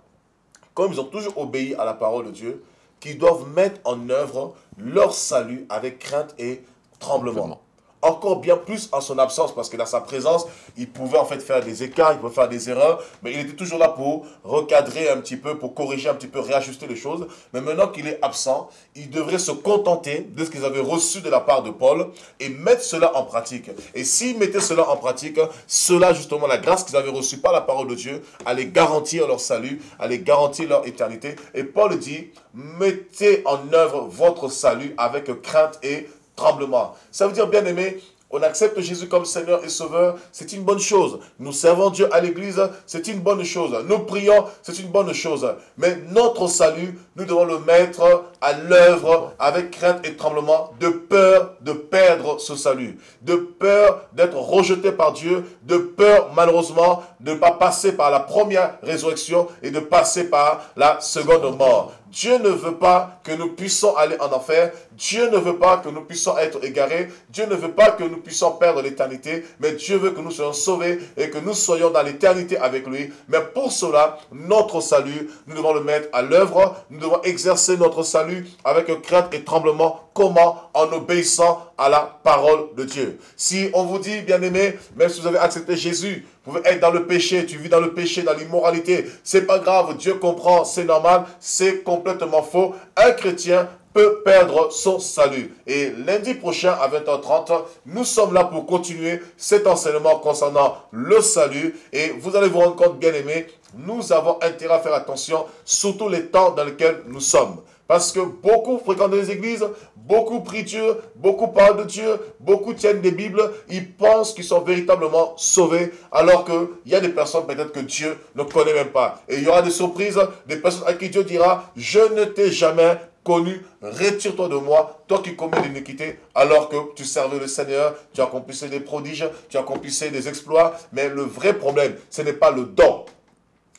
comme ils ont toujours obéi à la parole de Dieu, qu'ils doivent mettre en œuvre leur salut avec crainte et tremblement. Encore bien plus en son absence, parce que dans sa présence, il pouvait en fait faire des écarts, il pouvait faire des erreurs, mais il était toujours là pour recadrer un petit peu, pour corriger un petit peu, réajuster les choses. Mais maintenant qu'il est absent, il devrait se contenter de ce qu'ils avaient reçu de la part de Paul et mettre cela en pratique. Et s'ils mettaient cela en pratique, cela justement, la grâce qu'ils avaient reçue par la parole de Dieu, allait garantir leur salut, allait garantir leur éternité. Et Paul dit, mettez en œuvre votre salut avec crainte et tremblement. Ça veut dire, bien aimé, on accepte Jésus comme Seigneur et Sauveur, c'est une bonne chose. Nous servons Dieu à l'église, c'est une bonne chose. Nous prions, c'est une bonne chose. Mais notre salut, nous devons le mettre à l'œuvre avec crainte et tremblement, de peur de perdre ce salut, de peur d'être rejeté par Dieu, de peur malheureusement de ne pas passer par la première résurrection et de passer par la seconde mort. Dieu ne veut pas que nous puissions aller en enfer. Dieu ne veut pas que nous puissions être égarés. Dieu ne veut pas que nous puissions perdre l'éternité. Mais Dieu veut que nous soyons sauvés et que nous soyons dans l'éternité avec lui. Mais pour cela, notre salut, nous devons le mettre à l'œuvre. Nous devons exercer notre salut avec crainte et tremblement. Comment? En obéissant à la parole de Dieu. Si on vous dit, bien aimé, même si vous avez accepté Jésus, vous pouvez être dans le péché, tu vis dans le péché, dans l'immoralité, c'est pas grave, Dieu comprend, c'est normal, c'est complètement faux. Un chrétien peut perdre son salut. Et lundi prochain à 20h30, nous sommes là pour continuer cet enseignement concernant le salut. Et vous allez vous rendre compte, bien aimés, nous avons intérêt à faire attention, surtout les temps dans lesquels nous sommes. Parce que beaucoup fréquentent les églises, beaucoup prient Dieu, beaucoup parlent de Dieu, beaucoup tiennent des Bibles, ils pensent qu'ils sont véritablement sauvés, alors qu'il y a des personnes peut-être que Dieu ne connaît même pas. Et il y aura des surprises, des personnes à qui Dieu dira, je ne t'ai jamais connu, retire-toi de moi, toi qui commets l'iniquité, alors que tu servais le Seigneur, tu accomplissais des prodiges, tu accomplissais des exploits, mais le vrai problème, ce n'est pas le don.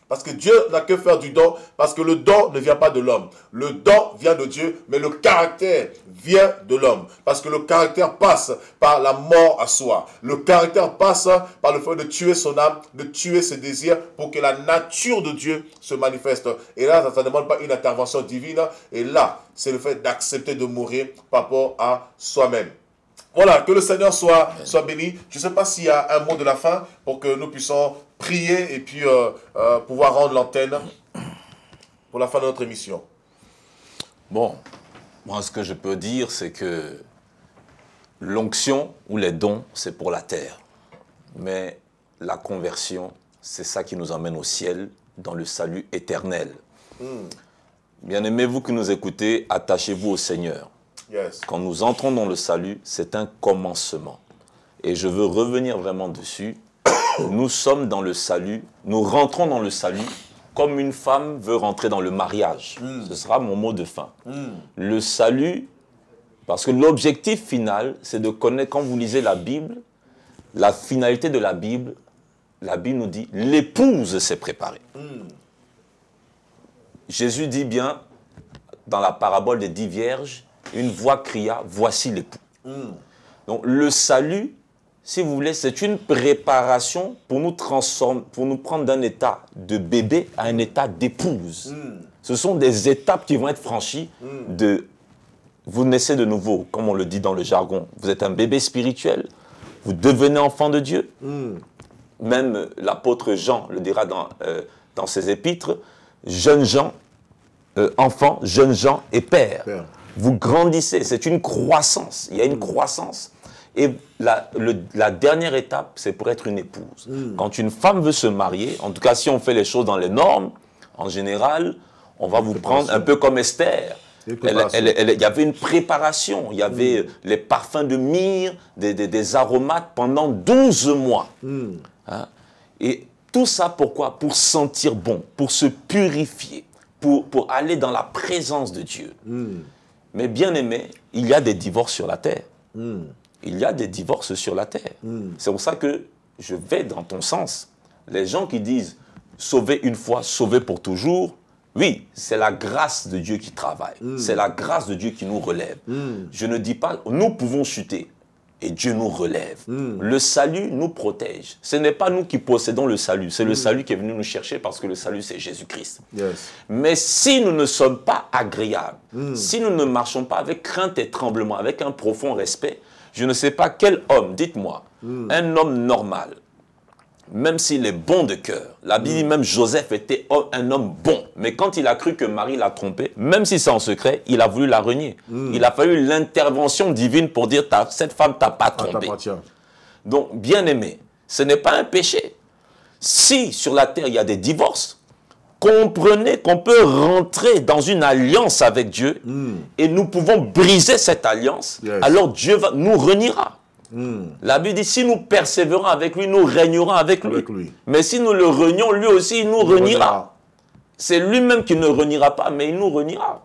Parce que Dieu n'a que faire du don, parce que le don ne vient pas de l'homme. Le don vient de Dieu, mais le caractère vient de l'homme. Parce que le caractère passe par la mort à soi. Le caractère passe par le fait de tuer son âme, de tuer ses désirs, pour que la nature de Dieu se manifeste. Et là, ça ne demande pas une intervention divine. Et là, c'est le fait d'accepter de mourir par rapport à soi-même. Voilà, que le Seigneur soit béni. Je ne sais pas s'il y a un mot de la fin pour que nous puissions prier et puis pouvoir rendre l'antenne pour la fin de notre émission. Bon, moi ce que je peux dire, c'est que l'onction ou les dons, c'est pour la terre. Mais la conversion, c'est ça qui nous emmène au ciel, dans le salut éternel. Bien-aimés, vous qui nous écoutez, attachez-vous au Seigneur. Yes. Quand nous entrons dans le salut, c'est un commencement. Et je veux revenir vraiment dessus. Nous sommes dans le salut, nous rentrons dans le salut comme une femme veut rentrer dans le mariage. Ce sera mon mot de fin. Le salut, parce que l'objectif final, c'est de connaître, quand vous lisez la Bible, la finalité de la Bible nous dit, l'épouse s'est préparée. Jésus dit bien, dans la parabole des 10 vierges, une voix cria, voici l'époux. Donc le salut, si vous voulez, c'est une préparation pour nous transformer, pour nous prendre d'un état de bébé à un état d'épouse. Ce sont des étapes qui vont être franchies de... Vous naissez de nouveau, comme on le dit dans le jargon. Vous êtes un bébé spirituel, vous devenez enfant de Dieu. Même l'apôtre Jean le dira dans ses épîtres, jeunes gens, enfants, jeunes gens et pères. Vous grandissez, c'est une croissance, il y a une croissance. Et la dernière étape, c'est pour être une épouse. Quand une femme veut se marier, en tout cas si on fait les choses dans les normes, en général, on va vous prendre un peu comme Esther. Il y avait une préparation, il y avait les parfums de myrrhe, des aromates pendant 12 mois. Hein? Et tout ça pourquoi? Pour sentir bon, pour se purifier, pour aller dans la présence de Dieu. Mais bien aimé, il y a des divorces sur la terre. Il y a des divorces sur la terre. C'est pour ça que je vais dans ton sens. Les gens qui disent sauver une fois, sauver pour toujours, oui, c'est la grâce de Dieu qui travaille. C'est la grâce de Dieu qui nous relève. Je ne dis pas, nous pouvons chuter et Dieu nous relève. Le salut nous protège. Ce n'est pas nous qui possédons le salut, c'est le salut qui est venu nous chercher parce que le salut c'est Jésus-Christ. Mais si nous ne sommes pas agréables, si nous ne marchons pas avec crainte et tremblement, avec un profond respect, je ne sais pas quel homme, dites-moi, un homme normal, même s'il est bon de cœur, la Bible dit même Joseph était un homme bon, mais quand il a cru que Marie l'a trompé, même si c'est en secret, il a voulu la renier. Il a fallu l'intervention divine pour dire cette femme t'a pas trompé. Donc, bien aimé, ce n'est pas un péché. Si sur la terre il y a des divorces, comprenez qu'on peut rentrer dans une alliance avec Dieu et nous pouvons briser cette alliance, alors Dieu nous reniera. La Bible dit, si nous persévérons avec lui, nous régnerons avec lui. Mais si nous le renions, lui aussi, il nous reniera. C'est lui-même qui ne reniera pas, mais il nous reniera.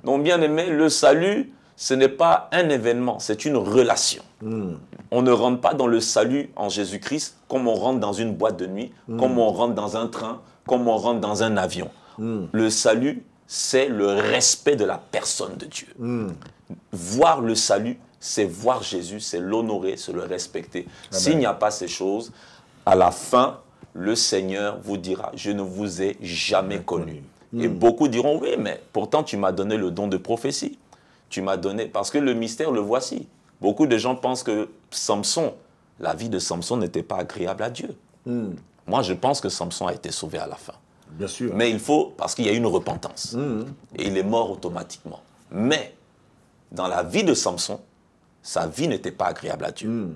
Donc, bien aimé, le salut, ce n'est pas un événement, c'est une relation. On ne rentre pas dans le salut en Jésus-Christ comme on rentre dans une boîte de nuit, comme on rentre dans un train, comme on rentre dans un avion. Le salut, c'est le respect de la personne de Dieu. Voir le salut, c'est voir Jésus, c'est l'honorer, c'est le respecter. S'il n'y a pas ces choses, à la fin, le Seigneur vous dira, je ne vous ai jamais connu. Et beaucoup diront, oui, mais pourtant tu m'as donné le don de prophétie. Tu m'as donné, parce que le mystère, le voici. Beaucoup de gens pensent que Samson, la vie de Samson n'était pas agréable à Dieu. Moi, je pense que Samson a été sauvé à la fin. Bien sûr. Mais il faut, parce qu'il y a une repentance. Et il est mort automatiquement. Mais dans la vie de Samson, sa vie n'était pas agréable à Dieu.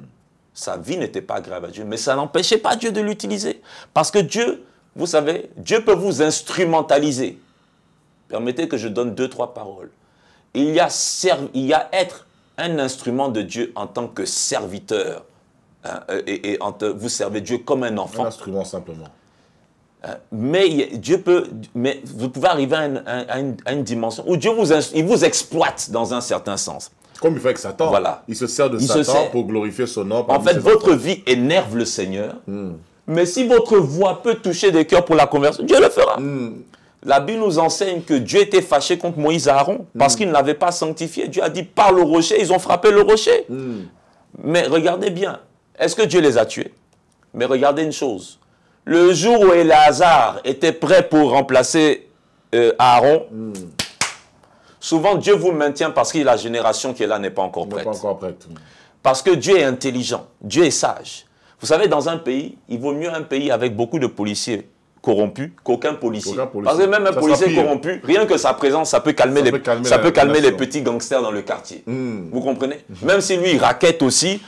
Sa vie n'était pas agréable à Dieu, mais ça n'empêchait pas Dieu de l'utiliser. Parce que Dieu, vous savez, Dieu peut vous instrumentaliser. Permettez que je donne 2-3 paroles. Il y a être un instrument de Dieu en tant que serviteur. Hein, vous servez Dieu comme un enfant. Un instrument simplement. Mais vous pouvez arriver à une dimension où Dieu il vous exploite dans un certain sens. Comme il fait avec Satan. Voilà. Il se sert de Satan pour glorifier son nom. En fait, votre vie énerve le Seigneur. Mais si votre voix peut toucher des cœurs pour la conversion, Dieu le fera. La Bible nous enseigne que Dieu était fâché contre Moïse et Aaron parce qu'ils ne l'avaient pas sanctifié. Dieu a dit, parle au rocher, ils ont frappé le rocher. Mais regardez bien, est-ce que Dieu les a tués? Mais regardez une chose. Le jour où Éléazar était prêt pour remplacer Aaron, souvent Dieu vous maintient parce que la génération qui est là n'est pas encore prête. Parce que Dieu est intelligent, Dieu est sage. Vous savez, dans un pays, il vaut mieux un pays avec beaucoup de policiers corrompus qu'aucun policier. Parce que même un policier corrompu, rien que sa présence, ça peut calmer les petits gangsters dans le quartier. Vous comprenez? Même si lui, il raquette aussi,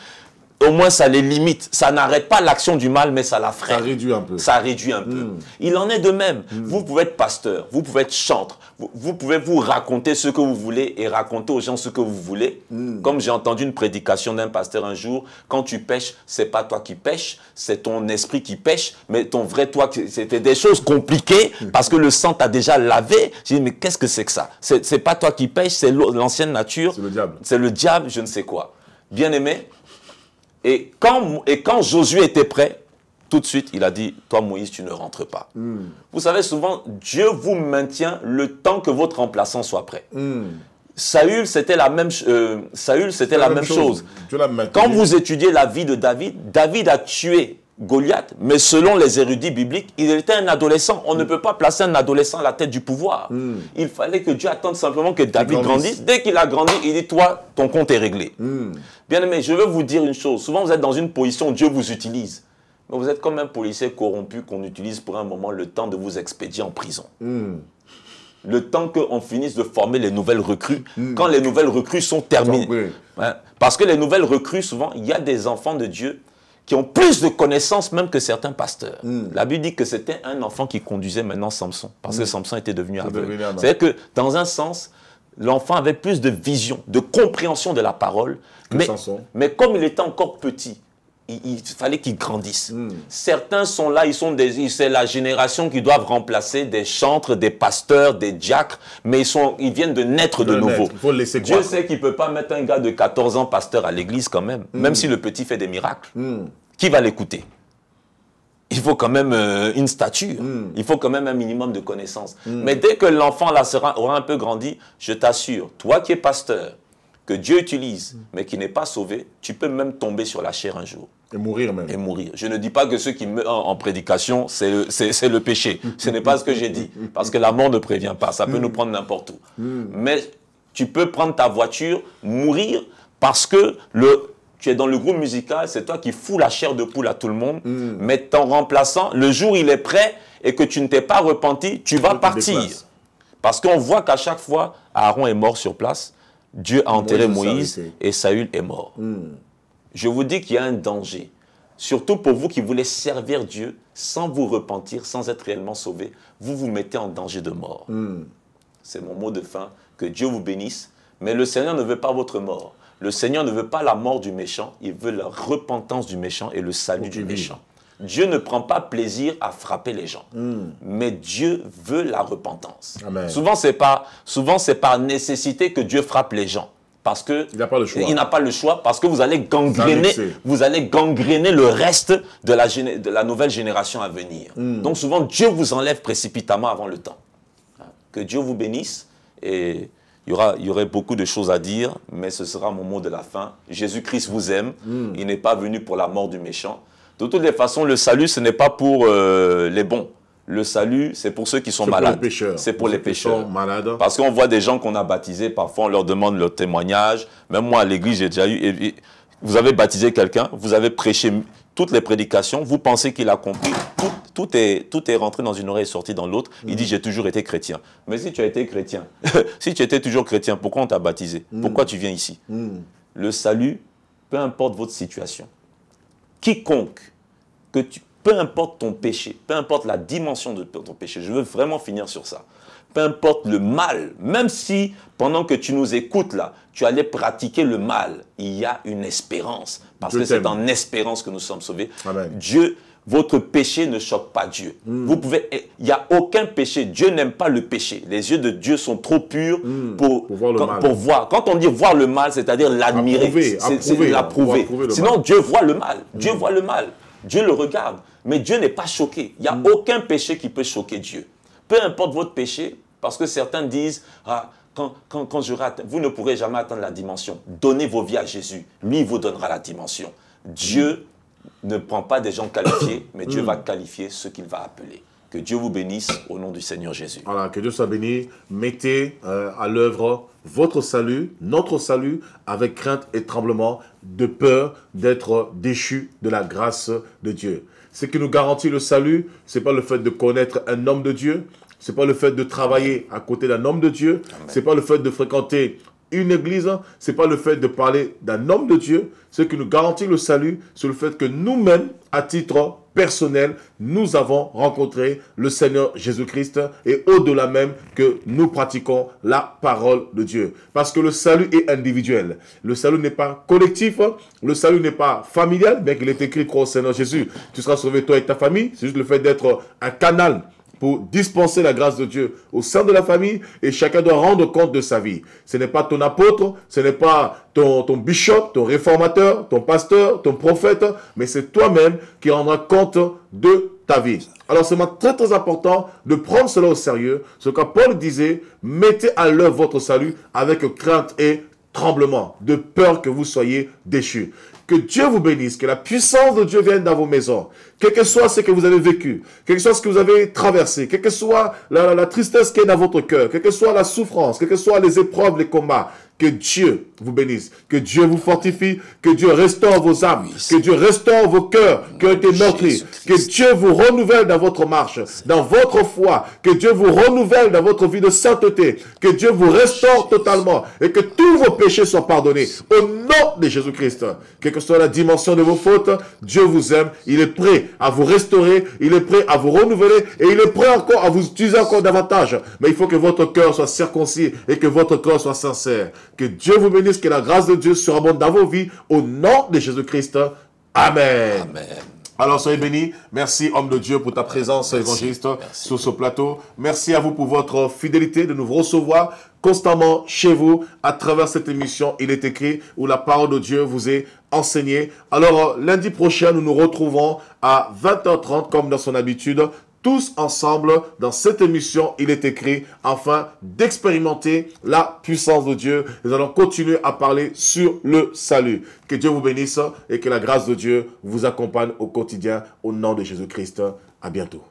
au moins ça les limite. Ça n'arrête pas l'action du mal, mais ça la freine. Ça réduit un peu. Ça réduit un peu. Il en est de même. Vous pouvez être pasteur, vous pouvez être chantre, vous pouvez vous raconter ce que vous voulez et raconter aux gens ce que vous voulez. Comme j'ai entendu une prédication d'un pasteur un jour, quand tu pêches, c'est pas toi qui pêches, c'est ton esprit qui pêche, mais ton vrai toi, c'était des choses compliquées parce que le sang t'a déjà lavé. J'ai dit, mais qu'est-ce que c'est que ça? C'est pas toi qui pêches, c'est l'ancienne nature. C'est le diable. C'est le diable, je ne sais quoi. Bien aimé. Et quand Josué était prêt, tout de suite, il a dit, toi Moïse, tu ne rentres pas. Vous savez, souvent, Dieu vous maintient le temps que votre remplaçant soit prêt. Saül, c'était la même chose. Quand vous étudiez la vie de David, David a tué Goliath, mais selon les érudits bibliques, il était un adolescent. On ne peut pas placer un adolescent à la tête du pouvoir. Il fallait que Dieu attende simplement que David grandisse. Dès qu'il a grandi, il dit, toi, ton compte est réglé. Bien aimé, je veux vous dire une chose. Souvent, vous êtes dans une position où Dieu vous utilise. Mais vous êtes comme un policier corrompu qu'on utilise pour un moment le temps de vous expédier en prison. Le temps qu'on finisse de former les nouvelles recrues, quand les nouvelles recrues sont terminées. Hein? Parce que les nouvelles recrues, souvent, il y a des enfants de Dieu qui ont plus de connaissances même que certains pasteurs. La Bible dit que c'était un enfant qui conduisait maintenant Samson, parce que Samson était devenu aveugle. C'est-à-dire que, dans un sens, l'enfant avait plus de vision, de compréhension de la parole, mais comme il était encore petit, il fallait qu'il grandisse. Certains sont là, c'est la génération qui doivent remplacer des chantres, des pasteurs, des diacres, mais ils viennent de naître de nouveau. Dieu sait qu'il ne peut pas mettre un gars de 14 ans pasteur à l'église quand même, même si le petit fait des miracles. Qui va l'écouter? Il faut quand même une stature, il faut quand même un minimum de connaissances. Mais dès que l'enfant là aura un peu grandi, je t'assure, toi qui es pasteur, que Dieu utilise, mais qui n'est pas sauvé, tu peux même tomber sur la chair un jour. Et mourir même. Et mourir. Je ne dis pas que ceux qui meurent en prédication, c'est le péché. Ce n'est pas ce que j'ai dit. Parce que la mort ne prévient pas. Ça peut nous prendre n'importe où. Mais tu peux prendre ta voiture, mourir, parce que tu es dans le groupe musical, c'est toi qui fous la chair de poule à tout le monde. Mais ton remplaçant, le jour où il est prêt et que tu ne t'es pas repenti, tu vas partir. Parce qu'on voit qu'à chaque fois, Aaron est mort sur place. Dieu a enterré Moïse et Saül est mort. Je vous dis qu'il y a un danger. Surtout pour vous qui voulez servir Dieu sans vous repentir, sans être réellement sauvé, vous vous mettez en danger de mort. C'est mon mot de fin. Que Dieu vous bénisse. Mais le Seigneur ne veut pas votre mort. Le Seigneur ne veut pas la mort du méchant. Il veut la repentance du méchant et le salut du méchant. Dieu ne prend pas plaisir à frapper les gens. Mais Dieu veut la repentance. Amen. Souvent, c'est par nécessité que Dieu frappe les gens. Parce que il n'a pas le choix. Il n'a pas le choix parce que vous allez gangréner le reste de la nouvelle génération à venir. Donc souvent, Dieu vous enlève précipitamment avant le temps. Que Dieu vous bénisse. Et il y aurait beaucoup de choses à dire, mais ce sera mon mot de la fin. Jésus-Christ vous aime. Il n'est pas venu pour la mort du méchant. De toutes les façons, le salut, ce n'est pas pour les bons. Le salut, c'est pour ceux qui sont malades. C'est pour les pécheurs. Parce qu'on voit des gens qu'on a baptisés, parfois on leur demande leur témoignage. Même moi, à l'église, j'ai déjà eu... Vous avez baptisé quelqu'un, vous avez prêché toutes les prédications, vous pensez qu'il a compris, tout est rentré dans une oreille et sorti dans l'autre. Il dit, j'ai toujours été chrétien. Mais si tu as été chrétien, si tu étais toujours chrétien, pourquoi on t'a baptisé? Pourquoi tu viens ici? Le salut, peu importe votre situation, quiconque, peu importe ton péché, peu importe la dimension de ton péché, je veux vraiment finir sur ça. Peu importe le mal, même si pendant que tu nous écoutes là, tu allais pratiquer le mal, il y a une espérance. Parce que c'est en espérance que nous sommes sauvés. Amen. Dieu, votre péché ne choque pas Dieu. Vous pouvez, il n'y a aucun péché. Dieu n'aime pas le péché. Les yeux de Dieu sont trop purs pour voir le mal. Pour voir. Quand on dit voir le mal, c'est-à-dire l'admirer, c'est l'approuver. Sinon, Dieu voit le mal. Dieu voit le mal. Dieu le regarde. Mais Dieu n'est pas choqué. Il n'y a aucun péché qui peut choquer Dieu. Peu importe votre péché, parce que certains disent, ah, quand je rate, vous ne pourrez jamais atteindre la dimension. Donnez vos vies à Jésus. Lui, il vous donnera la dimension. Dieu ne prend pas des gens qualifiés, mais Dieu va qualifier ceux qu'il va appeler. Que Dieu vous bénisse au nom du Seigneur Jésus. Voilà, que Dieu soit béni. Mettez à l'œuvre votre salut, notre salut, avec crainte et tremblement, de peur d'être déchus de la grâce de Dieu. Ce qui nous garantit le salut, ce n'est pas le fait de connaître un homme de Dieu, ce n'est pas le fait de travailler à côté d'un homme de Dieu, ce n'est pas le fait de fréquenter une église, ce n'est pas le fait de parler d'un homme de Dieu. Ce qui nous garantit le salut, c'est le fait que nous-mêmes, à titre personnel, nous avons rencontré le Seigneur Jésus-Christ et au-delà même que nous pratiquons la parole de Dieu. Parce que le salut est individuel. Le salut n'est pas collectif, le salut n'est pas familial, bien qu'il est écrit crois au Seigneur Jésus. Tu seras sauvé toi et ta famille. C'est juste le fait d'être un canal pour dispenser la grâce de Dieu au sein de la famille et chacun doit rendre compte de sa vie. Ce n'est pas ton apôtre, ce n'est pas ton bishop, ton réformateur, ton pasteur, ton prophète, mais c'est toi-même qui rendras compte de ta vie. Alors c'est très très important de prendre cela au sérieux. Ce que Paul disait, mettez à l'œuvre votre salut avec crainte et tremblement, de peur que vous soyez déchus. Que Dieu vous bénisse, que la puissance de Dieu vienne dans vos maisons. Quel que soit ce que vous avez vécu, quel que soit ce que vous avez traversé, quelle que soit la tristesse qui est dans votre cœur, quelle que soit la souffrance, quelles que soient les épreuves, les combats, que Dieu vous bénisse, que Dieu vous fortifie, que Dieu restaure vos âmes, que Dieu restaure vos cœurs qui ont été meurtris, que Dieu vous renouvelle dans votre marche, dans votre foi, que Dieu vous renouvelle dans votre vie de sainteté, que Dieu vous restaure totalement et que tous vos péchés soient pardonnés. Au nom de Jésus-Christ, quelle que soit la dimension de vos fautes, Dieu vous aime, il est prêt à vous restaurer, il est prêt à vous renouveler et il est prêt encore à vous utiliser encore davantage. Mais il faut que votre cœur soit circoncis et que votre cœur soit sincère. Que Dieu vous bénisse, que la grâce de Dieu surabonde dans vos vies. Au nom de Jésus-Christ. Amen. Amen. Alors, soyez bénis. Merci, homme de Dieu, pour ta présence, évangéliste, sur ce plateau. Merci à vous pour votre fidélité de nous recevoir constamment chez vous à travers cette émission. Il est écrit où la parole de Dieu vous est enseignée. Alors, lundi prochain, nous nous retrouvons à 20h30 comme dans son habitude. Tous ensemble, dans cette émission, il est écrit, afin d'expérimenter la puissance de Dieu. Nous allons continuer à parler sur le salut. Que Dieu vous bénisse et que la grâce de Dieu vous accompagne au quotidien. Au nom de Jésus-Christ, à bientôt.